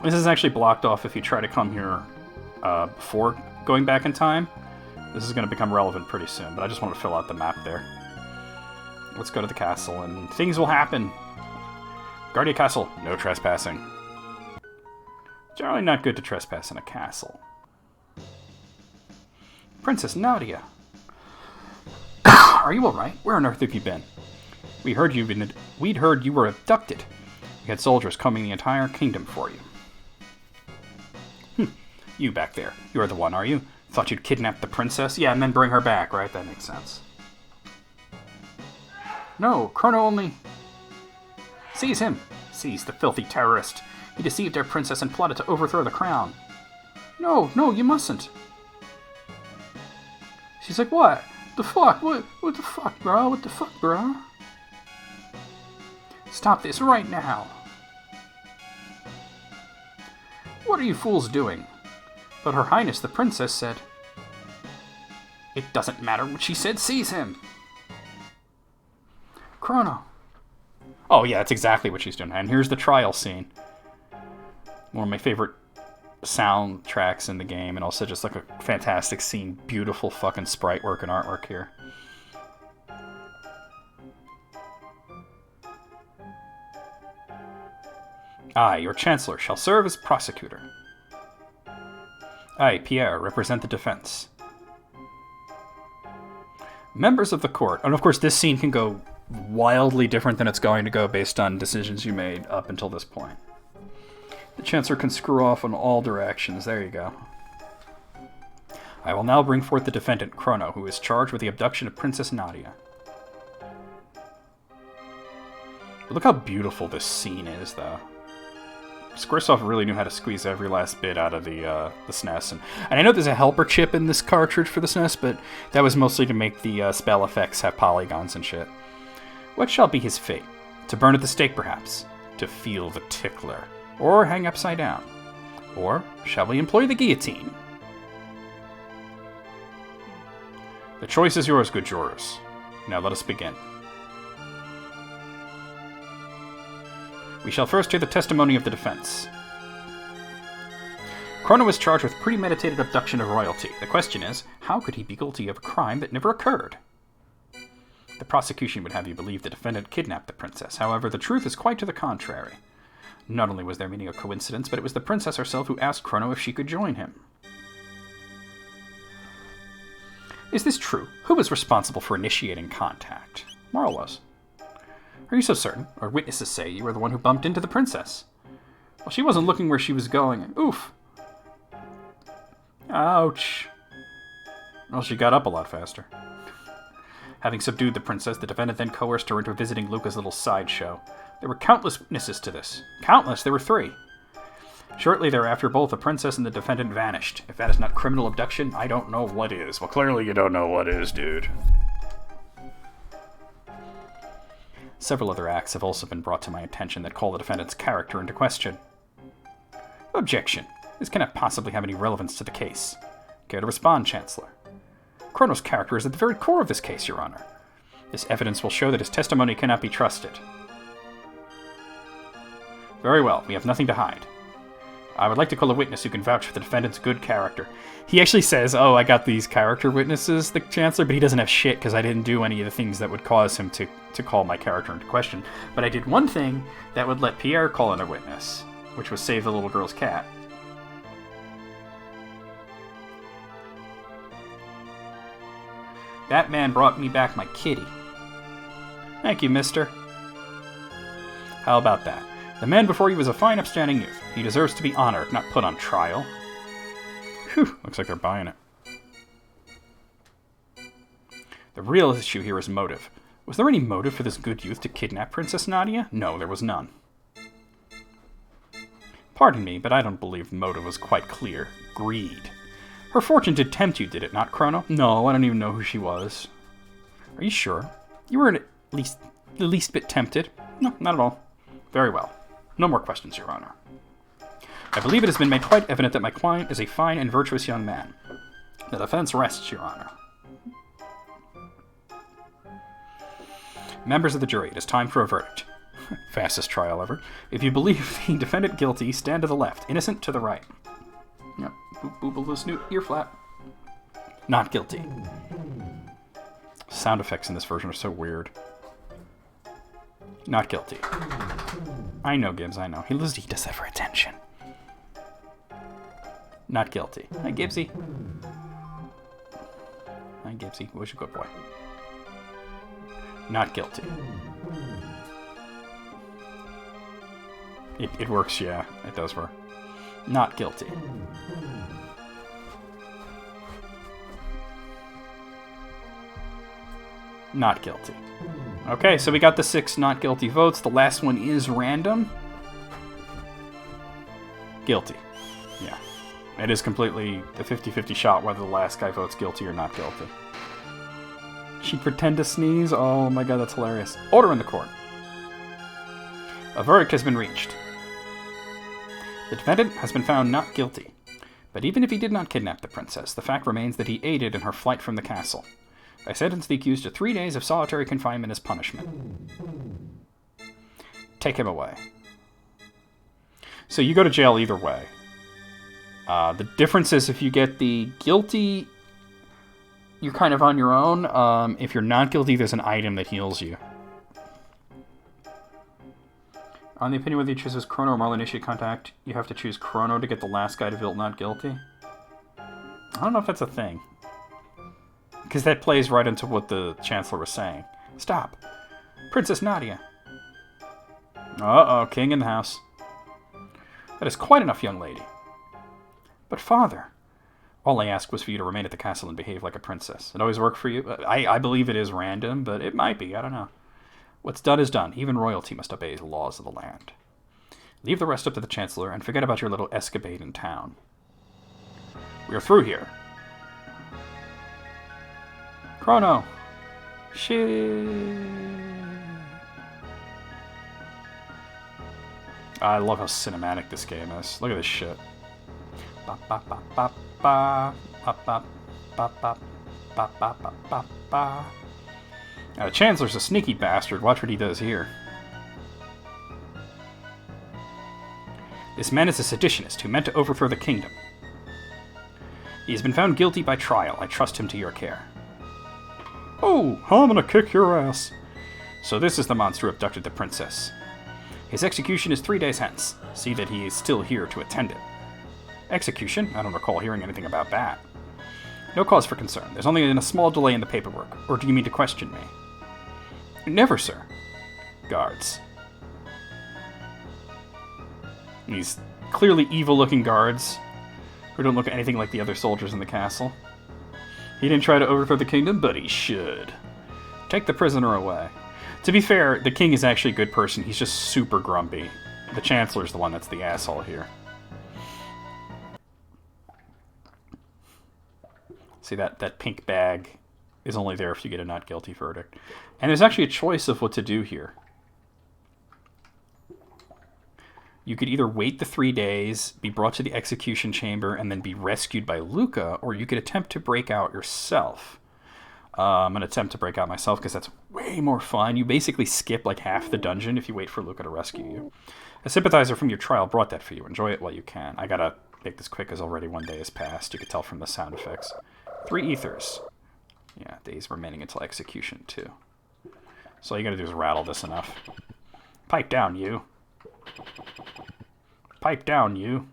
This is actually blocked off if you try to come here before going back in time. This is going to become relevant pretty soon, but I just want to fill out the map there. Let's go to the castle, and things will happen. Guardia Castle, no trespassing. Generally not good to trespass in a castle. Princess Nadia. Are you alright? Where on earth have you been? We'd heard you were abducted. We had soldiers combing the entire kingdom for you. You back there. You're the one, are you? Thought you'd kidnap the princess? Yeah, and then bring her back, right? That makes sense. No, Chrono only... Seize him! Seize the filthy terrorist. He deceived our princess and plotted to overthrow the crown. No, you mustn't. She's like, what? The fuck? What the fuck, bro? What the fuck, bro? Stop this right now. What are you fools doing? But Her Highness the Princess said... It doesn't matter what she said, seize him! Chrono. Oh yeah, that's exactly what she's doing. And here's the trial scene. One of my favorite soundtracks in the game, and also just like a fantastic scene. Beautiful fucking sprite work and artwork here. I, your Chancellor, shall serve as prosecutor. I, Pierre, represent the defense. Members of the court, and of course this scene can go wildly different than it's going to go based on decisions you made up until this point. The Chancellor can screw off in all directions. There you go. I will now bring forth the defendant, Chrono, who is charged with the abduction of Princess Nadia. Look how beautiful this scene is, though. Squaresoft really knew how to squeeze every last bit out of the SNES. And I know there's a helper chip in this cartridge for the SNES, but that was mostly to make the spell effects have polygons and shit. What shall be his fate? To burn at the stake, perhaps? To feel the tickler? Or hang upside down? Or shall we employ the guillotine? The choice is yours, good jurors. Now let us begin. We shall first hear the testimony of the defense. Chrono is charged with premeditated abduction of royalty. The question is, how could he be guilty of a crime that never occurred? The prosecution would have you believe the defendant kidnapped the princess. However, the truth is quite to the contrary. Not only was there meeting a coincidence, but it was the princess herself who asked Chrono if she could join him. Is this true? Who was responsible for initiating contact? Marl was. Are you so certain? Our witnesses say you were the one who bumped into the princess. Well, she wasn't looking where she was going. Oof. Ouch. Well, she got up a lot faster. Having subdued the princess, the defendant then coerced her into visiting Luca's little sideshow. There were countless witnesses to this. Countless! There were 3. Shortly thereafter, both the princess and the defendant vanished. If that is not criminal abduction, I don't know what is. Well, clearly you don't know what is, dude. Several other acts have also been brought to my attention that call the defendant's character into question. Objection. This cannot possibly have any relevance to the case. Care to respond, Chancellor? Chrono's character is at the very core of this case, Your Honor. This evidence will show that his testimony cannot be trusted. Very well, we have nothing to hide. I would like to call a witness who can vouch for the defendant's good character. He actually says, oh, I got these character witnesses, the Chancellor, but he doesn't have shit because I didn't do any of the things that would cause him to call my character into question. But I did one thing that would let Pierre call in a witness, which was save the little girl's cat. That man brought me back my kitty. Thank you, mister. How about that? The man before you was a fine, upstanding youth. He deserves to be honored, not put on trial. Whew, looks like they're buying it. The real issue here is motive. Was there any motive for this good youth to kidnap Princess Nadia? No, there was none. Pardon me, but I don't believe the motive was quite clear. Greed. Her fortune did tempt you, did it not, Chrono? No, I don't even know who she was. Are you sure? You were at least the least bit tempted? No, not at all. Very well. No more questions, Your Honor. I believe it has been made quite evident that my client is a fine and virtuous young man. The defense rests, Your Honor. Members of the jury, it is time for a verdict. Fastest trial ever. If you believe the defendant guilty, stand to the left. Innocent to the right. Yep. Booble the snoot, ear flap. Not guilty. Sound effects in this version are so weird. Not guilty. I know, Gibbs, I know. He does that for attention. Not guilty. Hi, Gibbsy. Hi, Gibbsy. Who's a good boy? Not guilty. It works, yeah. It does work. Not guilty. Not guilty. Okay, so we got the 6 not guilty votes. The last one is random. Guilty. Yeah. It is completely a 50-50 shot whether the last guy votes guilty or not guilty. She'd pretend to sneeze? Oh my god, that's hilarious. Order in the court. A verdict has been reached. The defendant has been found not guilty. But even if he did not kidnap the princess, the fact remains that he aided in her flight from the castle. I sentence the accused to 3 days of solitary confinement as punishment. Take him away. So you go to jail either way. The difference is if you get the guilty, you're kind of on your own. If you're not guilty, there's an item that heals you. On the opinion whether you choose Chrono or Marlon initiate contact, you have to choose Chrono to get the last guy to vote not guilty. I don't know if that's a thing. Because that plays right into what the Chancellor was saying. Stop. Princess Nadia. Uh-oh, king in the house. That is quite enough, young lady. But father, all I asked was for you to remain at the castle and behave like a princess. It always worked for you? I believe it is random, but it might be. I don't know. What's done is done. Even royalty must obey the laws of the land. Leave the rest up to the Chancellor and forget about your little escapade in town. We are through here. Chrono. Shit. I love how cinematic this game is. Look at this shit. Ba ba ba ba ba ba ba ba ba ba ba ba ba. Now the Chancellor's a sneaky bastard. Watch what he does here. This man is a seditionist who meant to overthrow the kingdom. He has been found guilty by trial. I trust him to your care. Oh, I'm gonna kick your ass. So this is the monster who abducted the princess. His execution is 3 days hence. See that he is still here to attend it. Execution? I don't recall hearing anything about that. No cause for concern. There's only a small delay in the paperwork. Or do you mean to question me? Never, sir. Guards. These clearly evil-looking guards who don't look anything like the other soldiers in the castle. He didn't try to overthrow the kingdom, but he should. Take the prisoner away. To be fair, the king is actually a good person. He's just super grumpy. The Chancellor's the one that's the asshole here. See, that pink bag is only there if you get a not guilty verdict. And there's actually a choice of what to do here. You could either wait the 3 days, be brought to the execution chamber, and then be rescued by Luca, or you could attempt to break out yourself. I'm going to attempt to break out myself because that's way more fun. You basically skip like half the dungeon if you wait for Luca to rescue you. A sympathizer from your trial brought that for you. Enjoy it while you can. I gotta make this quick because already 1 day has passed. You can tell from the sound effects. 3 ethers. Yeah, days remaining until execution, too. So all you gotta do is rattle this enough. Pipe down, you. Pipe down, you.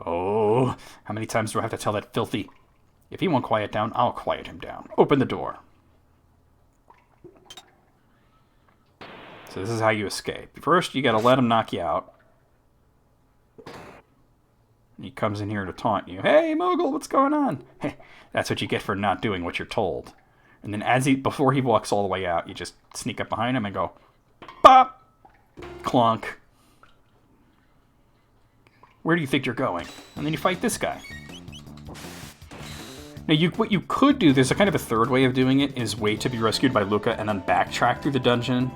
Oh, how many times do I have to tell that filthy? If he won't quiet down, I'll quiet him down. Open the door. So this is how you escape. First, you gotta let him knock you out. He comes in here to taunt you. Hey, Mogul, what's going on? Hey, that's what you get for not doing what you're told. And then before he walks all the way out, you just sneak up behind him and go, bop! Clunk. Where do you think you're going? And then you fight this guy. Now, what you could do, there's a kind of a third way of doing it, is wait to be rescued by Luca and then backtrack through the dungeon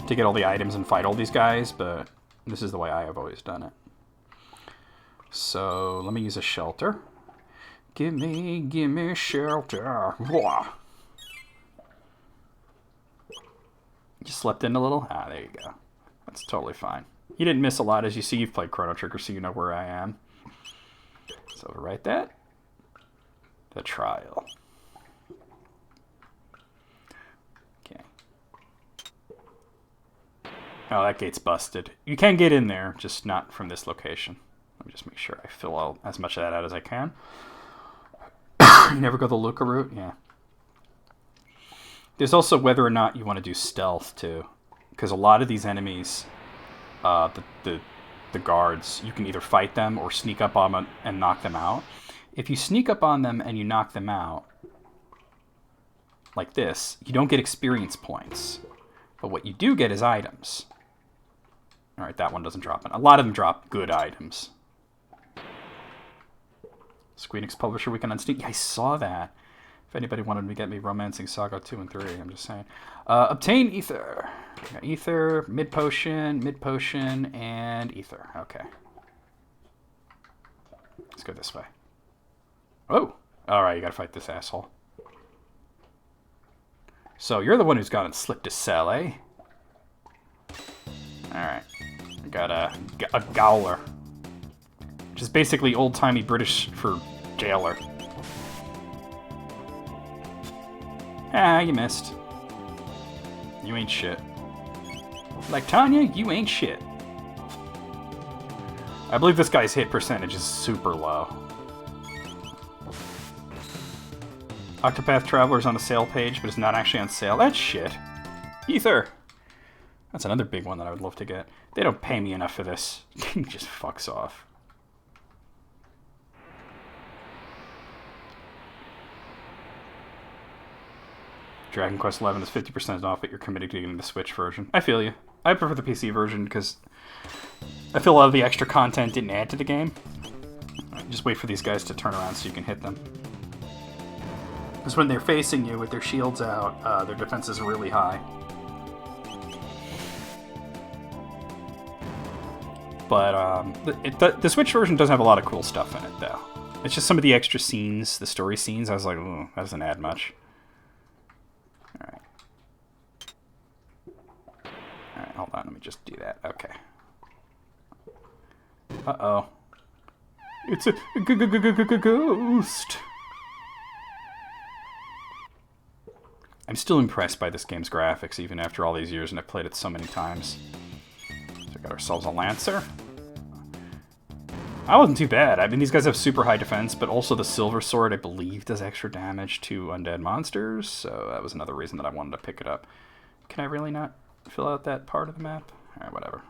to get all the items and fight all these guys, but this is the way I have always done it. So, let me use a shelter. Gimme shelter. Whoa. You slept in a little? Ah, there you go. That's totally fine. You didn't miss a lot. As you see, you've played Chrono Trigger, so you know where I am. Let's overwrite that. The trial. Okay. Oh, that gate's busted. You can get in there, just not from this location. Let me just make sure I fill out as much of that out as I can. You never go the Luca route? Yeah. There's also whether or not you want to do stealth, too. Because a lot of these enemies, the guards, you can either fight them or sneak up on them and knock them out. If you sneak up on them and you knock them out, like this, you don't get experience points. But what you do get is items. Alright, that one doesn't drop it. A lot of them drop good items. Square-enix Publisher Weekend on Steam. Yeah, I saw that. If anybody wanted to get me Romancing Saga 2 and 3, I'm just saying. Obtain Ether. Ether, mid-potion, and Ether. Okay. Let's go this way. Oh! Alright, you gotta fight this asshole. So, you're the one who's gone and slipped a cell, eh? Alright. I got a Gowler. Which is basically old-timey British for jailer. Ah, you missed. You ain't shit. Like Tanya, you ain't shit. I believe this guy's hit percentage is super low. Octopath Traveler's on a sale page, but it's not actually on sale. That's shit. Ether! That's another big one that I would love to get. They don't pay me enough for this. He just fucks off. Dragon Quest XI is 50% off, but you're committed to getting the Switch version. I feel you. I prefer the PC version because I feel a lot of the extra content didn't add to the game. Just wait for these guys to turn around so you can hit them. Because when they're facing you with their shields out, their defense is really high. But the Switch version doesn't have a lot of cool stuff in it, though. It's just some of the extra scenes, the story scenes. I was like, ooh, that doesn't add much. Alright. Alright, hold on. Let me just do that. Okay. Uh-oh. It's a ghost. I'm still impressed by this game's graphics, even after all these years, and I've played it so many times. So we got ourselves a Lancer. That wasn't too bad. I mean, these guys have super high defense, but also the Silver Sword, I believe, does extra damage to undead monsters, so that was another reason that I wanted to pick it up. Can I really not fill out that part of the map? Alright, whatever.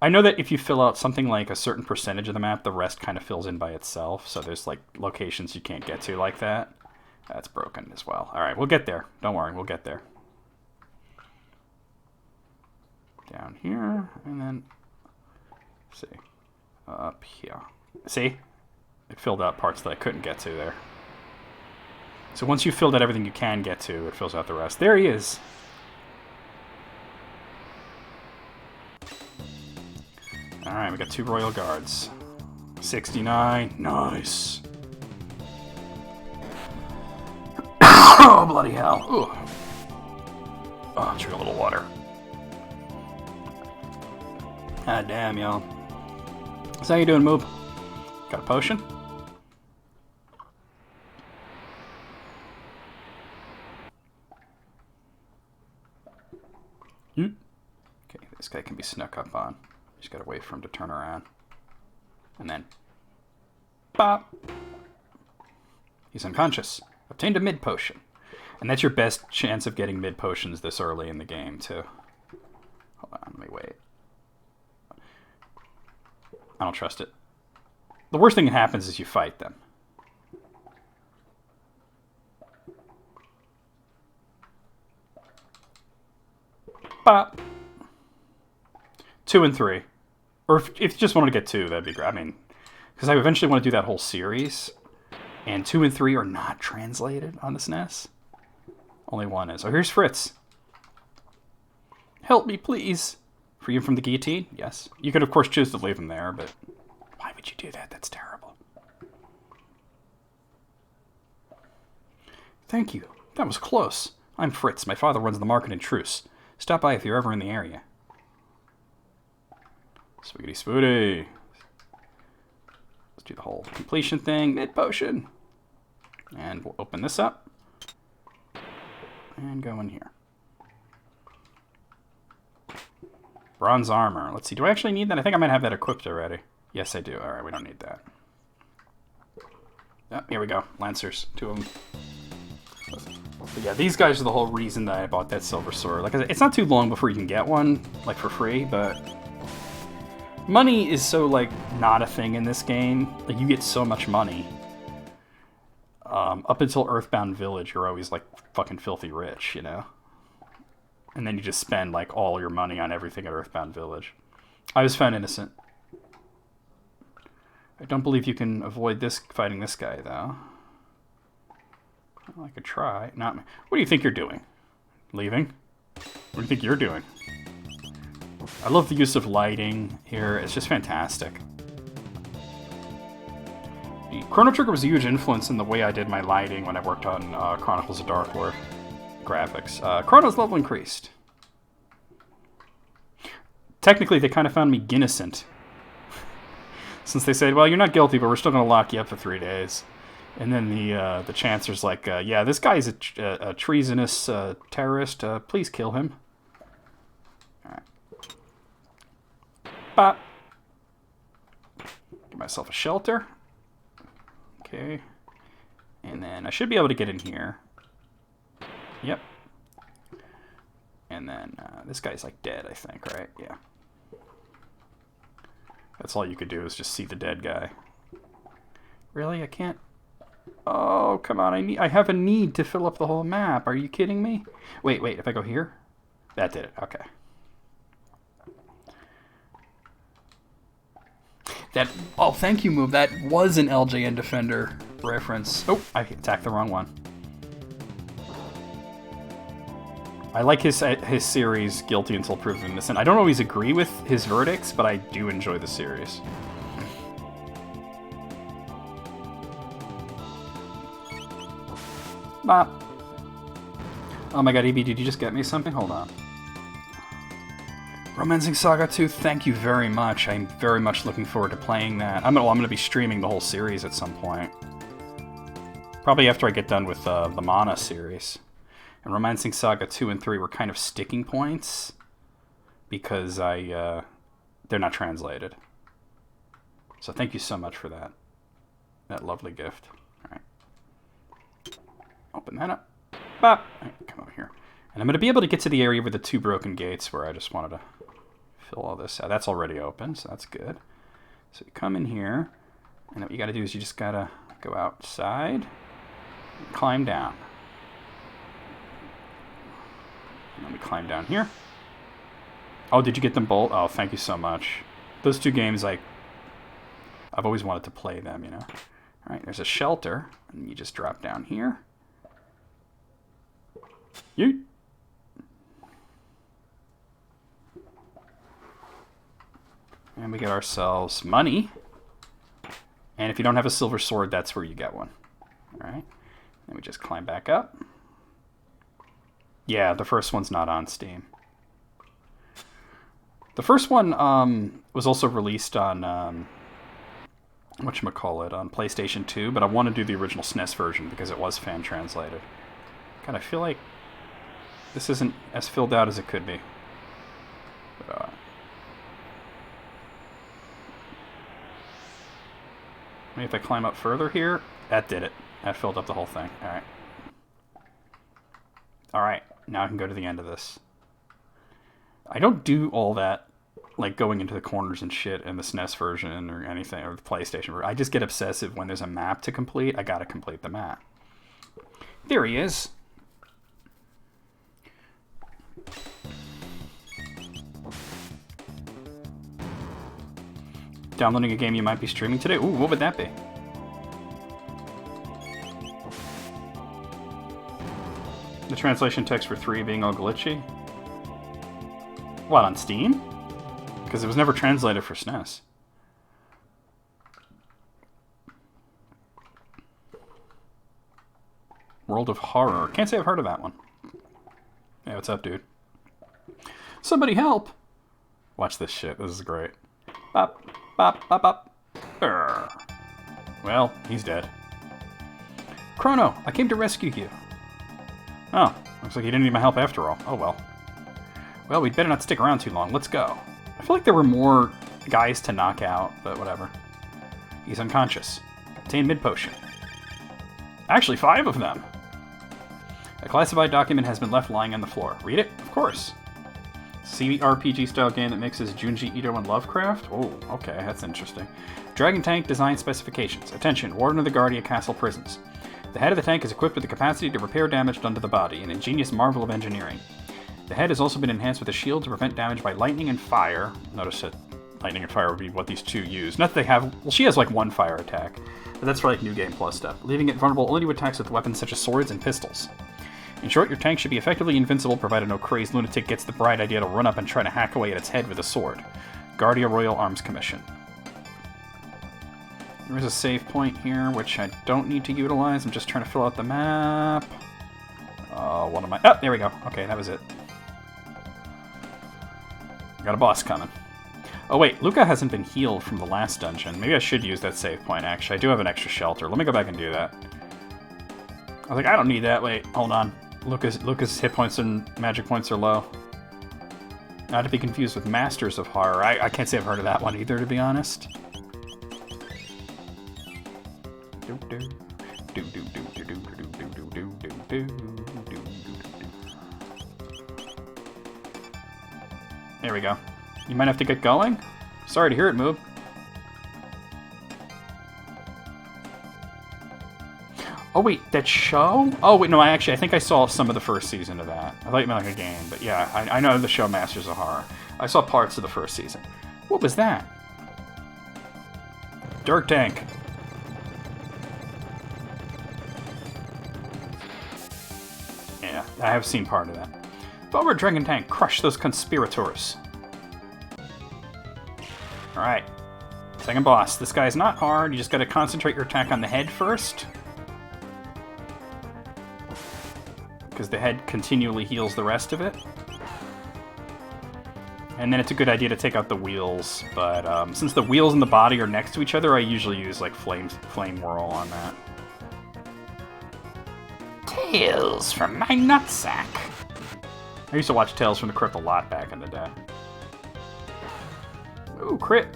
I know that if you fill out something like a certain percentage of the map, the rest kind of fills in by itself, so there's, like, locations you can't get to like that. That's broken as well. Alright, we'll get there. Don't worry, we'll get there. Down here, and then... let's see. Up here. See? It filled out parts that I couldn't get to there. So once you've filled out everything you can get to, it fills out the rest. There he is! Alright, we got 2 Royal Guards. 69. Nice! Oh, bloody hell. Ooh. Oh, drink a little water. God damn, y'all. So how you doing, Moob? Got a potion? Okay, this guy can be snuck up on. Just gotta wait for him to turn around. And then... bop! He's unconscious. Obtained a mid-potion. And that's your best chance of getting mid-potions this early in the game, too. Hold on, let me wait. I don't trust it. The worst thing that happens is you fight them. Bop. 2 and 3. Or if you just wanted to get 2, that'd be great. I mean, because I eventually want to do that whole series. And 2 and 3 are not translated on the SNES. Only 1 is. Oh, here's Fritz. Help me, please. Free him from the guillotine? Yes. You could, of course, choose to leave him there, but why would you do that? That's terrible. Thank you. That was close. I'm Fritz. My father runs the market in Truce. Stop by if you're ever in the area. Swiggity spooty. Let's do the whole completion thing. Mid potion. And we'll open this up. And go in here. Bronze armor. Let's see. Do I actually need that? I think I might have that equipped already. Yes, I do. Alright, we don't need that. Oh, here we go. Lancers. 2 of them. But yeah, these guys are the whole reason that I bought that silver sword. Like I said, it's not too long before you can get one, like for free, but money is so like not a thing in this game. Like you get so much money. Up until Earthbound Village, you're always like fucking filthy rich, you know? And then you just spend like all your money on everything at Earthbound Village. I was found innocent. I don't believe you can avoid this fighting this guy though. Well, I could try. Not me. What do you think you're doing? Leaving? What do you think you're doing? I love the use of lighting here. It's just fantastic. The Chrono Trigger was a huge influence in the way I did my lighting when I worked on Chronicles of Dark Lord graphics. Chrono's level increased. Technically, they kind of found me innocent. Since they said, well, you're not guilty, but we're still going to lock you up for 3 days. And then the Chancellor's like, yeah, this guy's a treasonous terrorist. Please kill him. Alright. Bop. Give myself a shelter. Okay. And then I should be able to get in here. Yep. And then this guy's like dead, I think, right? Yeah. That's all you could do is just see the dead guy. Really? I can't... Oh, come on. I have a need to fill up the whole map. Are you kidding me? Wait. If I go here? That did it. Okay. That... Oh, thank you, move. That was an LJN Defender reference. Oh, I attacked the wrong one. I like his series, Guilty Until Proven Innocent. I don't always agree with his verdicts, but I do enjoy the series. Bop. Oh my god, EB, did you just get me something? Hold on. Romancing Saga 2, thank you very much. I'm very much looking forward to playing that. I'm gonna be streaming the whole series at some point. Probably after I get done with the Mana series. And Romancing Saga 2 and 3 were kind of sticking points because they're not translated. So thank you so much for that. That lovely gift. Alright. Open that up. Bop! Right, come over here. And I'm going to be able to get to the area with the 2 broken gates where I just wanted to fill all this out. That's already open, so that's good. So you come in here, and what you got to do is you just got to go outside and climb down. And then we climb down here. Oh, did you get them both? Oh, thank you so much. Those 2 games, I've always wanted to play them, you know. All right, there's a shelter, and you just drop down here. Yeet. And we get ourselves money. And if you don't have a silver sword, that's where you get one. All right. Then we just climb back up. Yeah, the first one's not on Steam. The first one was also released on whatchamacallit, on PlayStation 2, but I want to do the original SNES version because it was fan translated. God, I feel like this isn't as filled out as it could be. But, maybe if I climb up further here, that did it. That filled up the whole thing. Alright. Alright, now I can go to the end of this. I don't do all that, like going into the corners and shit in the SNES version or anything, or the PlayStation version. I just get obsessive when there's a map to complete. I gotta complete the map. There he is. Downloading a game you might be streaming today? Ooh, what would that be? The translation text for 3 being all glitchy? What, on Steam? Because it was never translated for SNES. World of Horror. Can't say I've heard of that one. Hey, what's up, dude? Somebody help! Watch this shit. This is great. Bop, bop, bop, bop. Urgh. Well, he's dead. Chrono, I came to rescue you. Oh, looks like he didn't need my help after all. Oh well. Well, we'd better not stick around too long. Let's go. I feel like there were more guys to knock out, but whatever. He's unconscious. Obtain mid-potion. Actually, 5 of them. A classified document has been left lying on the floor. Read it? Of course. CRPG-style game that mixes Junji Ito and Lovecraft? Oh, okay, that's interesting. Dragon Tank Design Specifications. Attention, Warden of the Guardia Castle Prisons. The head of the tank is equipped with the capacity to repair damage done to the body, an ingenious marvel of engineering. The head has also been enhanced with a shield to prevent damage by lightning and fire. Notice that lightning and fire would be what these two use. Not that they have... Well, she has like 1 fire attack, but that's for like New Game Plus stuff, leaving it vulnerable only to attacks with weapons such as swords and pistols. In short, your tank should be effectively invincible, provided no crazed lunatic gets the bright idea to run up and try to hack away at its head with a sword. Guardia Royal Arms Commission. There is a save point here, which I don't need to utilize. I'm just trying to fill out the map. What am I... Oh, there we go. Okay, that was it. Got a boss coming. Oh wait, Luca hasn't been healed from the last dungeon. Maybe I should use that save point, actually. I do have an extra shelter. Let me go back and do that. I was like, I don't need that. Wait, hold on. Luca's hit points and magic points are low. Not to be confused with Masters of Horror. I can't say I've heard of that one either, to be honest. There we go. You might have to get going? Sorry to hear it, Moob. Oh wait, that show? Oh wait, no, I think I saw some of the first season of that. I thought you meant like a game, but yeah, I know the show Masters of Horror. I saw parts of the first season. What was that? Dirt tank. Yeah, I have seen part of that. Forward, Dragon Tank, crush those conspirators. Alright. Second boss. This guy's not hard, you just gotta concentrate your attack on the head first. Because the head continually heals the rest of it. And then it's a good idea to take out the wheels, but since the wheels and the body are next to each other, I usually use like flame whirl on that. Tales from my nutsack. I used to watch Tales from the Crypt a lot back in the day. Ooh, crit.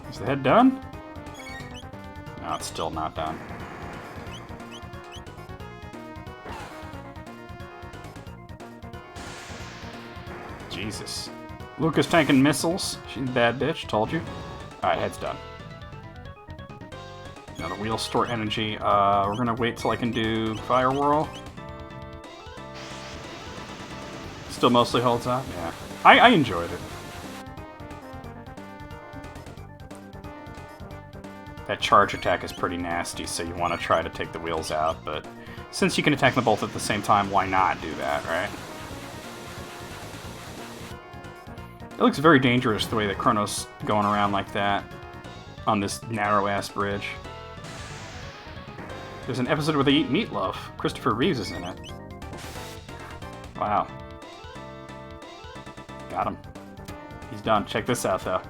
Is the head done? No, it's still not done. Jesus. Luca's tanking missiles. She's a bad bitch, told you. Alright, head's done. Now the wheels store energy. We're gonna wait till I can do Fire Whirl. Still mostly holds up? Yeah. I enjoyed it. That charge attack is pretty nasty, so you want to try to take the wheels out, but since you can attack them both at the same time, why not do that, right? It looks very dangerous the way that Chrono's going around like that on this narrow-ass bridge. There's an episode where they eat meatloaf. Christopher Reeves is in it. Wow. Got him. He's done. Check this out, though.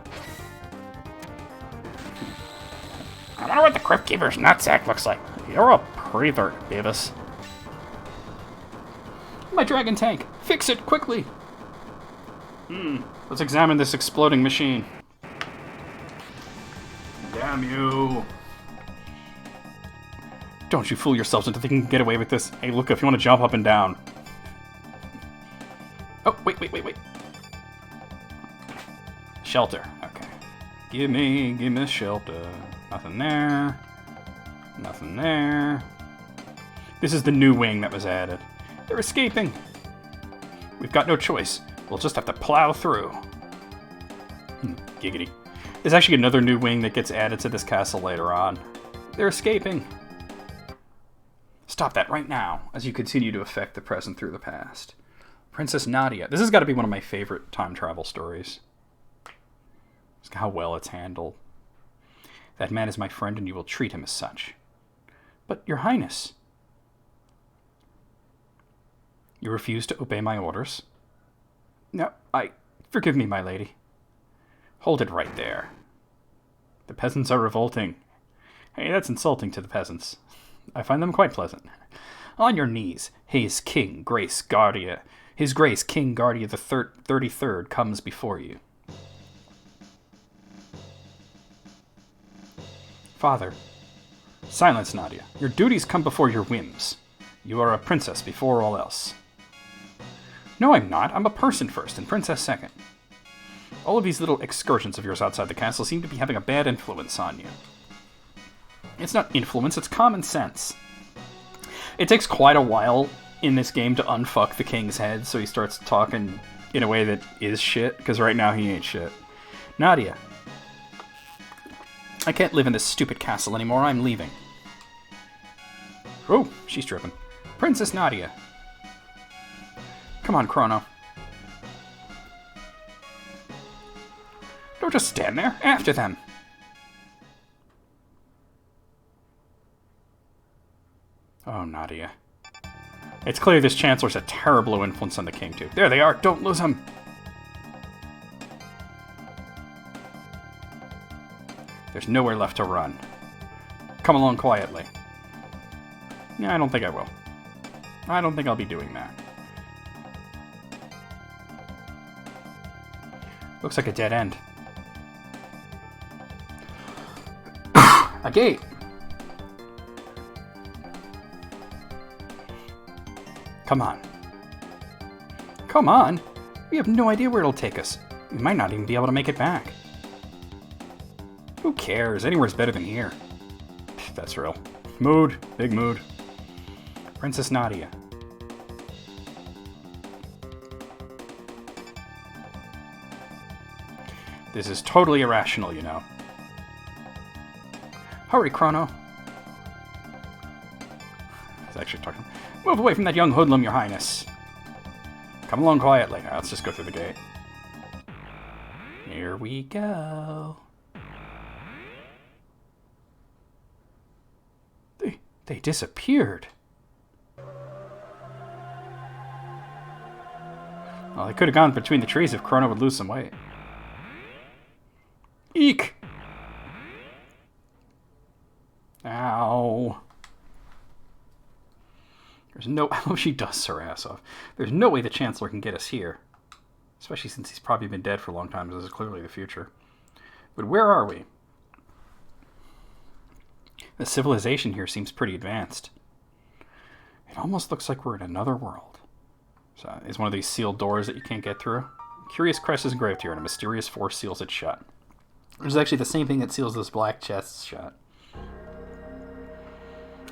I wonder what the Crypt Keeper's nutsack looks like. You're a pervert, Beavis. My dragon tank! Fix it, quickly! Let's examine this exploding machine. Damn you! Don't you fool yourselves into thinking you can get away with this. Hey, look, if you want to jump up and down. Oh, wait. Shelter. Okay. Give me the shelter. Nothing there. Nothing there. This is the new wing that was added. They're escaping. We've got no choice. We'll just have to plow through. Giggity. There's actually another new wing that gets added to this castle later on. They're escaping. Stop that right now, as you continue to affect the present through the past. Princess Nadia. This has got to be one of my favorite time travel stories. Just how well it's handled. That man is my friend, and you will treat him as such. But, Your Highness... You refuse to obey my orders? No, Forgive me, my lady. Hold it right there. The peasants are revolting. Hey, that's insulting to the peasants. I find them quite pleasant. On your knees, His Grace King Guardia the 33rd comes before you. Father. Silence, Nadia. Your duties come before your whims. You are a princess before all else. No, I'm not. I'm a person first, and princess second. All of these little excursions of yours outside the castle seem to be having a bad influence on you. It's not influence, it's common sense. It takes quite a while in this game to unfuck the king's head, so he starts talking in a way that is shit, because right now he ain't shit. Nadia. I can't live in this stupid castle anymore, I'm leaving. Oh, she's tripping. Princess Nadia. Come on, Chrono. Don't just stand there. After them. Oh, Nadia. It's clear this Chancellor's a terrible influence on the king, too. There they are. Don't lose them. There's nowhere left to run. Come along quietly. Yeah, I don't think I will. I don't think I'll be doing that. Looks like a dead end. A gate! Come on. Come on? We have no idea where it'll take us. We might not even be able to make it back. Who cares? Anywhere's better than here. That's real. Mood. Big mood. Princess Nadia. This is totally irrational, you know. Hurry, Chrono. He's actually talking. Move away from that young hoodlum, Your Highness. Come along quietly. Now, let's just go through the gate. Here we go. They disappeared. Well, they could have gone between the trees if Chrono would lose some weight. Eek! Ow. There's no... Oh, she dusts her ass off. There's no way the Chancellor can get us here. Especially since he's probably been dead for a long time. This is clearly the future. But where are we? The civilization here seems pretty advanced. It almost looks like we're in another world. So, it's one of these sealed doors that you can't get through. A curious crest is engraved here, and a mysterious force seals it shut. Which is actually the same thing that seals those black chests shut.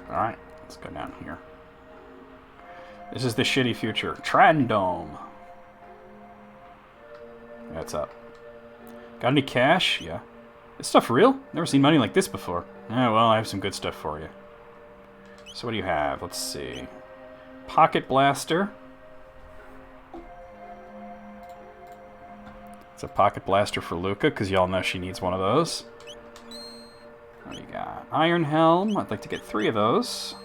Alright, let's go down here. This is the shitty future. Trandome. What's up? Got any cash? Yeah. Is stuff real? Never seen money like this before. Yeah, well, I have some good stuff for you. So what do you have? Let's see. Pocket blaster. It's a pocket blaster for Luca, because y'all know she needs one of those. What do you got? Iron helm. I'd like to get 3 of those.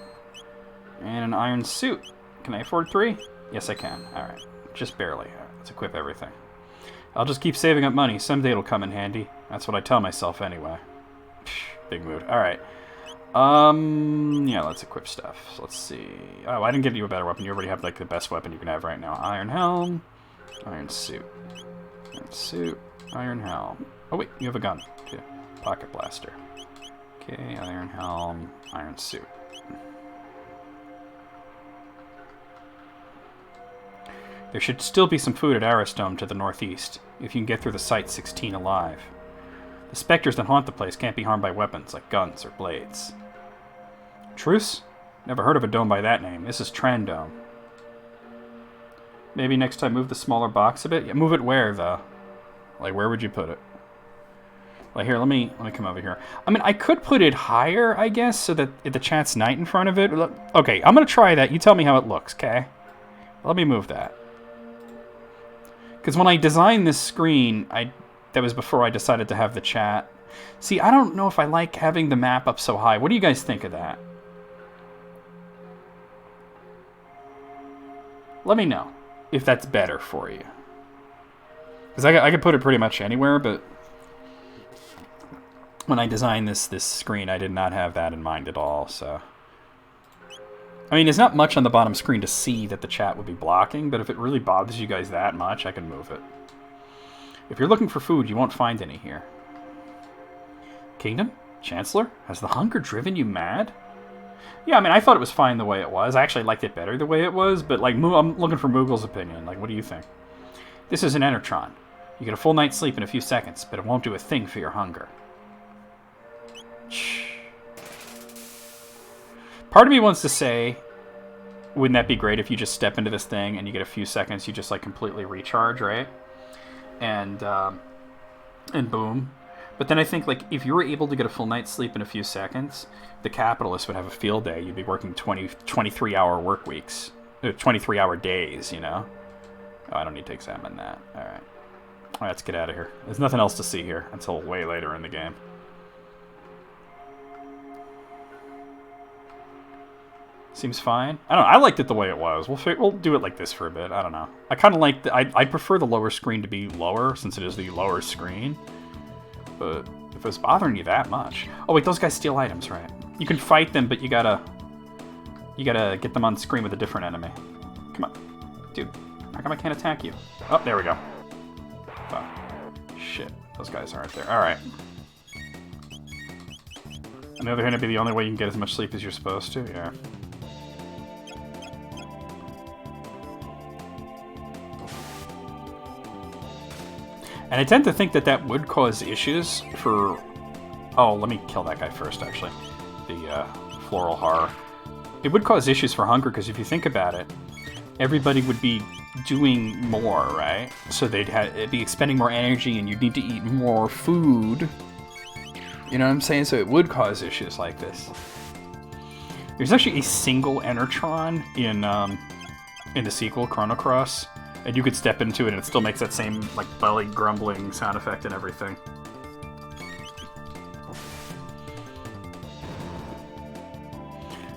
And an iron suit. Can I afford 3? Yes, I can. Alright. Just barely. All right, let's equip everything. I'll just keep saving up money. Someday it'll come in handy. That's what I tell myself anyway. Big mood. Alright. Yeah, let's equip stuff. So let's see. Oh, I didn't give you a better weapon. You already have, like, the best weapon you can have right now. Iron helm. Iron suit. Iron suit. Iron helm. Oh, wait. You have a gun, too. Pocket blaster. Okay, iron helm. Iron suit. There should still be some food at Aristome to the northeast, if you can get through the Site 16 alive. The specters that haunt the place can't be harmed by weapons like guns or blades. Truce? Never heard of a dome by that name. This is Trandome. Maybe next time move the smaller box a bit. Yeah, move it where, though? Like, where would you put it? Like, here, let me come over here. I mean, I could put it higher, I guess, so that the chat's night in front of it. Okay, I'm going to try that. You tell me how it looks, okay? Let me move that. Because when I designed this screen, that was before I decided to have the chat. See, I don't know if I like having the map up so high. What do you guys think of that? Let me know if that's better for you. Because I could put it pretty much anywhere, but when I designed this screen, I did not have that in mind at all, so... I mean, there's not much on the bottom screen to see that the chat would be blocking, but if it really bothers you guys that much, I can move it. If you're looking for food, you won't find any here. Kingdom? Chancellor? Has the hunger driven you mad? Yeah, I mean, I thought it was fine the way it was. I actually liked it better the way it was, but, like, I'm looking for Moogle's opinion. Like, what do you think? This is an Enertron. You get a full night's sleep in a few seconds, but it won't do a thing for your hunger. Shh. Part of me wants to say, wouldn't that be great if you just step into this thing and you get a few seconds, you just, like, completely recharge, right? And boom. But then I think, like, if you were able to get a full night's sleep in a few seconds, the capitalists would have a field day. You'd be working 23-hour work weeks. 23-hour days, you know? Oh, I don't need to examine that. Alright. Alright, let's get out of here. There's nothing else to see here until way later in the game. Seems fine. I don't know. I liked it the way it was. We'll do it like this for a bit. I don't know. I kind of like... I prefer the lower screen to be lower, since it is the lower screen. But if it's bothering you that much... Oh, wait, those guys steal items, right? You can fight them, but you gotta get them on screen with a different enemy. Come on. Dude, how come I can't attack you? Oh, there we go. Oh, shit. Those guys aren't there. Alright. On the other hand, it'd be the only way you can get as much sleep as you're supposed to. Yeah. And I tend to think that that would cause issues for... Oh, let me kill that guy first, actually. The floral horror. It would cause issues for hunger, because if you think about it, everybody would be doing more, right? So it'd be expending more energy, and you'd need to eat more food. You know what I'm saying? So it would cause issues like this. There's actually a single Enertron in the sequel, Chrono Cross. And you could step into it and it still makes that same, like, belly grumbling sound effect and everything.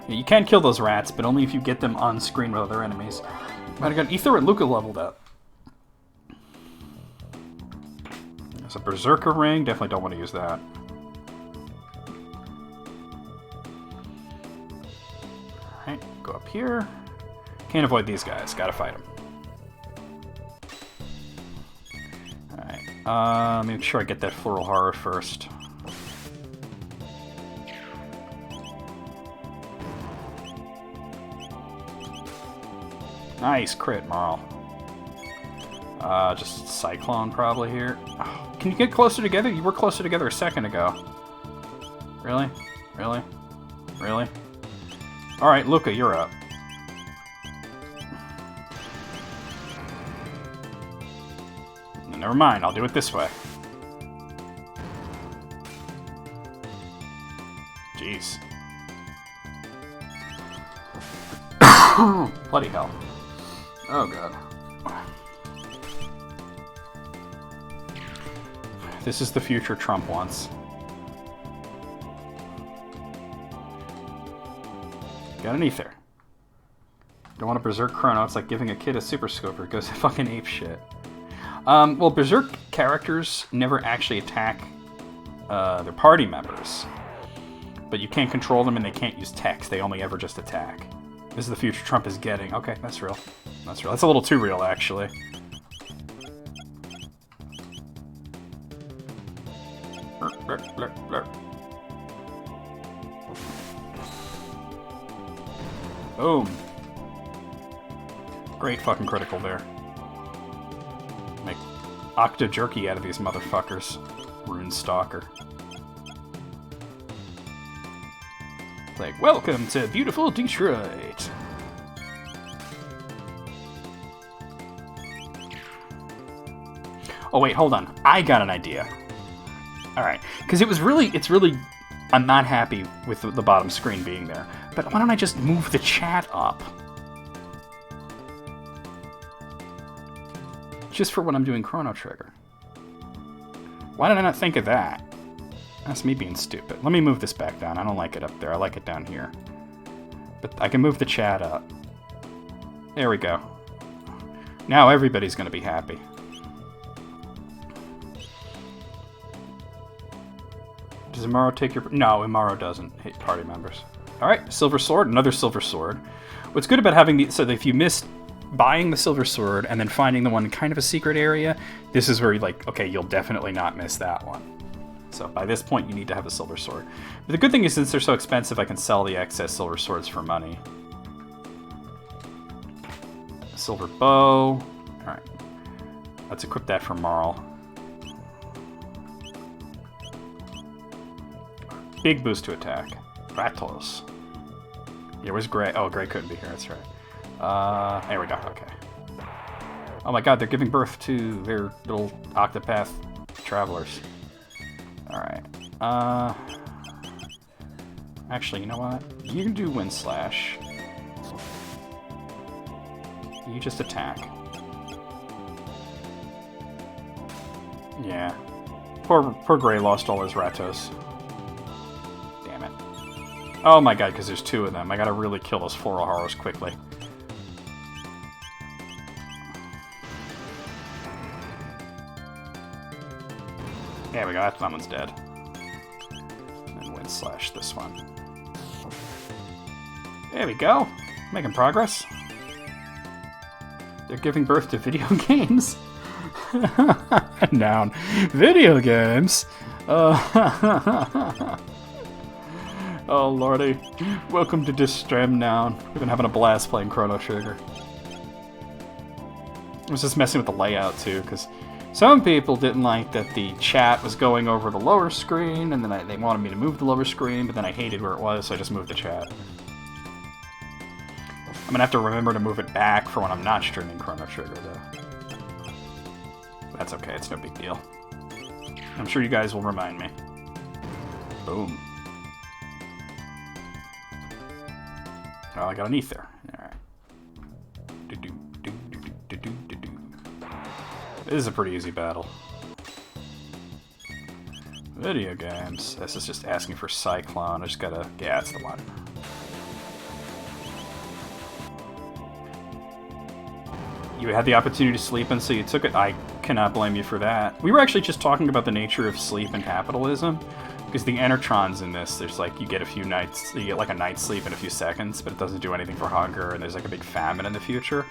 Yeah, you can kill those rats, but only if you get them on screen with other enemies. Might have got Ether and Luca leveled up. There's a Berserker ring. Definitely don't want to use that. Alright, go up here. Can't avoid these guys. Gotta fight them. Make sure I get that floral horror first. Nice crit, Marl. Just Cyclone probably here. Oh, can you get closer together? You were closer together a second ago. Really? Really? Really? Alright, Luca, you're up. Never mind, I'll do it this way. Jeez. Bloody hell. Oh god. This is the future Trump wants. Got an ether. Don't want to berserk Chrono, it's like giving a kid a super scoper, it goes fucking ape shit. Well, Berserk characters never actually attack their party members. But you can't control them and they can't use text. They only ever just attack. This is the future Trump is getting. Okay, that's real. That's real. That's a little too real, actually. Boom. Great fucking critical there. Make octa jerky out of these motherfuckers. Rune Stalker. Like, welcome to beautiful Detroit. Oh wait, hold on. I got an idea. Alright, because it's really... I'm not happy with the bottom screen being there. But why don't I just move the chat up? Just for when I'm doing Chrono Trigger. Why did I not think of that? That's me being stupid. Let me move this back down. I don't like it up there. I like it down here. But I can move the chat up. There we go. Now everybody's going to be happy. Does Imaro take your... No, Imaro doesn't hit party members. Alright, Silver Sword. Another Silver Sword. What's good about having the... So if you missed buying the Silver Sword and then finding the one in kind of a secret area, this is where you're like, okay, you'll definitely not miss that one. So by this point, you need to have a Silver Sword. But the good thing is, since they're so expensive, I can sell the excess Silver Swords for money. Silver Bow. Alright. Let's equip that for Marl. Big boost to attack. Ratos. Yeah, where's Gray? Oh, Gray couldn't be here, that's right. There we go, okay. Oh my god, they're giving birth to their little Octopath travelers. Alright. Actually, you know what? You can do Wind Slash. You just attack. Yeah. Poor Gray lost all his Ratos. Damn it. Oh my god, because there's two of them. I gotta really kill those 4 Oharos quickly. There we go, that one's dead. And Wind Slash this one. There we go. Making progress. They're giving birth to video games. Noun. Video games? Oh, lordy. Welcome to Distram Noun. We've been having a blast playing Chrono Trigger. I was just messing with the layout, too, because some people didn't like that the chat was going over the lower screen, and then they wanted me to move the lower screen, but then I hated where it was, so I just moved the chat. I'm gonna have to remember to move it back for when I'm not streaming Chrono Trigger, though. That's okay, it's no big deal. I'm sure you guys will remind me. Boom. Oh, I got an Ether. Alright. This is a pretty easy battle. Video games. This is just asking for Cyclone. I just gotta... Yeah, that's the one. You had the opportunity to sleep and so you took it. I cannot blame you for that. We were actually just talking about the nature of sleep and capitalism. Because the Enertrons in this, there's like, you get a few nights, you get like a night's sleep in a few seconds, but it doesn't do anything for hunger, and there's like a big famine in the future.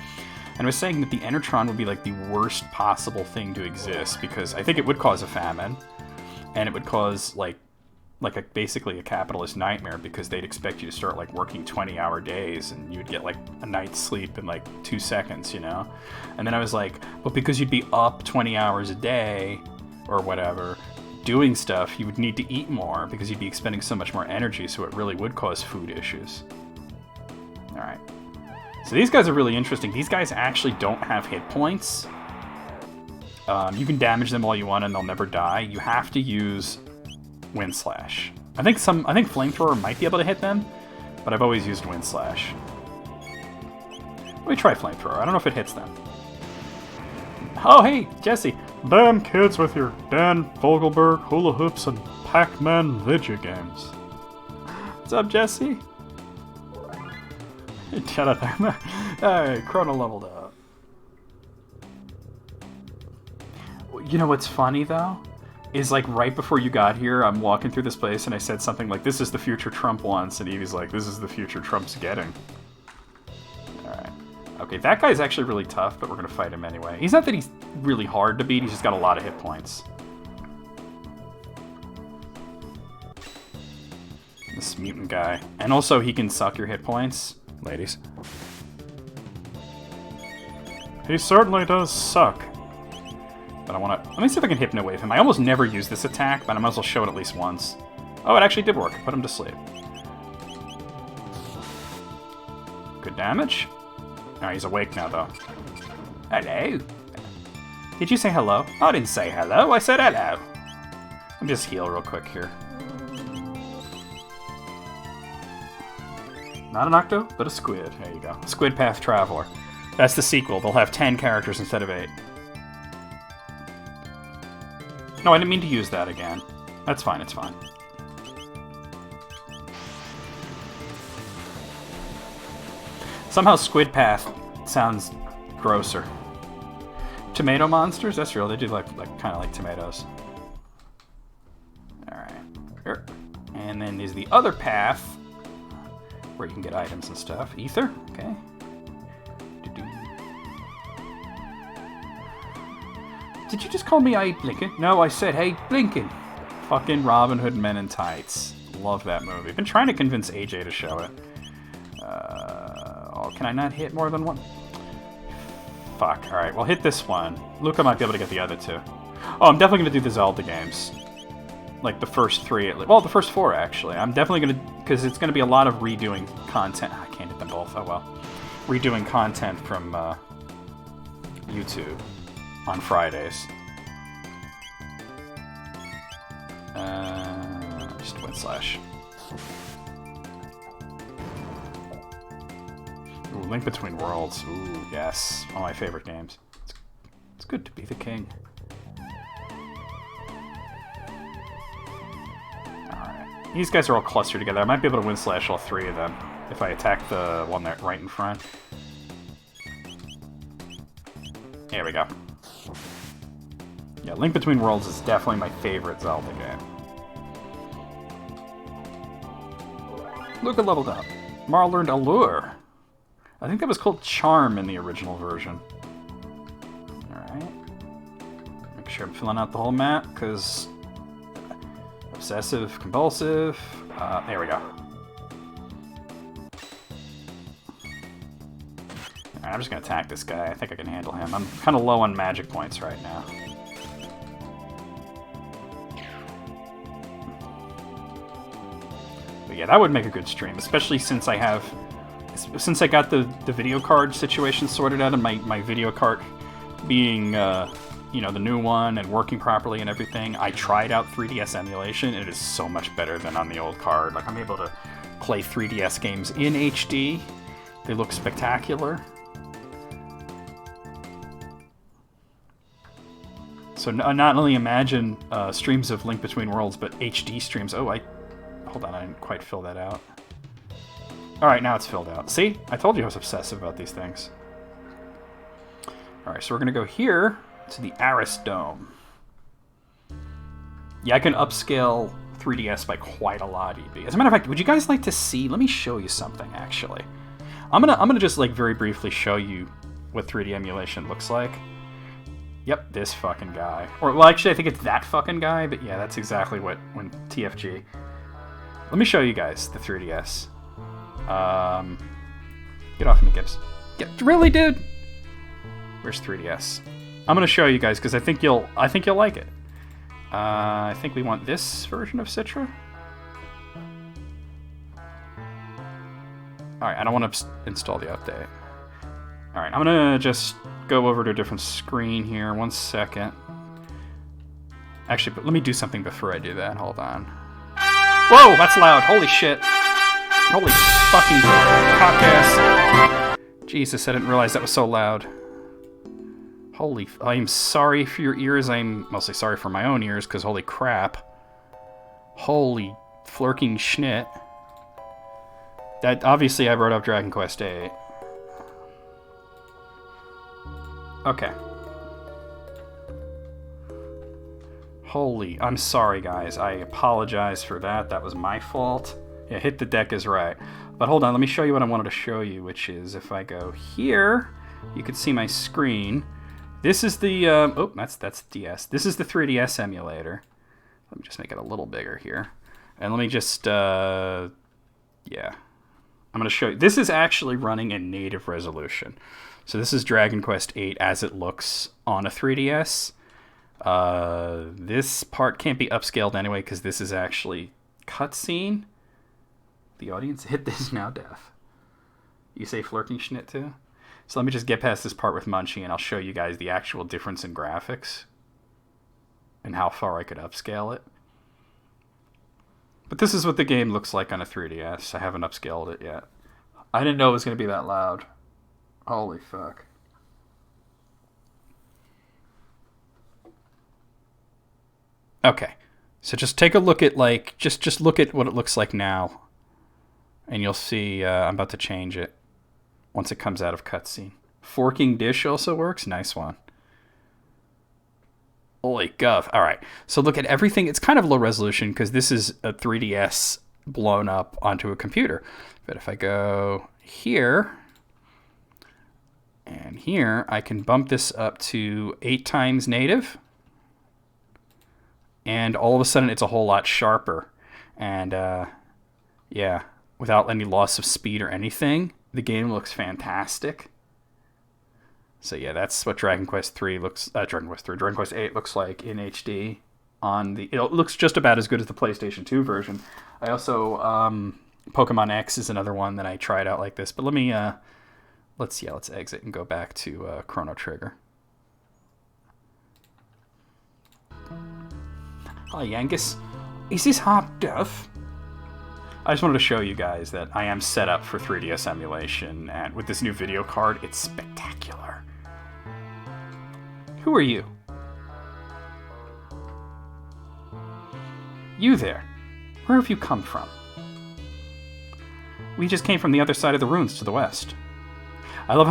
And I was saying that the Enertron would be like the worst possible thing to exist, because I think it would cause a famine, and it would cause basically a capitalist nightmare, because they'd expect you to start like working 20-hour days, and you'd get like a night's sleep in like 2 seconds, you know? And then I was like, but because you'd be up 20 hours a day, or whatever, doing stuff, you would need to eat more, because you'd be expending so much more energy, so it really would cause food issues. Alright. So these guys are really interesting. These guys actually don't have hit points. You can damage them all you want and they'll never die. You have to use Wind Slash. I think Flamethrower might be able to hit them, but I've always used Wind Slash. Let me try Flamethrower. I don't know if it hits them. Oh, hey, Jesse. Damn kids with your Dan Fogelberg hula hoops and Pac-Man video games. What's up, Jesse? Shut up. Alright, Chrono leveled up. You know what's funny, though? Is like right before you got here, I'm walking through this place and I said something like, this is the future Trump wants, and Evie's like, this is the future Trump's getting. Alright. Okay, that guy's actually really tough, but we're gonna fight him anyway. He's not that he's really hard to beat, he's just got a lot of hit points. This mutant guy. And also, he can suck your hit points. Ladies. He certainly does suck. But I wanna... Let me see if I can Hypno-Wave him. I almost never use this attack, but I might as well show it at least once. Oh, it actually did work. Put him to sleep. Good damage. Alright, he's awake now, though. Hello. Did you say hello? I didn't say hello. I said hello. Let me just heal real quick here. Not an octo, but a squid. There you go. Squid Path Traveler. That's the sequel. They'll have 10 characters instead of 8. No, I didn't mean to use that again. That's fine, it's fine. Somehow Squid Path sounds grosser. Tomato monsters? That's real. They do like kind of like tomatoes. Alright. Here. And then there's the other path where you can get items and stuff. Ether? Okay. Did you just call me I Blinking? No, I said, hey, Blinking. Fucking Robin Hood Men in Tights. Love that movie. Been trying to convince AJ to show it. Oh, can I not hit more than one? Fuck. Alright, well, hit this one. Luca might be able to get the other 2. Oh, I'm definitely going to do the Zelda games. Like the first 3 at least. Well, the first 4, actually. I'm definitely going to... Because it's going to be a lot of redoing content. I can't hit them both. Oh, well. Redoing content from YouTube on Fridays. Just twin slash. Ooh, Link Between Worlds. Ooh, yes. One of my favorite games. It's good to be the king. Alright. These guys are all clustered together. I might be able to win slash all 3 of them if I attack the one that's right in front. There we go. Yeah, Link Between Worlds is definitely my favorite Zelda game. Luca leveled up. Mara learned Allure. I think that was called Charm in the original version. Alright. Make sure I'm filling out the whole map, because... Obsessive, compulsive... there we go. Alright, I'm just gonna attack this guy. I think I can handle him. I'm kind of low on magic points right now. But yeah, that would make a good stream, especially since I have... Since I got the video card situation sorted out and my video card being, you know, the new one and working properly and everything, I tried out 3DS emulation. It is so much better than on the old card. Like, I'm able to play 3DS games in HD. They look spectacular. So not only imagine streams of Link Between Worlds, but HD streams. Oh, hold on, I didn't quite fill that out. Alright, now it's filled out. See? I told you I was obsessive about these things. Alright, so we're going to go here to the Aris Dome. Yeah, I can upscale 3DS by quite a lot, EB. As a matter of fact, would you guys like to see... Let me show you something, actually. I'm gonna just, like, very briefly show you what 3D emulation looks like. Yep, this fucking guy. Or, well, actually, I think it's that fucking guy, but yeah, that's exactly what... when TFG. Let me show you guys the 3DS. Get off me, Gibbs. Really, dude? Where's 3DS? I'm gonna show you guys because I think you'll like it. I think we want this version of Citra. All right, I don't want to install the update. All right, I'm gonna just go over to a different screen here. 1 second. Actually, but let me do something before I do that. Hold on. Whoa, that's loud. Holy shit. Holy fucking cock-ass. Jesus, I didn't realize that was so loud. Holy... I'm sorry for your ears. I'm mostly sorry for my own ears, because holy crap. Holy flirking schnit. That, obviously, I brought up Dragon Quest VIII. Okay. Holy... I'm sorry, guys. I apologize for that. That was my fault. Yeah, hit the deck is right. But hold on, let me show you what I wanted to show you, which is if I go here, you can see my screen. This is the, oh, that's DS. This is the 3DS emulator. Let me just make it a little bigger here. And let me just, yeah. I'm going to show you. This is actually running in native resolution. So this is Dragon Quest VIII as it looks on a 3DS. This part can't be upscaled anyway because this is actually cutscene. The audience hit this now, Death. You say flirting schnit too? So let me just get past this part with Munchie, and I'll show you guys the actual difference in graphics and how far I could upscale it. But this is what the game looks like on a 3DS. I haven't upscaled it yet. I didn't know it was going to be that loud. Holy fuck. Okay. So just take a look at, like, just look at what it looks like now. And you'll see I'm about to change it once it comes out of cutscene. Forking dish also works. Nice one. Holy guff. All right. So look at everything. It's kind of low resolution because this is a 3DS blown up onto a computer. But if I go here and here, I can bump this up to 8 times native. And all of a sudden, it's a whole lot sharper. And, yeah, without any loss of speed or anything, the game looks fantastic. So, yeah, that's what Dragon Quest 8 looks like in HD. It looks just about as good as the PlayStation 2 version. I also, Pokemon X is another one that I tried out like this. But let me, let's exit and go back to Chrono Trigger. Hi, Angus. Is this hard duff? I just wanted to show you guys that I am set up for 3DS emulation, and with this new video card, it's spectacular. Who are you? You there. Where have you come from? We just came from the other side of the ruins to the west. I love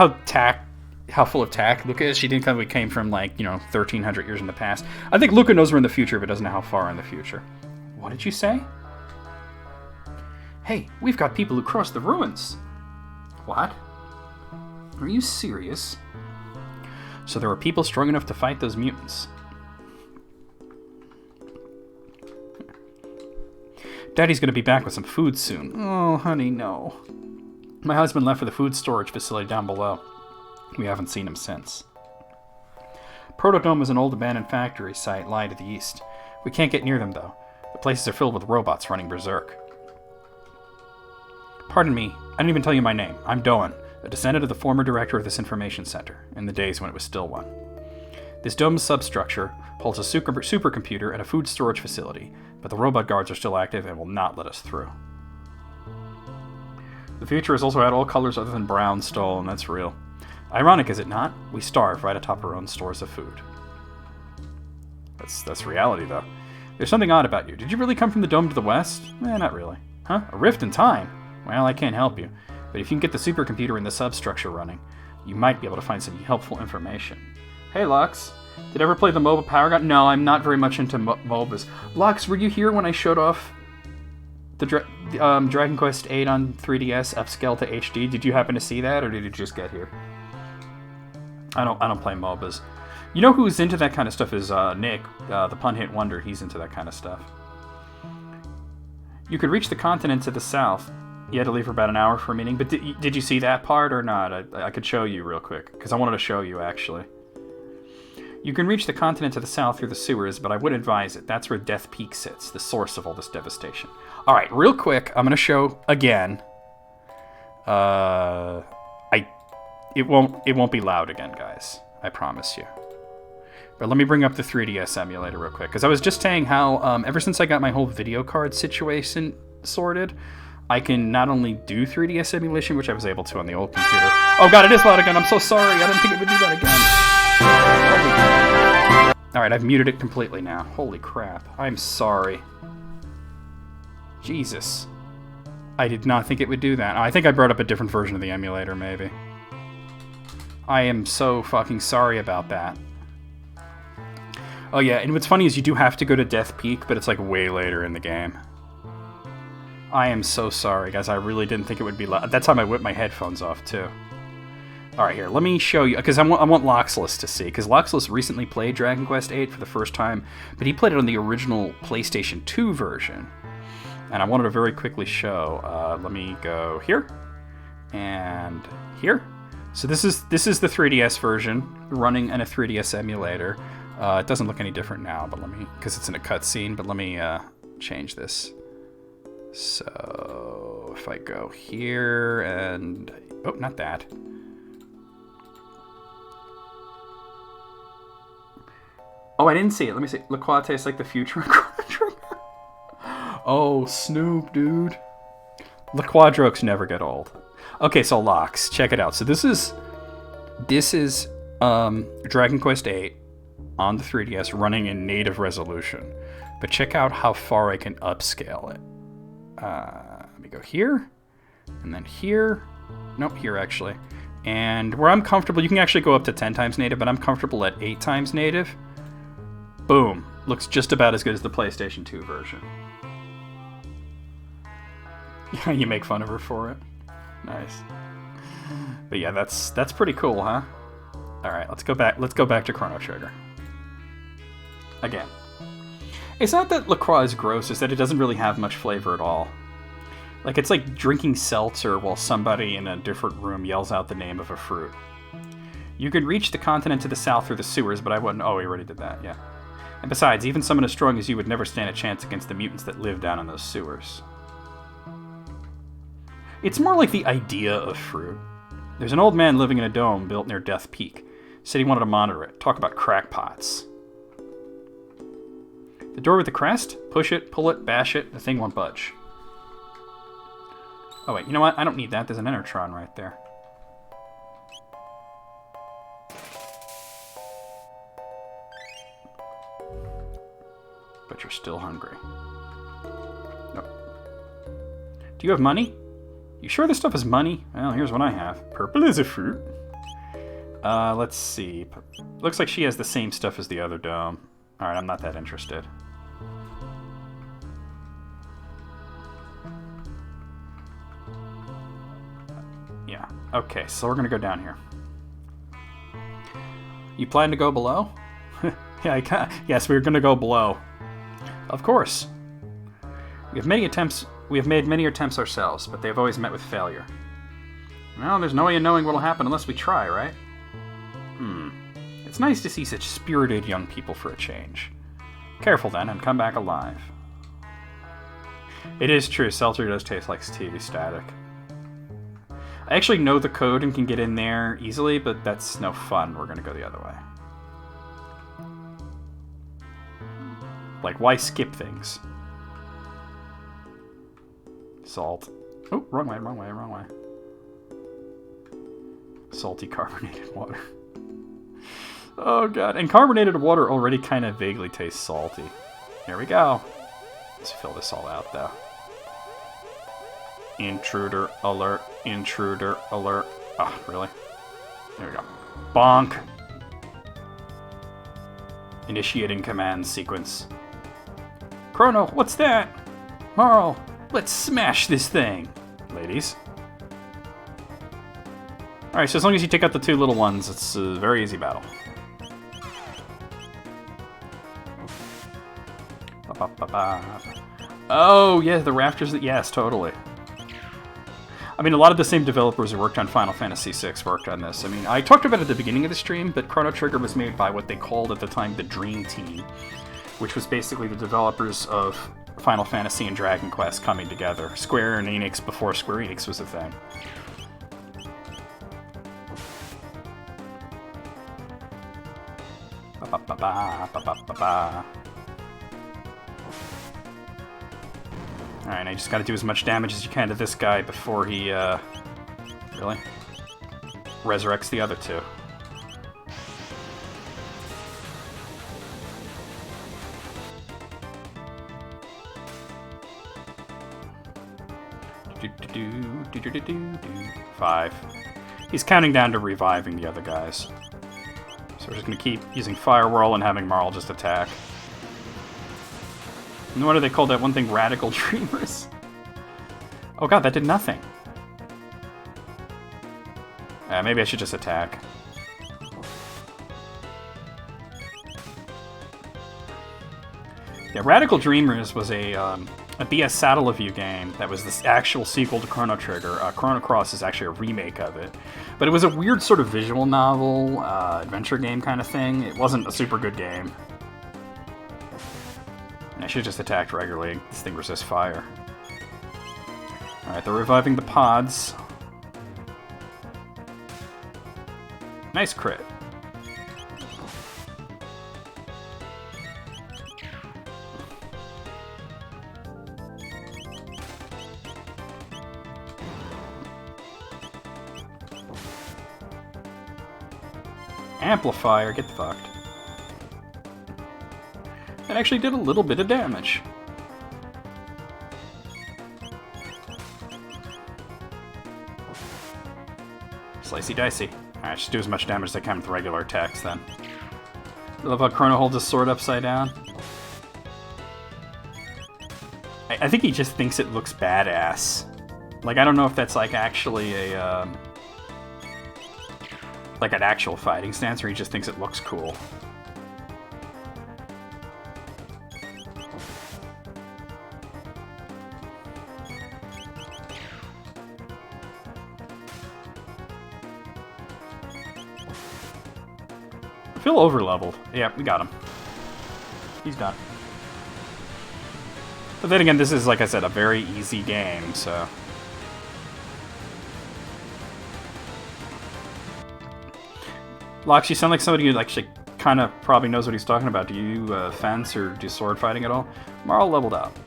how full of tact Luca is. She didn't come. We came from, like, 1,300 years in the past. I think Luca knows we're in the future, but doesn't know how far in the future. What did you say? Hey, we've got people who crossed the ruins. What? Are you serious? So there were people strong enough to fight those mutants. Daddy's gonna be back with some food soon. Oh, honey, no. My husband left for the food storage facility down below. We haven't seen him since. Protodome is an old abandoned factory site lying to the east. We can't get near them, though. The places are filled with robots running berserk. Pardon me, I didn't even tell you my name. I'm Doan, a descendant of the former director of this information center, in the days when it was still one. This dome's substructure holds a supercomputer and a food storage facility, but the robot guards are still active and will not let us through. The future has also had all colors other than brown stolen, that's real. Ironic, is it not? We starve right atop our own stores of food. That's reality, though. There's something odd about you. Did you really come from the dome to the west? Not really. Huh? A rift in time? Well, I can't help you. But if you can get the supercomputer and the substructure running, you might be able to find some helpful information. Hey, Lux. Did you ever play the MOBA Power Gun? No, I'm not very much into MOBAs. Lux, were you here when I showed off the Dragon Quest 8 on 3DS upscale to HD? Did you happen to see that, or did you just get here? I don't play MOBAs. You know who's into that kind of stuff is Nick, the pun hit wonder. He's into that kind of stuff. You could reach the continent to the south. You had to leave for about an hour for a meeting, but did you see that part or not? I could show you real quick, because I wanted to show you, actually. You can reach the continent to the south through the sewers, but I would advise it. That's where Death Peak sits, the source of all this devastation. All right, real quick, I'm going to show again. It won't be loud again, guys. I promise you. But let me bring up the 3DS emulator real quick, because I was just saying how ever since I got my whole video card situation sorted, I can not only do 3DS emulation, which I was able to on the old computer. Oh god, it is loud again. I'm so sorry. I didn't think it would do that again. Alright, I've muted it completely now. Holy crap. I'm sorry. Jesus. I did not think it would do that. I think I brought up a different version of the emulator, maybe. I am so fucking sorry about that. Oh yeah, and what's funny is you do have to go to Death Peak, but it's like way later in the game. I am so sorry, guys. I really didn't think it would be loud. That time I whipped my headphones off, too. Alright, here, let me show you, because I want Loxless to see, because Loxless recently played Dragon Quest 8 for the first time, but he played it on the original PlayStation 2 version. And I wanted to very quickly show. Let me go here, and here. So this is the 3DS version, running in a 3DS emulator. It doesn't look any different now, but because it's in a cutscene, but let me change this. So if I go here and, oh, not that. Oh, I didn't see it. Let me see. LaCroix tastes like the future of Chrono Trigger. Oh, Snoop, dude. LaCroix jokes never get old. Okay, so locks. Check it out. So this is Dragon Quest VIII on the 3DS running in native resolution. But check out how far I can upscale it. Let me go here, and then here. Nope, here actually. And where I'm comfortable, you can actually go up to 10 times native, but I'm comfortable at 8 times native. Boom. Looks just about as good as the PlayStation 2 version. You make fun of her for it. Nice. But yeah, that's pretty cool, huh? Alright, let's go back to Chrono Trigger. Again. It's not that LaCroix is gross, it's that it doesn't really have much flavor at all. Like, it's like drinking seltzer while somebody in a different room yells out the name of a fruit. You could reach the continent to the south through the sewers, but I wouldn't... Oh, we already did that, yeah. And besides, even someone as strong as you would never stand a chance against the mutants that live down in those sewers. It's more like the idea of fruit. There's an old man living in a dome built near Death Peak. Said he wanted to monitor it. Talk about crackpots. The door with the crest? Push it, pull it, bash it, the thing won't budge. Oh wait, you know what? I don't need that. There's an Enertron right there. But you're still hungry. Nope. Do you have money? You sure this stuff is money? Well, here's what I have. Purple is a fruit. Let's see. Looks like she has the same stuff as the other dome. Alright, I'm not that interested. Yeah. Okay, so we're gonna go down here. You plan to go below? Yeah, yes, we're gonna go below. Of course. We have made many attempts ourselves, but they have always met with failure. Well, there's no way of knowing what'll happen unless we try, right? It's nice to see such spirited young people for a change. Careful then, and come back alive. It is true, seltzer does taste like TV static. I actually know the code and can get in there easily, but that's no fun. We're gonna go the other way. Like, why skip things? Salt. Oh, wrong way, wrong way, wrong way. Salty carbonated water. Oh god, and carbonated water already kind of vaguely tastes salty. Here we go. Let's fill this all out, though. Intruder alert, intruder alert. Oh, really? There we go. Bonk. Initiating command sequence. Chrono, what's that? Marl, let's smash this thing. Ladies. Alright, so as long as you take out the two little ones, it's a very easy battle. Oh, yeah, the rafters. Yes, totally. I mean, a lot of the same developers who worked on Final Fantasy VI worked on this. I mean, I talked about it at the beginning of the stream, but Chrono Trigger was made by what they called at the time the Dream Team, which was basically the developers of Final Fantasy and Dragon Quest coming together. Square and Enix before Square Enix was a thing. Alright, I just gotta do as much damage as you can to this guy before he, really? Resurrects the other two. Five. He's counting down to reviving the other guys. So we're just gonna keep using Fire Whirl and having Marl just attack. And what do they call that one thing? Radical Dreamers? Oh god, that did nothing. Maybe I should just attack. Yeah, Radical Dreamers was a BS Satellaview game that was this actual sequel to Chrono Trigger. Chrono Cross is actually a remake of it. But it was a weird sort of visual novel, adventure game kind of thing. It wasn't a super good game. I should have just attacked regularly. This thing resists fire. Alright, they're reviving the pods. Nice crit. Amplifier, get fucked. That actually did a little bit of damage. Slicey dicey. Alright, just do as much damage as I can with regular attacks then. I love how Chrono holds his sword upside down. I think he just thinks it looks badass. Like, I don't know if that's like actually a like an actual fighting stance, or he just thinks it looks cool. I feel over-leveled. Yeah, we got him. He's done. But then again, this is, like I said, a very easy game, so... Lox, you sound like somebody who actually kind of probably knows what he's talking about. Do you fence or do sword fighting at all? Marl leveled up.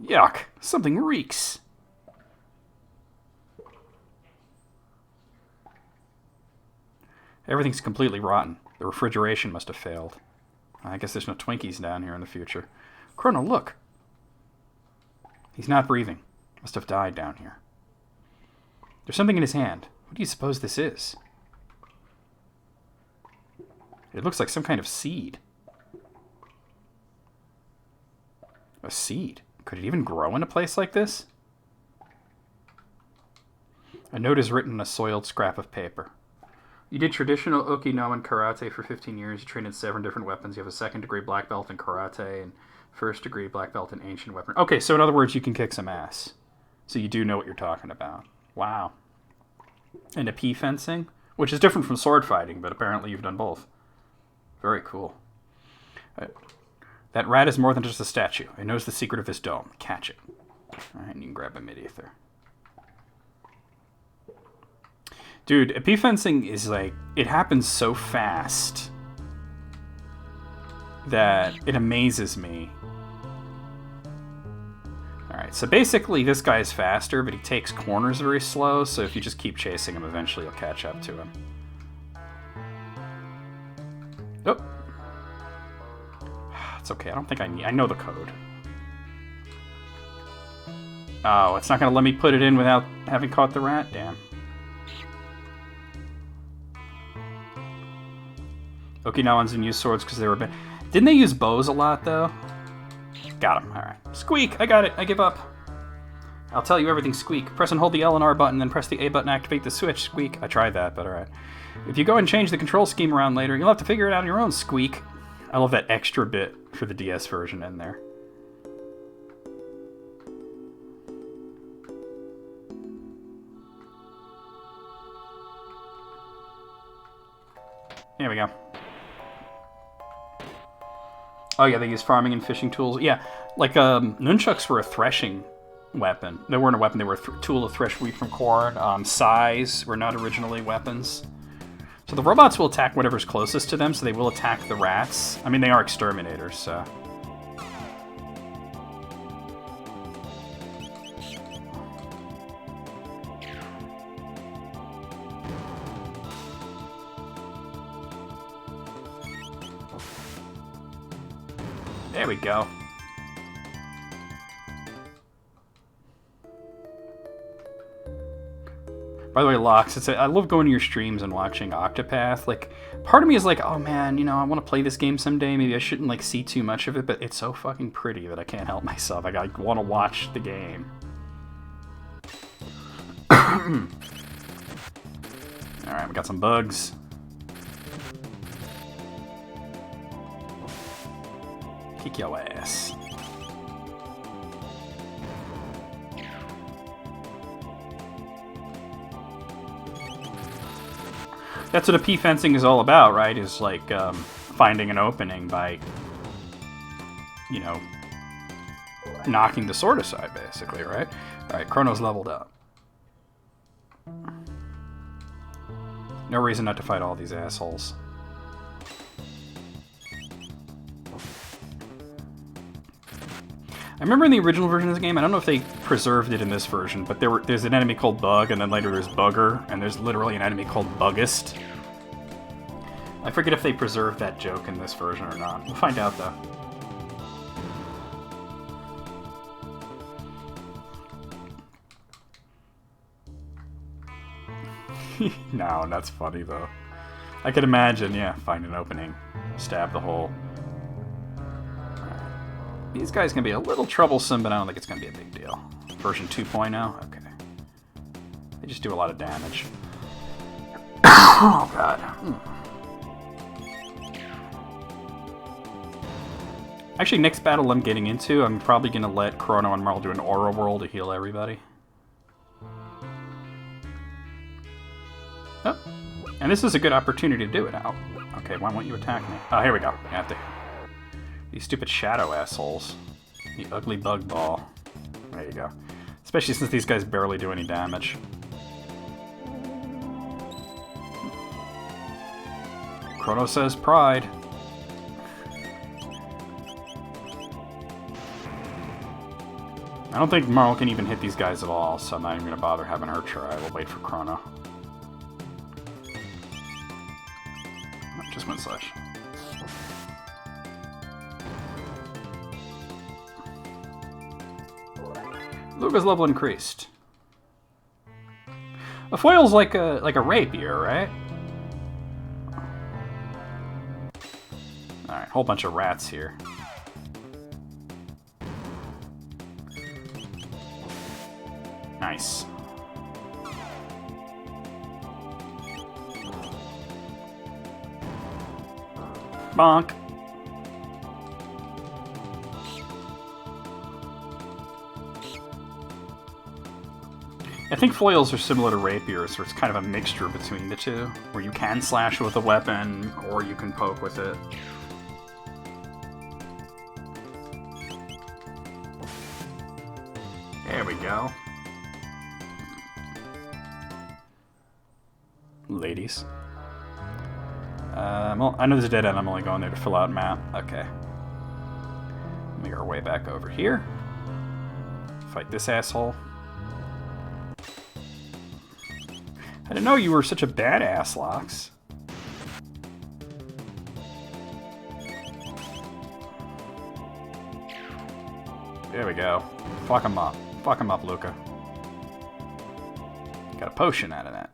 Yuck. Something reeks. Everything's completely rotten. The refrigeration must have failed. I guess there's no Twinkies down here in the future. Chrono, look! He's not breathing. Must have died down here. There's something in his hand. What do you suppose this is? It looks like some kind of seed. A seed? Could it even grow in a place like this? A note is written on a soiled scrap of paper. You did traditional Okinawan karate for 15 years. You trained in 7 different weapons. You have a 2nd degree black belt in karate and 1st degree black belt in ancient weapon. Okay, so in other words, you can kick some ass. So you do know what you're talking about. Wow. And a P fencing, which is different from sword fighting, but apparently you've done both. Very cool. That rat is more than just a statue. It knows the secret of this dome. Catch it. All right, and you can grab a mid-ether. Dude, a P fencing is like, it happens so fast that it amazes me. Alright, so basically this guy is faster, but he takes corners very slow, so if you just keep chasing him, eventually you'll catch up to him. Oh. It's okay, I don't think I know the code. Oh, it's not going to let me put it in without having caught the rat? Damn. Okinawans didn't use swords because they were bad. Didn't they use bows a lot, though? Got him. Alright. Squeak! I got it. I give up. I'll tell you everything, Squeak. Press and hold the L and R button, then press the A button to activate the switch, Squeak. I tried that, but alright. If you go and change the control scheme around later, you'll have to figure it out on your own, Squeak. I love that extra bit for the DS version in there. There we go. Oh yeah, they use farming and fishing tools. Yeah, like nunchucks were a threshing weapon. They weren't a weapon, they were a tool to thresh wheat from corn. Sais were not originally weapons. So the robots will attack whatever's closest to them, so they will attack the rats. I mean, they are exterminators, so... There we go. By the way, Lox, I love going to your streams and watching Octopath. Like, part of me is like, oh man, you know, I want to play this game someday. Maybe I shouldn't like see too much of it, but it's so fucking pretty that I can't help myself. I want to watch the game. All right, we got some bugs. Kick your ass. That's what a P fencing is all about, right? Is like finding an opening by, you know, knocking the sword aside, basically, right? All right, Chrono's leveled up. No reason not to fight all these assholes. I remember in the original version of the game, I don't know if they preserved it in this version, but there's an enemy called Bug, and then later there's Bugger, and there's literally an enemy called Buggist. I forget if they preserved that joke in this version or not. We'll find out, though. No, that's funny, though. I could imagine, yeah, find an opening, stab the hole. These guys can be a little troublesome, but I don't think it's going to be a big deal. Version 2.0? Okay. They just do a lot of damage. Oh, God. Actually, next battle I'm getting into, I'm probably going to let Chrono and Marl do an aura whirl to heal everybody. Oh. And this is a good opportunity to do it. Oh. Okay, why won't you attack me? Oh, here we go. You have to... These stupid shadow assholes. The ugly bug ball. There you go. Especially since these guys barely do any damage. Chrono says pride. I don't think Marl can even hit these guys at all, so I'm not even going to bother having her try. We'll wait for Chrono. Just one slash. Luca's level increased. A foil's like a rapier, right? Alright, whole bunch of rats here. Nice. Bonk. I think foils are similar to rapiers, where it's kind of a mixture between the two, where you can slash with a weapon, or you can poke with it. There we go. Ladies. Well, I know there's a dead end, I'm only going there to fill out map. Okay. Make our way back over here. Fight this asshole. I didn't know you were such a badass, Lox. There we go. Fuck him up. Fuck him up, Luca. Got a potion out of that.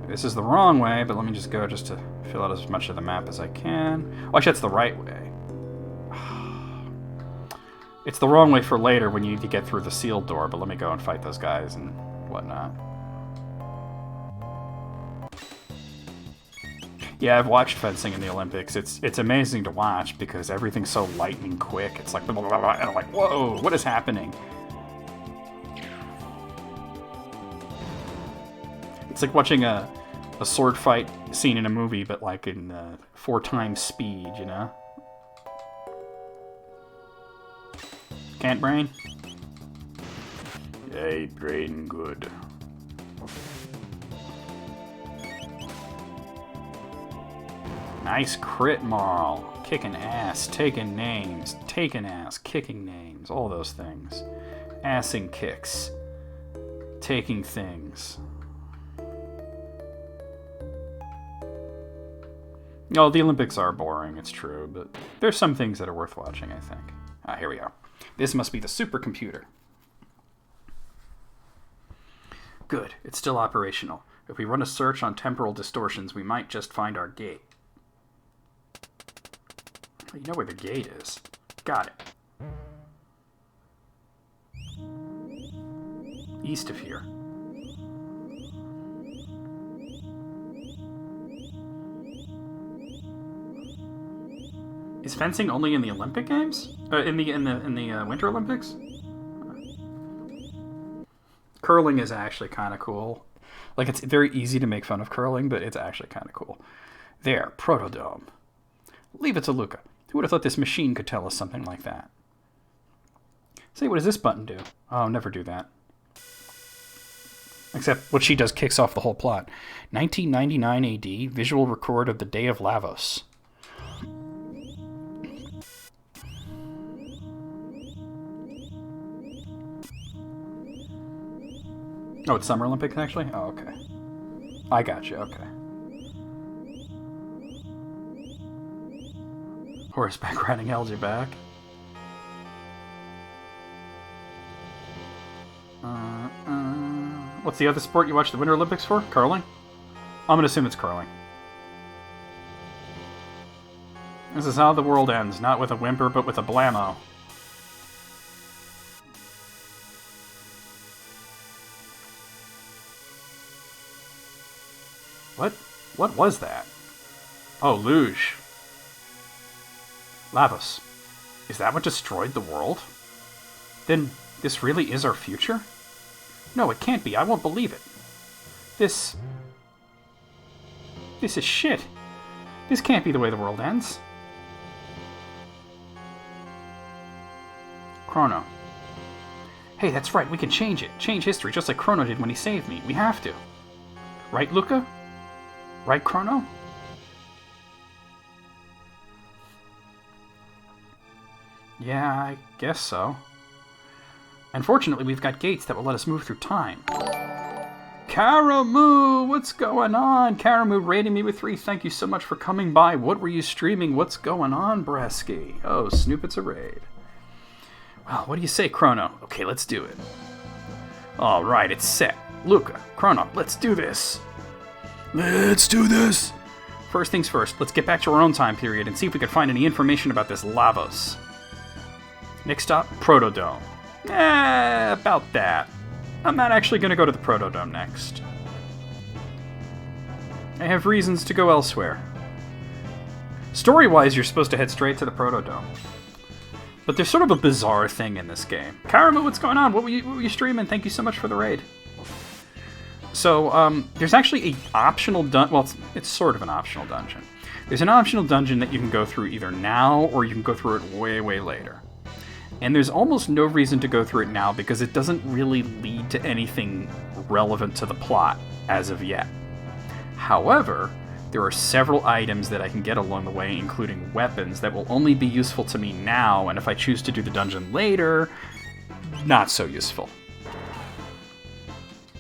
This is the wrong way, but let me just go just to fill out as much of the map as I can. Oh, actually, that's the right way. It's the wrong way for later when you need to get through the sealed door, but let me go and fight those guys and whatnot. Yeah, I've watched fencing in the Olympics. It's amazing to watch because everything's so lightning quick. It's like, blah, blah, blah, blah, and I'm like, whoa, what is happening? It's like watching a sword fight scene in a movie, but like in 4 times speed, you know? Can't brain? Hey, brain good. Nice crit, Marl. Kicking ass, taking names, taking ass, kicking names, all those things. Assing kicks. Taking things. No, the Olympics are boring, it's true, but there's some things that are worth watching, I think. Ah, here we are. This must be the supercomputer. Good, it's still operational. If we run a search on temporal distortions, we might just find our gate. You know where the gate is. Got it. East of here. Is fencing only in the Olympic Games? In the Winter Olympics? Curling is actually kind of cool. Like, it's very easy to make fun of curling, but it's actually kind of cool. There, Protodome. Leave it to Luca. Who would have thought this machine could tell us something like that? Say, what does this button do? Oh, never do that. Except what she does kicks off the whole plot. 1999 AD, visual record of the Day of Lavos. Oh, it's Summer Olympics, actually? Oh, okay. I got you, okay. Horseback riding held you back. What's the other sport you watch the Winter Olympics for? Curling? I'm gonna assume it's curling. This is how the world ends, not with a whimper, but with a blammo. What was that? Oh, luge. Lavos. Is that what destroyed the world? Then this really is our future? No, it can't be. I won't believe it. This is shit. This can't be the way the world ends. Chrono. Hey, that's right. We can change it. Change history, just like Chrono did when he saved me. We have to. Right, Luca? Right, Chrono? Yeah, I guess so. Unfortunately, we've got gates that will let us move through time. Karamu! What's going on? Karamu rating me with 3. Thank you so much for coming by. What were you streaming? What's going on, Bresky? Oh, Snoop, it's a raid. Well, what do you say, Chrono? Okay, let's do it. Alright, it's set. Luca, Chrono, let's do this. Let's do this! First things first, let's get back to our own time period and see if we can find any information about this Lavos. Next stop, Protodome. About that. I'm not actually going to go to the Protodome next. I have reasons to go elsewhere. Story-wise, you're supposed to head straight to the Protodome. But there's sort of a bizarre thing in this game. Karamu, what's going on? What were you streaming? Thank you so much for the raid. So, there's actually a optional dungeon. Well, it's sort of an optional dungeon. There's an optional dungeon that you can go through either now or you can go through it way, way later. And there's almost no reason to go through it now because it doesn't really lead to anything relevant to the plot as of yet. However, there are several items that I can get along the way, including weapons, that will only be useful to me now, and if I choose to do the dungeon later, not so useful.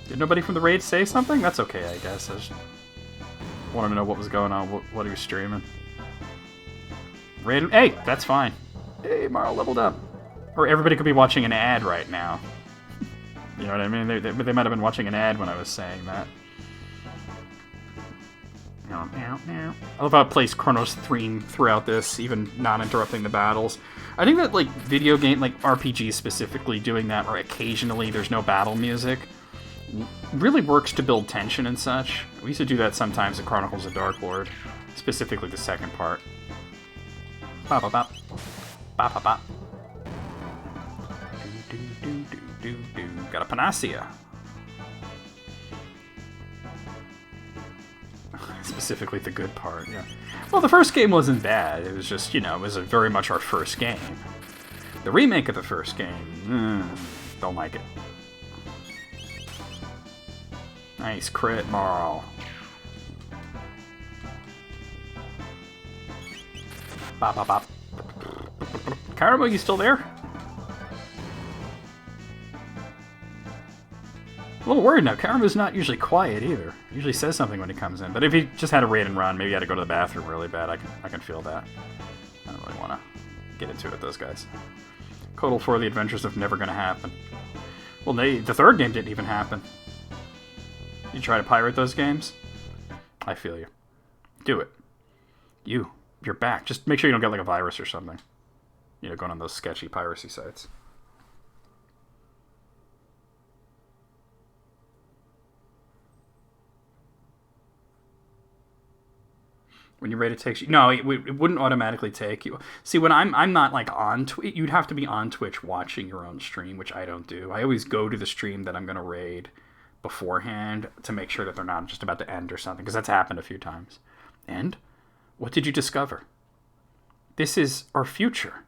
Did nobody from the raid say something? That's okay, I guess. I just wanted to know what was going on, what he was streaming. Raid? Hey, that's fine. Hey, Marl leveled up. Or everybody could be watching an ad right now. You know what I mean? They might have been watching an ad when I was saying that. I love how it plays Chrono's theme throughout this, even not interrupting the battles. I think that, like, video game, like RPGs specifically, doing that, or occasionally there's no battle music, really works to build tension and such. We used to do that sometimes in Chronicles of Dark Lord, specifically the second part. Bop bop bop. Bop bop bop. Got a panacea. Specifically the good part, yeah. Well, the first game wasn't bad. It was just, you know, it was very much our first game. The remake of the first game, don't like it. Nice crit, Marl. Bop, bop, bop. Karamu, you still there? A little worried now. Karamu's not usually quiet either. He usually says something when he comes in. But if he just had a raid and run, maybe he had to go to the bathroom really bad. I can feel that. I don't really want to get into it with those guys. Codal 4, The Adventures of Never Gonna Happen. Well, the third game didn't even happen. You try to pirate those games? I feel you. Do it. You're back. Just make sure you don't get like a virus or something. You know, going on those sketchy piracy sites. When you're ready to take... No, it wouldn't automatically take you. See, when I'm not like on Twitch, you'd have to be on Twitch watching your own stream, which I don't do. I always go to the stream that I'm going to raid beforehand to make sure that they're not just about to end or something, because that's happened a few times. And? What did you discover? This is our future.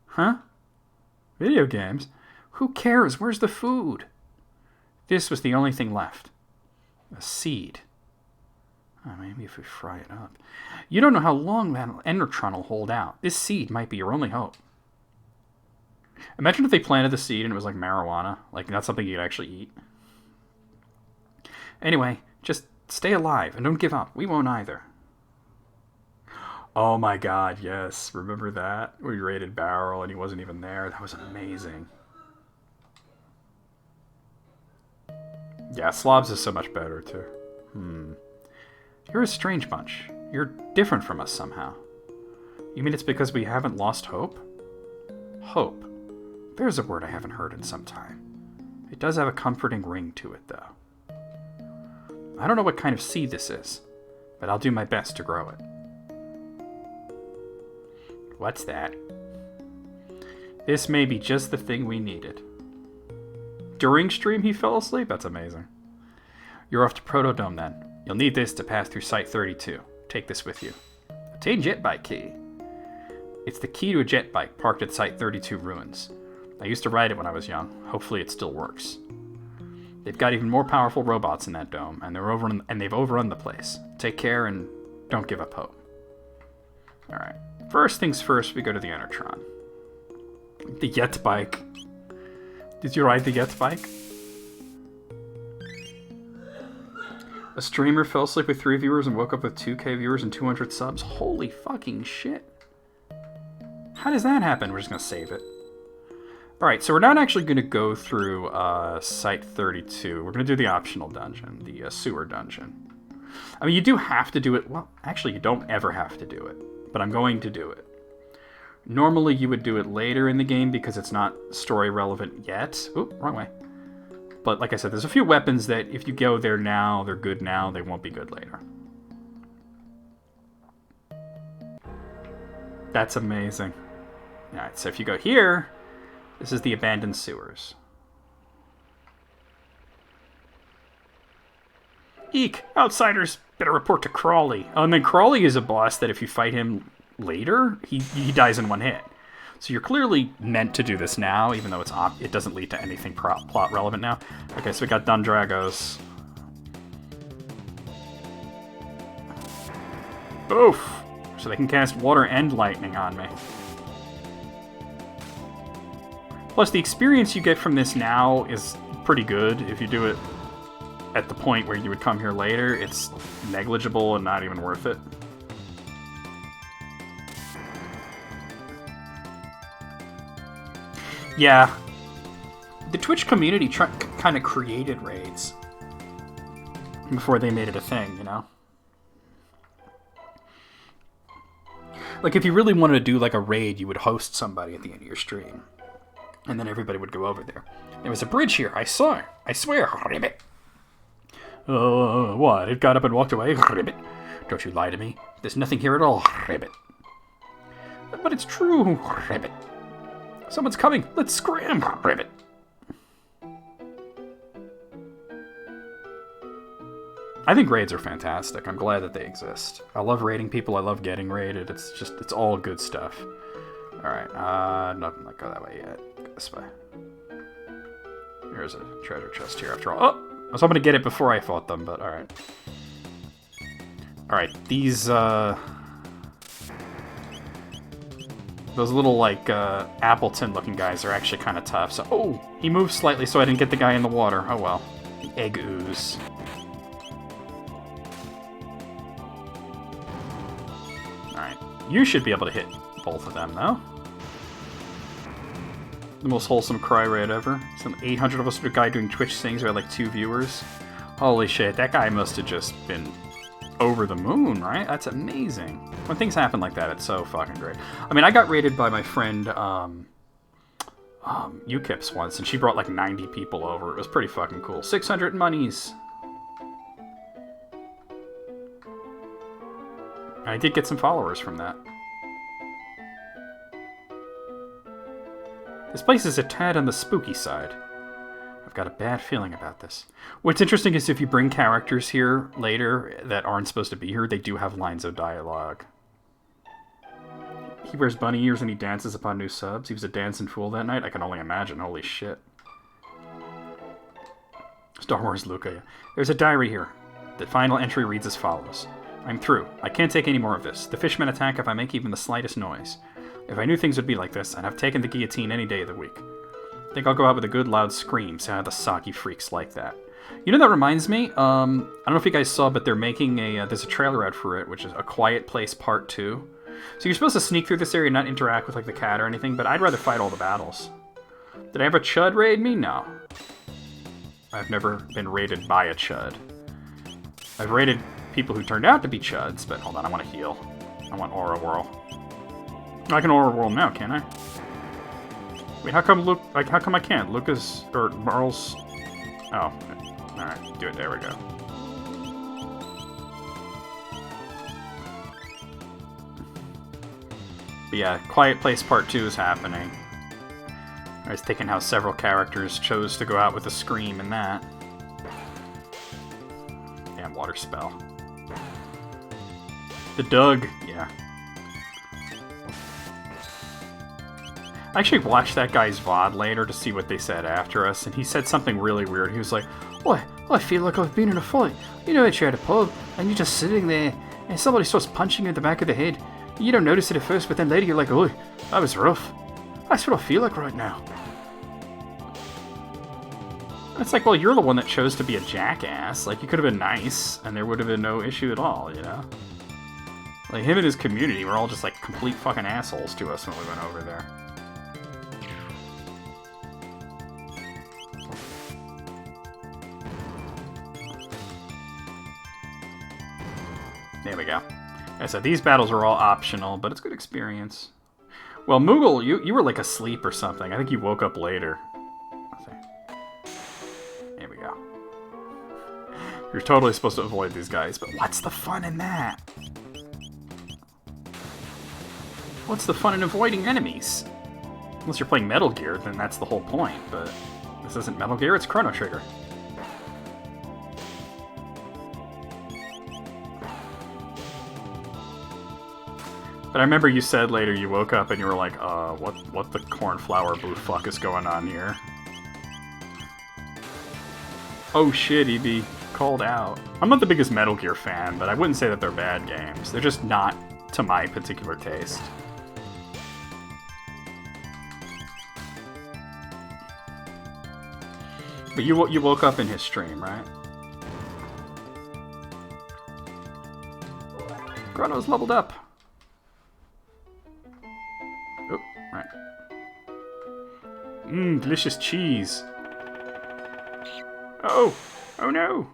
Huh? Video games? Who cares? Where's the food? This was the only thing left. A seed. Oh, maybe if we fry it up. You don't know how long that Endertron will hold out. This seed might be your only hope. Imagine if they planted the seed and it was like marijuana. Like, not something you'd actually eat. Anyway, just stay alive and don't give up. We won't either. Oh my god, yes. Remember that? We raided Barrel and he wasn't even there. That was amazing. Yeah, Slobs is so much better, too. You're a strange bunch. You're different from us somehow. You mean it's because we haven't lost hope? Hope. There's a word I haven't heard in some time. It does have a comforting ring to it, though. I don't know what kind of seed this is, but I'll do my best to grow it. What's that? This may be just the thing we needed. During stream, he fell asleep? That's amazing. You're off to Protodome, then. You'll need this to pass through Site 32. Take this with you. Obtain jetbike key. It's the key to a jet bike parked at Site 32 ruins. I used to ride it when I was young. Hopefully it still works. They've got even more powerful robots in that dome, and they've overrun the place. Take care and don't give up hope. Alright. First things first, we go to the Enertron. The Yet bike. Did you ride the Yet bike? A streamer fell asleep with 3 viewers and woke up with 2K viewers and 200 subs. Holy fucking shit. How does that happen? We're just going to save it. Alright, so we're not actually going to go through Site 32. We're going to do the optional dungeon, the sewer dungeon. I mean, you do have to do it. Well, actually, you don't ever have to do it. But I'm going to do it. Normally, you would do it later in the game because it's not story relevant yet. Oop, wrong way. But like I said, there's a few weapons that if you go there now, they're good now, they won't be good later. That's amazing. Alright, so if you go here, this is the abandoned sewers. Eek! Outsiders! Better report to Crawley. Oh, and then Crawley is a boss that if you fight him later, he dies in one hit. So you're clearly meant to do this now, even though it doesn't lead to anything plot relevant now. Okay, so we got Dundragos. Oof! So they can cast water and lightning on me. Plus, the experience you get from this now is pretty good. If you do it at the point where you would come here later, it's negligible and not even worth it. Yeah. The Twitch community kind of created raids before they made it a thing, you know? Like, if you really wanted to do, like, a raid, you would host somebody at the end of your stream. And then everybody would go over there. There was a bridge here. I saw it. I swear. Ribbit. What? It got up and walked away? Ribbit. Don't you lie to me. There's nothing here at all. Ribbit. But it's true. Ribbit. Someone's coming. Let's scram. Ribbit. I think raids are fantastic. I'm glad that they exist. I love raiding people. I love getting raided. It's all good stuff. Alright, not go that way yet. Go this way. There's a treasure chest here after all. Oh! I was hoping to get it before I fought them, but alright. Alright, these, those little, like, Appleton-looking guys are actually kind of tough. So, oh! He moved slightly so I didn't get the guy in the water. Oh well. The egg ooze. Alright. You should be able to hit both of them, though. The most wholesome cry raid ever. Some 800 of us with a guy doing Twitch things who had like 2 viewers. Holy shit, that guy must have just been over the moon, right? That's amazing. When things happen like that, it's so fucking great. I mean, I got raided by my friend, Ukips once, and she brought like 90 people over. It was pretty fucking cool. 600 monies! I did get some followers from that. This place is a tad on the spooky side. I've got a bad feeling about this. What's interesting is if you bring characters here later that aren't supposed to be here, they do have lines of dialogue. He wears bunny ears and he dances upon new subs. He was a dancing fool that night. I can only imagine. Holy shit. Star Wars Luca. There's a diary here. The final entry reads as follows. I'm through. I can't take any more of this. The fishmen attack if I make even the slightest noise. If I knew things would be like this, I'd have taken the guillotine any day of the week. I think I'll go out with a good loud scream, see how the Saki freaks like that. You know, that reminds me, I don't know if you guys saw, but they're making there's a trailer out for it, which is A Quiet Place Part 2. So you're supposed to sneak through this area and not interact with, like, the cat or anything, but I'd rather fight all the battles. Did I have a chud raid me? No. I've never been raided by a chud. I've raided people who turned out to be chuds, but hold on, I want to heal. I want Aura Whirl. I can Aura Whirl now, can't I? Wait, how come how come I can't? Lucas, or Marl's... Oh, alright, do it, there we go. But yeah, Quiet Place Part 2 is happening. I was thinking how several characters chose to go out with a scream in that. Damn, water spell. The Doug, yeah. I actually watched that guy's VOD later to see what they said after us, and he said something really weird. He was like, "Oh, I feel like I've been in a fight. You know, you're at a pub, and you're just sitting there, and somebody starts punching you in the back of the head. You don't notice it at first, but then later you're like, oh, that was rough. That's what I feel like right now." It's like, well, you're the one that chose to be a jackass. Like, you could have been nice, and there would have been no issue at all, you know? Like, him and his community were all just, like, complete fucking assholes to us when we went over there. There we go. Like I said, these battles are all optional, but it's good experience. Well, Moogle, you were, like, asleep or something. I think you woke up later. There we go. You're totally supposed to avoid these guys, but what's the fun in that? What's the fun in avoiding enemies? Unless you're playing Metal Gear, then that's the whole point, but this isn't Metal Gear, it's Chrono Trigger. But I remember you said later you woke up and you were like, what the cornflower blue fuck is going on here? Oh shit, EB. Called out. I'm not the biggest Metal Gear fan, but I wouldn't say that they're bad games. They're just not to my particular taste. But you woke up in his stream, right? Chrono's leveled up. Oh, right. Mmm, delicious cheese. Oh! Oh no!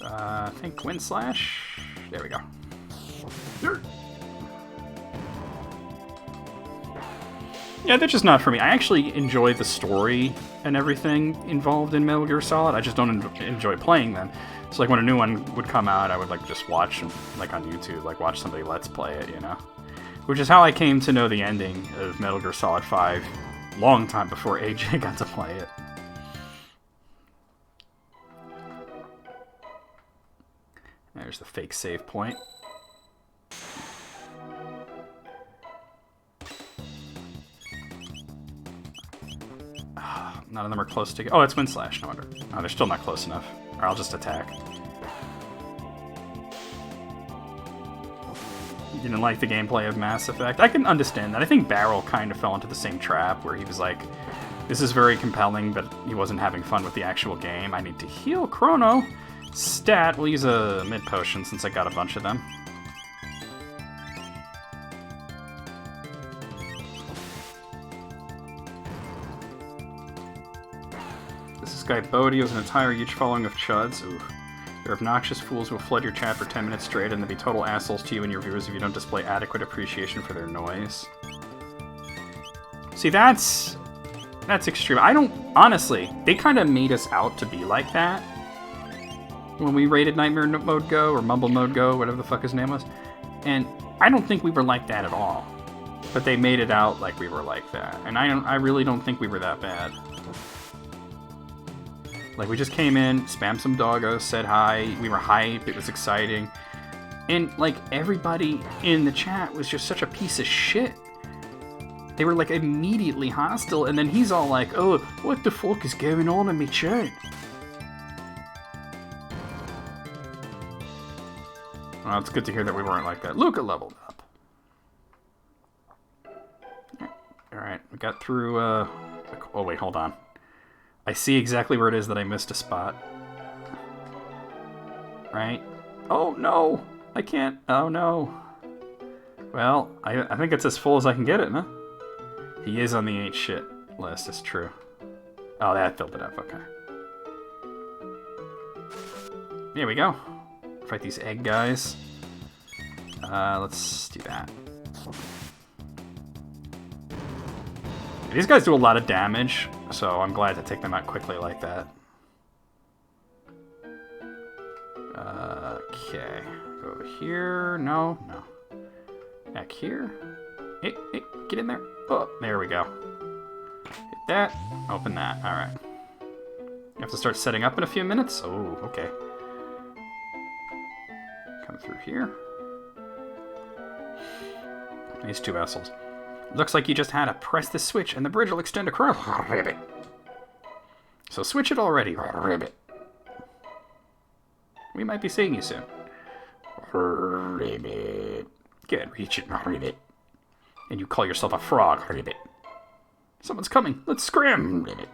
I think Wind Slash. There we go. Yeah, that's just not for me. I actually enjoy the story and everything involved in Metal Gear Solid. I just don't enjoy playing them. So, like, when a new one would come out, I would, like, just watch, like, on YouTube, like, watch somebody Let's Play it, you know? Which is how I came to know the ending of Metal Gear Solid 5 long time before AJ got to play it. There's the fake save point. None of them are close to... Oh, it's Wind Slash, no wonder. Oh, they're still not close enough. Or I'll just attack. You didn't like the gameplay of Mass Effect? I can understand that. I think Barrel kind of fell into the same trap where he was like, this is very compelling, but he wasn't having fun with the actual game. I need to heal Chrono. Stat, we'll use a mid potion since I got a bunch of them. This guy Bodhi has an entire huge following of chuds. Ooh. They're obnoxious fools who will flood your chat for 10 minutes straight and they'll be total assholes to you and your viewers if you don't display adequate appreciation for their noise. See, that's extreme. I don't... Honestly, they kind of made us out to be like that when we rated Nightmare Mode Go, or Mumble Mode Go, whatever the fuck his name was. And I don't think we were like that at all. But they made it out like we were like that. And I really don't think we were that bad. Like, we just came in, spammed some doggos, said hi, we were hype, it was exciting. And, like, everybody in the chat was just such a piece of shit. They were, like, immediately hostile, and then he's all like, oh, what the fuck is going on in my chat? Well, it's good to hear that we weren't like that. Luca leveled up. Alright, we got through, oh wait, hold on. I see exactly where it is that I missed a spot. Right? Oh, no! I can't. Oh, no. Well, I think it's as full as I can get it, huh? He is on the ain't shit list, it's true. Oh, that filled it up, okay. There we go. Fight these egg guys. Let's do that. These guys do a lot of damage, so I'm glad to take them out quickly like that. Okay. Go over here. No. Back here. Hey, get in there. Oh, there we go. Hit that. Open that. Alright. You have to start setting up in a few minutes? Oh, okay. Come through here. These two vessels. Looks like you just had to press the switch and the bridge will extend across. Ribbit. So switch it already. Ribbit. We might be seeing you soon. Ribbit. Good, reach it. Ribbit. And you call yourself a frog. Ribbit. Someone's coming. Let's scram. Ribbit.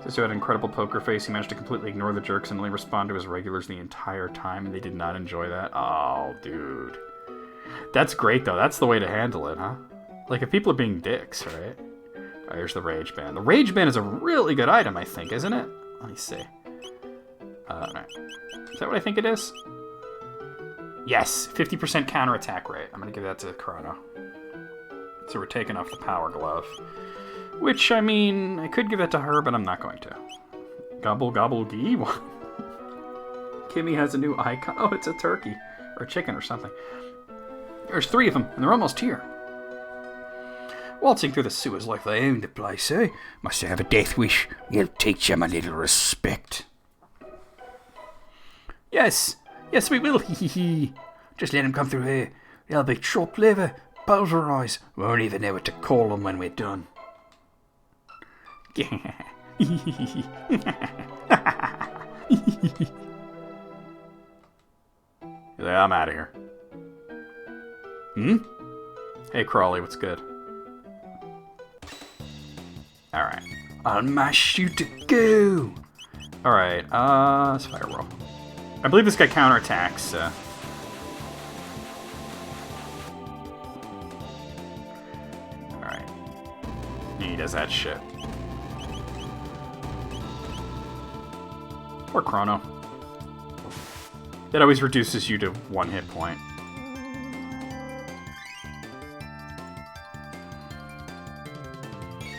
Since you had an incredible poker face, he managed to completely ignore the jerks and only respond to his regulars the entire time, and they did not enjoy that. Oh, dude. That's great, though. That's the way to handle it, huh? Like, if people are being dicks, right? Oh, here's the Rage Band. The Rage Band is a really good item, I think, isn't it? Let me see. Right. Is that what I think it is? Yes! 50% counterattack rate. I'm going to give that to Chrono. So we're taking off the Power Glove. Which, I mean, I could give it to her, but I'm not going to. Gobble, gobble, gee. Kimmy has a new icon. Oh, it's a turkey. Or a chicken or something. There's 3 of them, and they're almost here. Waltzing through the sewers like they own the place, eh? Must have a death wish. You'll teach them a little respect. Yes, we will. Just let them come through here. They'll be chopped liver, Bowser eyes. Won't even know what to call them when we're done. Yeah, I'm out of here. Hey, Crawley, what's good? Alright. On my shoot to go! Alright, let's fire roll. I believe this guy counterattacks, Alright. He does that shit. Poor Chrono. That always reduces you to 1 hit point.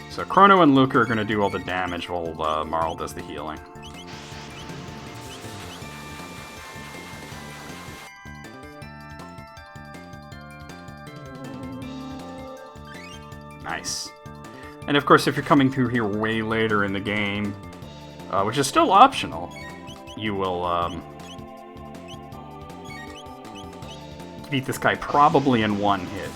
So Chrono and Luca are going to do all the damage while Marl does the healing. Nice. And of course, if you're coming through here way later in the game, which is still optional, you will beat this guy probably in 1 hit.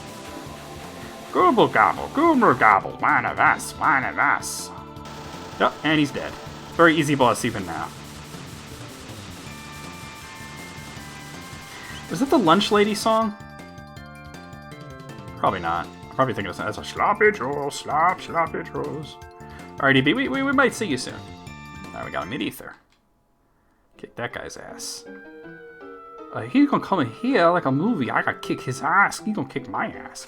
Gobble gobble, goomer gobble, one of us, one of us. Oh, and he's dead. Very easy boss even now. Was that the Lunch Lady song? Probably not. I'm probably thinking that's a sloppy Joe, sloppy Joes. Alrighty, B, we might see you soon. Alright, we got a mid-ether. Kick that guy's ass. He's gonna come in here like a movie. I gotta kick his ass. He's gonna kick my ass.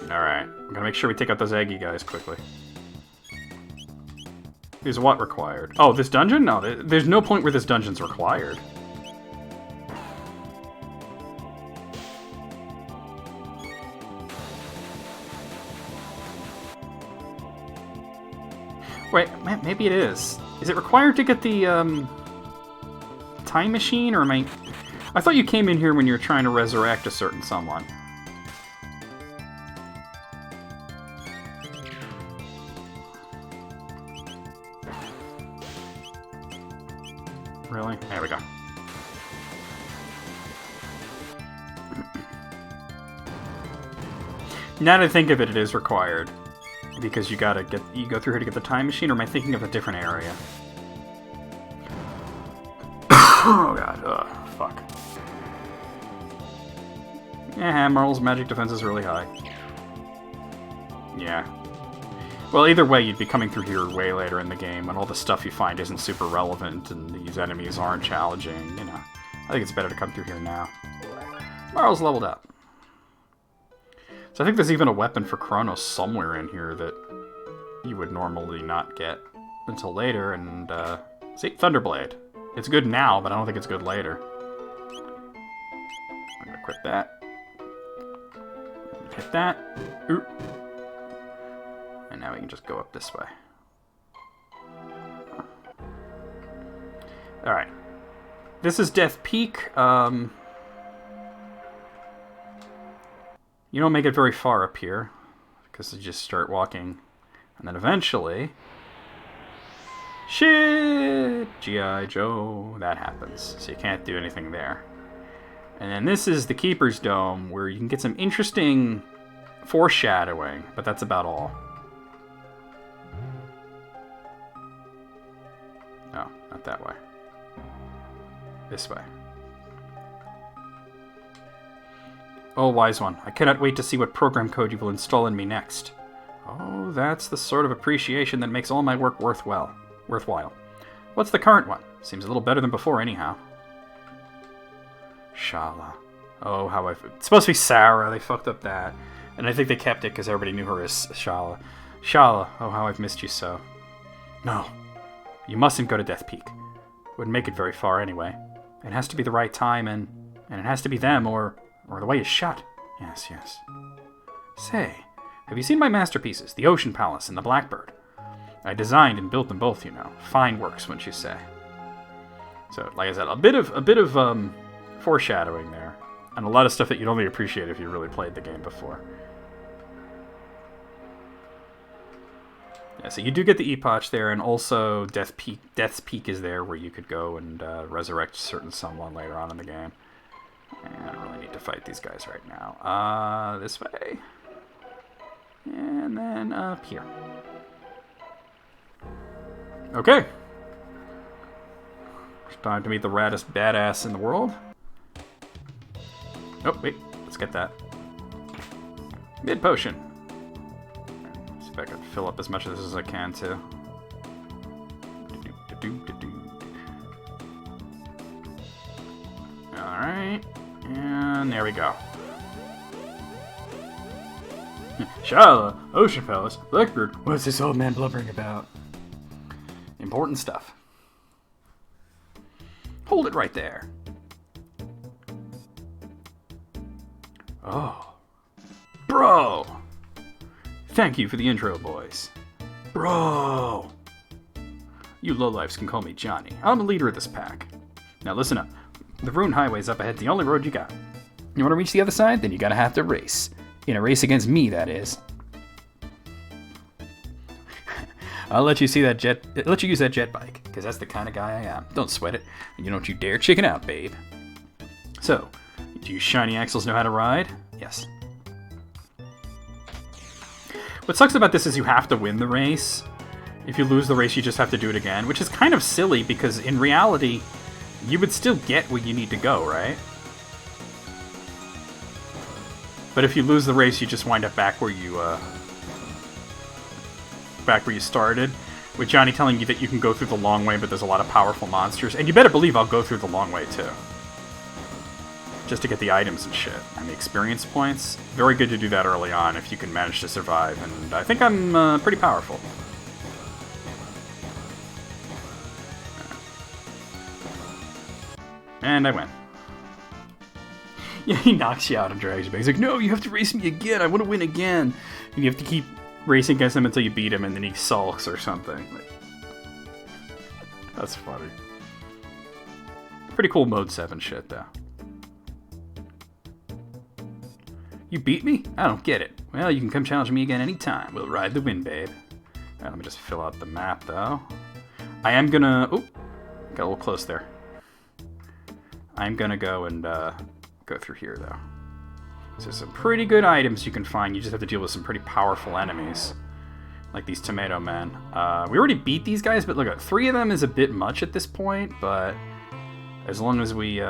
Alright, I'm gonna make sure we take out those eggy guys quickly. Is what required? Oh, this dungeon? No, there's no point where this dungeon's required. Wait, maybe it is. Is it required to get the, time machine, or am I... I thought you came in here when you were trying to resurrect a certain someone. Really? There we go. Now that I think of it, it is required. Because you go through here to get the time machine, or am I thinking of a different area? Oh god, fuck. Yeah, Marl's magic defense is really high. Yeah. Well, either way, you'd be coming through here way later in the game when all the stuff you find isn't super relevant and these enemies aren't challenging, you know. I think it's better to come through here now. Marl's leveled up. So I think there's even a weapon for Chrono somewhere in here that you would normally not get until later, and, see? Thunderblade. It's good now, but I don't think it's good later. I'm gonna equip that. Hit that. Ooh. And now we can just go up this way. Alright. This is Death Peak. You don't make it very far up here, because you just start walking. And then eventually... Shit! G.I. Joe. That happens. So you can't do anything there. And then this is the Keeper's Dome, where you can get some interesting foreshadowing, but that's about all. No, not that way. This way. Oh, wise one, I cannot wait to see what program code you will install in me next. Oh, that's the sort of appreciation that makes all my work worthwhile. What's the current one? Seems a little better than before, anyhow. Shala. Oh, how It's supposed to be Sarah. They fucked up that. And I think they kept it because everybody knew her as Shala. Shala. Oh, how I've missed you so. No. You mustn't go to Death Peak. Wouldn't make it very far anyway. It has to be the right time, and it has to be them, or the way is shut. Yes, yes. Say, have you seen my masterpieces, the Ocean Palace and the Blackbird? I designed and built them both, you know. Fine works, wouldn't you say? So, like I said, a bit of foreshadowing there, and a lot of stuff that you'd only appreciate if you really played the game before. Yeah, so you do get the Epoch there, and also Death's Peak is there, where you could go and resurrect certain someone later on in the game. And I don't really need to fight these guys right now. This way. And then up here. Okay. It's time to meet the raddest badass in the world. Oh, wait. Let's get that. Mid potion. See if I can fill up as much of this as I can, too. Alright. And there we go. Shala, Ocean Palace, Blackbird. What's this old man blubbering about? Important stuff. Hold it right there. Oh. Bro! Thank you for the intro, boys. Bro! You lowlifes can call me Johnny. I'm the leader of this pack. Now listen up. The Rune Highway's up ahead, the only road you got. You want to reach the other side? Then you gotta have to race. In a race against me, that is. I'll let you use that jet bike, because that's the kind of guy I am. Don't sweat it, and don't you dare chicken out, babe. So, do you shiny axles know how to ride? Yes. What sucks about this is you have to win the race. If you lose the race, you just have to do it again, which is kind of silly, because in reality, you would still get where you need to go, right? But if you lose the race, you just wind up back where you started, with Johnny telling you that you can go through the long way, but there's a lot of powerful monsters. And you better believe I'll go through the long way, too. Just to get the items and shit. And the experience points. Very good to do that early on if you can manage to survive. And I think I'm pretty powerful. And I win. Yeah, he knocks you out and drags you back. He's like, no, you have to race me again. I want to win again. And you have to keep racing against him until you beat him, and then he sulks or something. That's funny. Pretty cool Mode 7 shit, though. You beat me? I don't get it. Well, you can come challenge me again anytime. We'll ride the wind, babe. Right, let me just fill out the map, though. I am gonna... Oh, got a little close there. I'm gonna go and go through here, though. So there's some pretty good items you can find. You just have to deal with some pretty powerful enemies. Like these tomato men. We already beat these guys, but look, 3 of them is a bit much at this point, but as long as we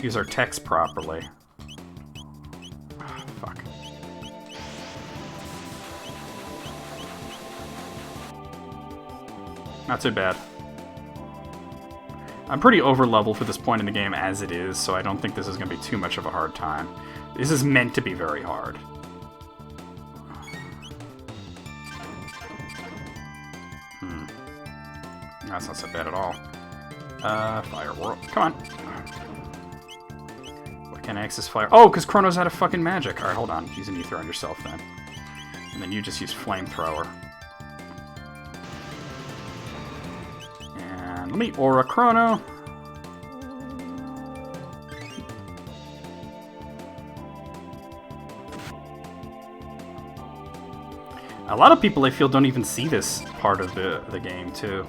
use our text properly. Oh, fuck. Not too bad. I'm pretty over-level for this point in the game as it is, so I don't think this is going to be too much of a hard time. This is meant to be very hard. That's not so bad at all. Fire World. Come on. What can I access fire? Oh, because Chrono's out of fucking magic. Alright, hold on. Use an ether on yourself then. And then you just use Flamethrower. And let me Aura Chrono. A lot of people, I feel, don't even see this part of the game, too.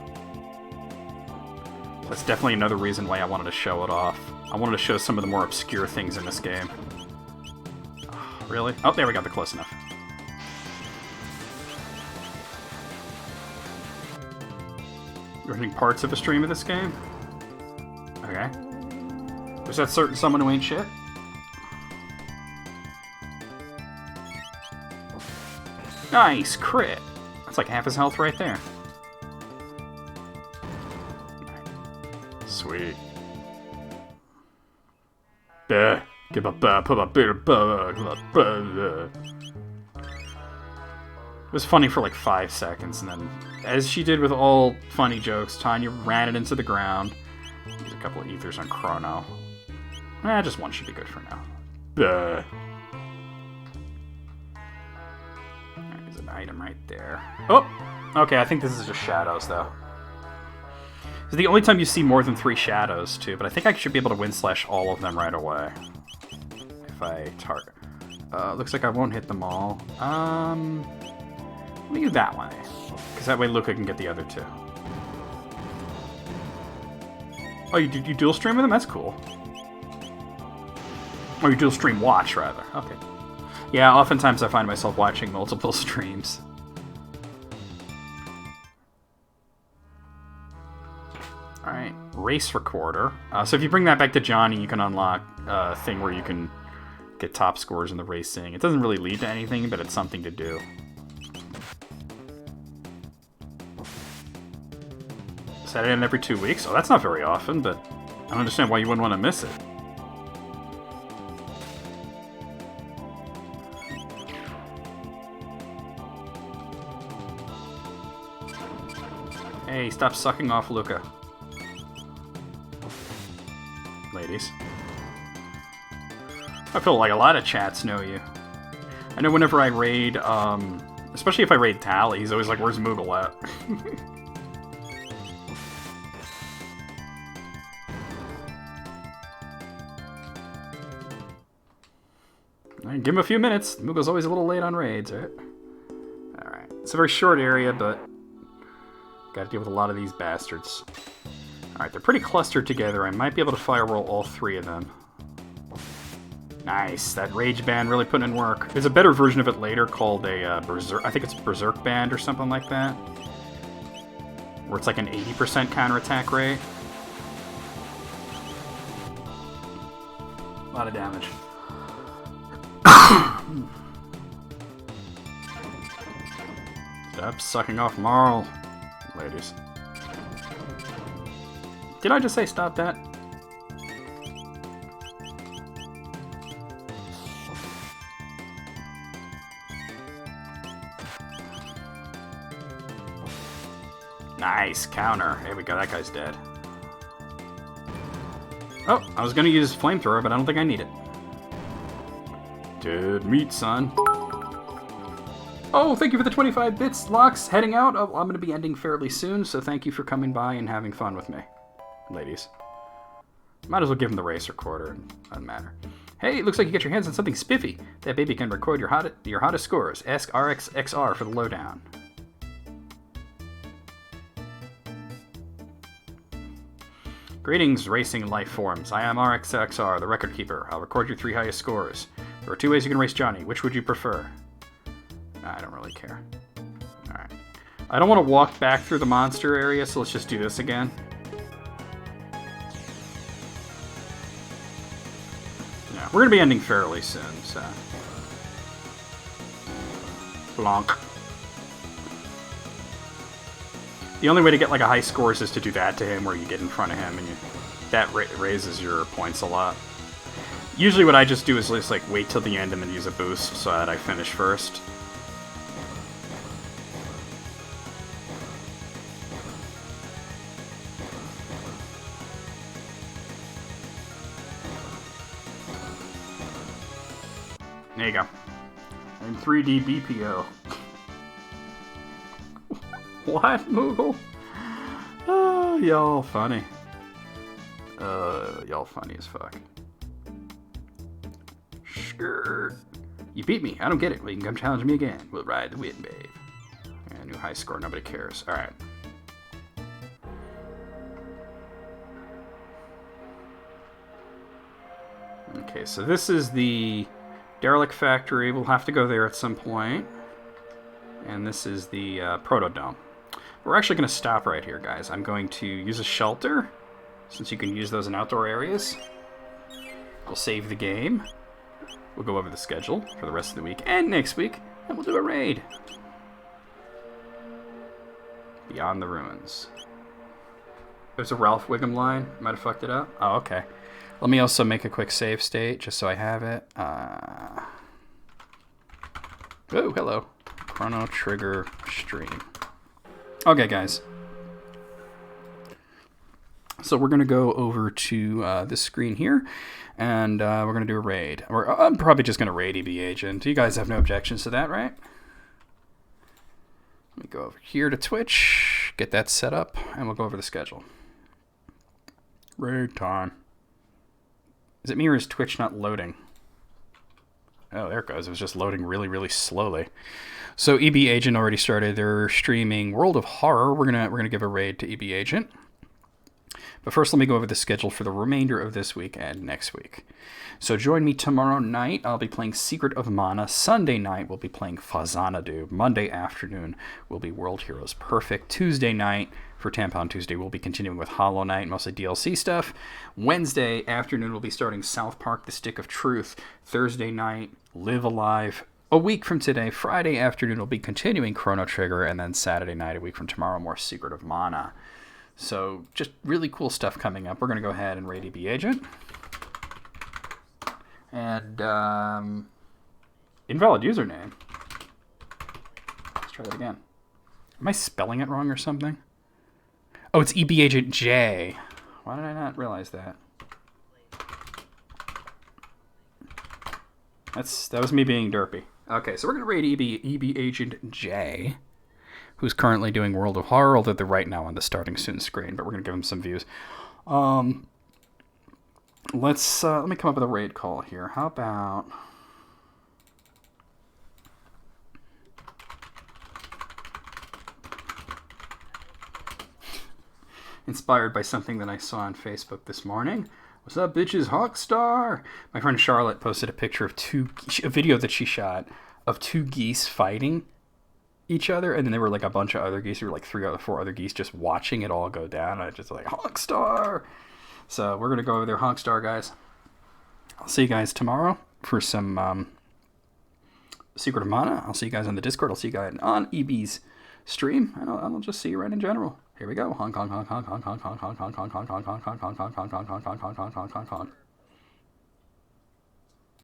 That's definitely another reason why I wanted to show it off. I wanted to show some of the more obscure things in this game. Oh, really? Oh, there we go. They're close enough. You're hitting parts of a stream of this game? Okay. There's that certain someone who ain't shit? Nice! Crit! That's like half his health right there. Sweet. Give a put a bit of It was funny for like 5 seconds, and then, as she did with all funny jokes, Tanya ran it into the ground. Use a couple of ethers on Chrono. Just one should be good for now. There's an item right there. Oh! Okay, I think this is just shadows, though. It's the only time you see more than 3 shadows, too, but I think I should be able to win-slash all of them right away. If I target. Looks like I won't hit them all. Let me do that one, because that way Luca can get the other 2. Oh, you dual stream with them? That's cool. Or you dual stream watch, rather. Okay. Yeah, oftentimes I find myself watching multiple streams. Alright, race recorder. So if you bring that back to Johnny, you can unlock a thing where you can get top scores in the racing. It doesn't really lead to anything, but it's something to do. Set it in every 2 weeks? Oh, that's not very often, but I don't understand why you wouldn't want to miss it. Hey, stop sucking off Luca. Ladies. I feel like a lot of chats know you. I know whenever I raid, especially if I raid Tally, he's always like, where's Moogle at? Right, give him a few minutes. Moogle's always a little late on raids, right? Alright. It's a very short area, but gotta deal with a lot of these bastards. Alright, they're pretty clustered together. I might be able to fire roll all 3 of them. Nice. That rage band really putting in work. There's a better version of it later called a Berserk. I think it's Berserk band or something like that. Where it's like an 80% counterattack rate. A lot of damage. Stop sucking off Marl, ladies. Did I just say stop that? Nice, counter. There we go, that guy's dead. Oh, I was gonna use flamethrower, but I don't think I need it. Dead meat, son. Oh, thank you for the 25 bits, Lux. Heading out. Oh, I'm gonna be ending fairly soon, so thank you for coming by and having fun with me, ladies. Might as well give him the race recorder. Doesn't matter. Hey, it looks like you get your hands on something spiffy. That baby can record your hottest scores. Ask RXXR for the lowdown. Greetings, racing life forms. I am RXXR, the record keeper. I'll record your 3 highest scores. There are 2 ways you can race Johnny. Which would you prefer? I don't really care. Alright. I don't want to walk back through the monster area, so let's just do this again. Yeah, we're going to be ending fairly soon, so... Blanc. The only way to get like a high score is to do that to him, where you get in front of him, and that raises your points a lot. Usually what I just do is just like wait till the end and then use a boost so that I finish first. There you go. In 3D BPO. What, Moogle? Oh, y'all funny. Y'all funny as fuck. Skirt. You beat me. I don't get it. Well, you can come challenge me again. We'll ride the wind, babe. Yeah, new high score. Nobody cares. All right. Okay, so this is the Derelict Factory. We'll have to go there at some point. And this is the Protodome. We're actually going to stop right here, guys. I'm going to use a shelter, since you can use those in outdoor areas. We'll save the game. We'll go over the schedule for the rest of the week and next week, and we'll do a raid. Beyond the Ruins. There's a Ralph Wiggum line. Might have fucked it up. Oh, okay. Let me also make a quick save state, just so I have it. Oh, hello. Chrono Trigger stream. Okay, guys. So we're going to go over to this screen here, and we're going to do a raid. Or I'm probably just going to raid EB Agent. You guys have no objections to that, right? Let me go over here to Twitch, get that set up, and we'll go over the schedule. Raid time. Is it me or is Twitch not loading? Oh, there it goes. It was just loading really, really slowly. So EB Agent already started. They're streaming World of Horror. We're gonna give a raid to EB Agent. But first, let me go over the schedule for the remainder of this week and next week. So join me tomorrow night. I'll be playing Secret of Mana. Sunday night, we'll be playing Fazanadu. Monday afternoon will be World Heroes Perfect. Tuesday night, for Tampon Tuesday, we'll be continuing with Hollow Knight, mostly DLC stuff. Wednesday afternoon, we'll be starting South Park, The Stick of Truth. Thursday night, Live Alive. A week from today, Friday afternoon, we'll be continuing Chrono Trigger. And then Saturday night, a week from tomorrow, more Secret of Mana. So just really cool stuff coming up. We're going to go ahead and raid EB Agent. And invalid username. Let's try that again. Am I spelling it wrong or something? Oh, it's EB Agent J. Why did I not realize that? That was me being derpy. Okay, so we're going to raid EB Agent J, who's currently doing World of Horror, although they're right now on the starting soon screen, but we're going to give him some views. Let me come up with a raid call here. How about... Inspired by something that I saw on Facebook this morning. What's up, bitches? Hawkstar! My friend Charlotte posted a picture of a video that she shot of two geese fighting each other, and then there were like a bunch of other geese. There were like 3 or 4 other geese just watching it all go down. I just like, Hawkstar! So we're going to go over there, Hawkstar, guys. I'll see you guys tomorrow for some Secret of Mana. I'll see you guys on the Discord. I'll see you guys on EB's stream, and I'll just see you right in general. Here we go. Hong Kong, Hong Kong, Hong Kong, Hong Kong, Hong Kong, Hong Kong, Hong Kong, Hong Kong, Hong Kong, Hong Kong, Hong Kong, Hong Kong, Hong Kong.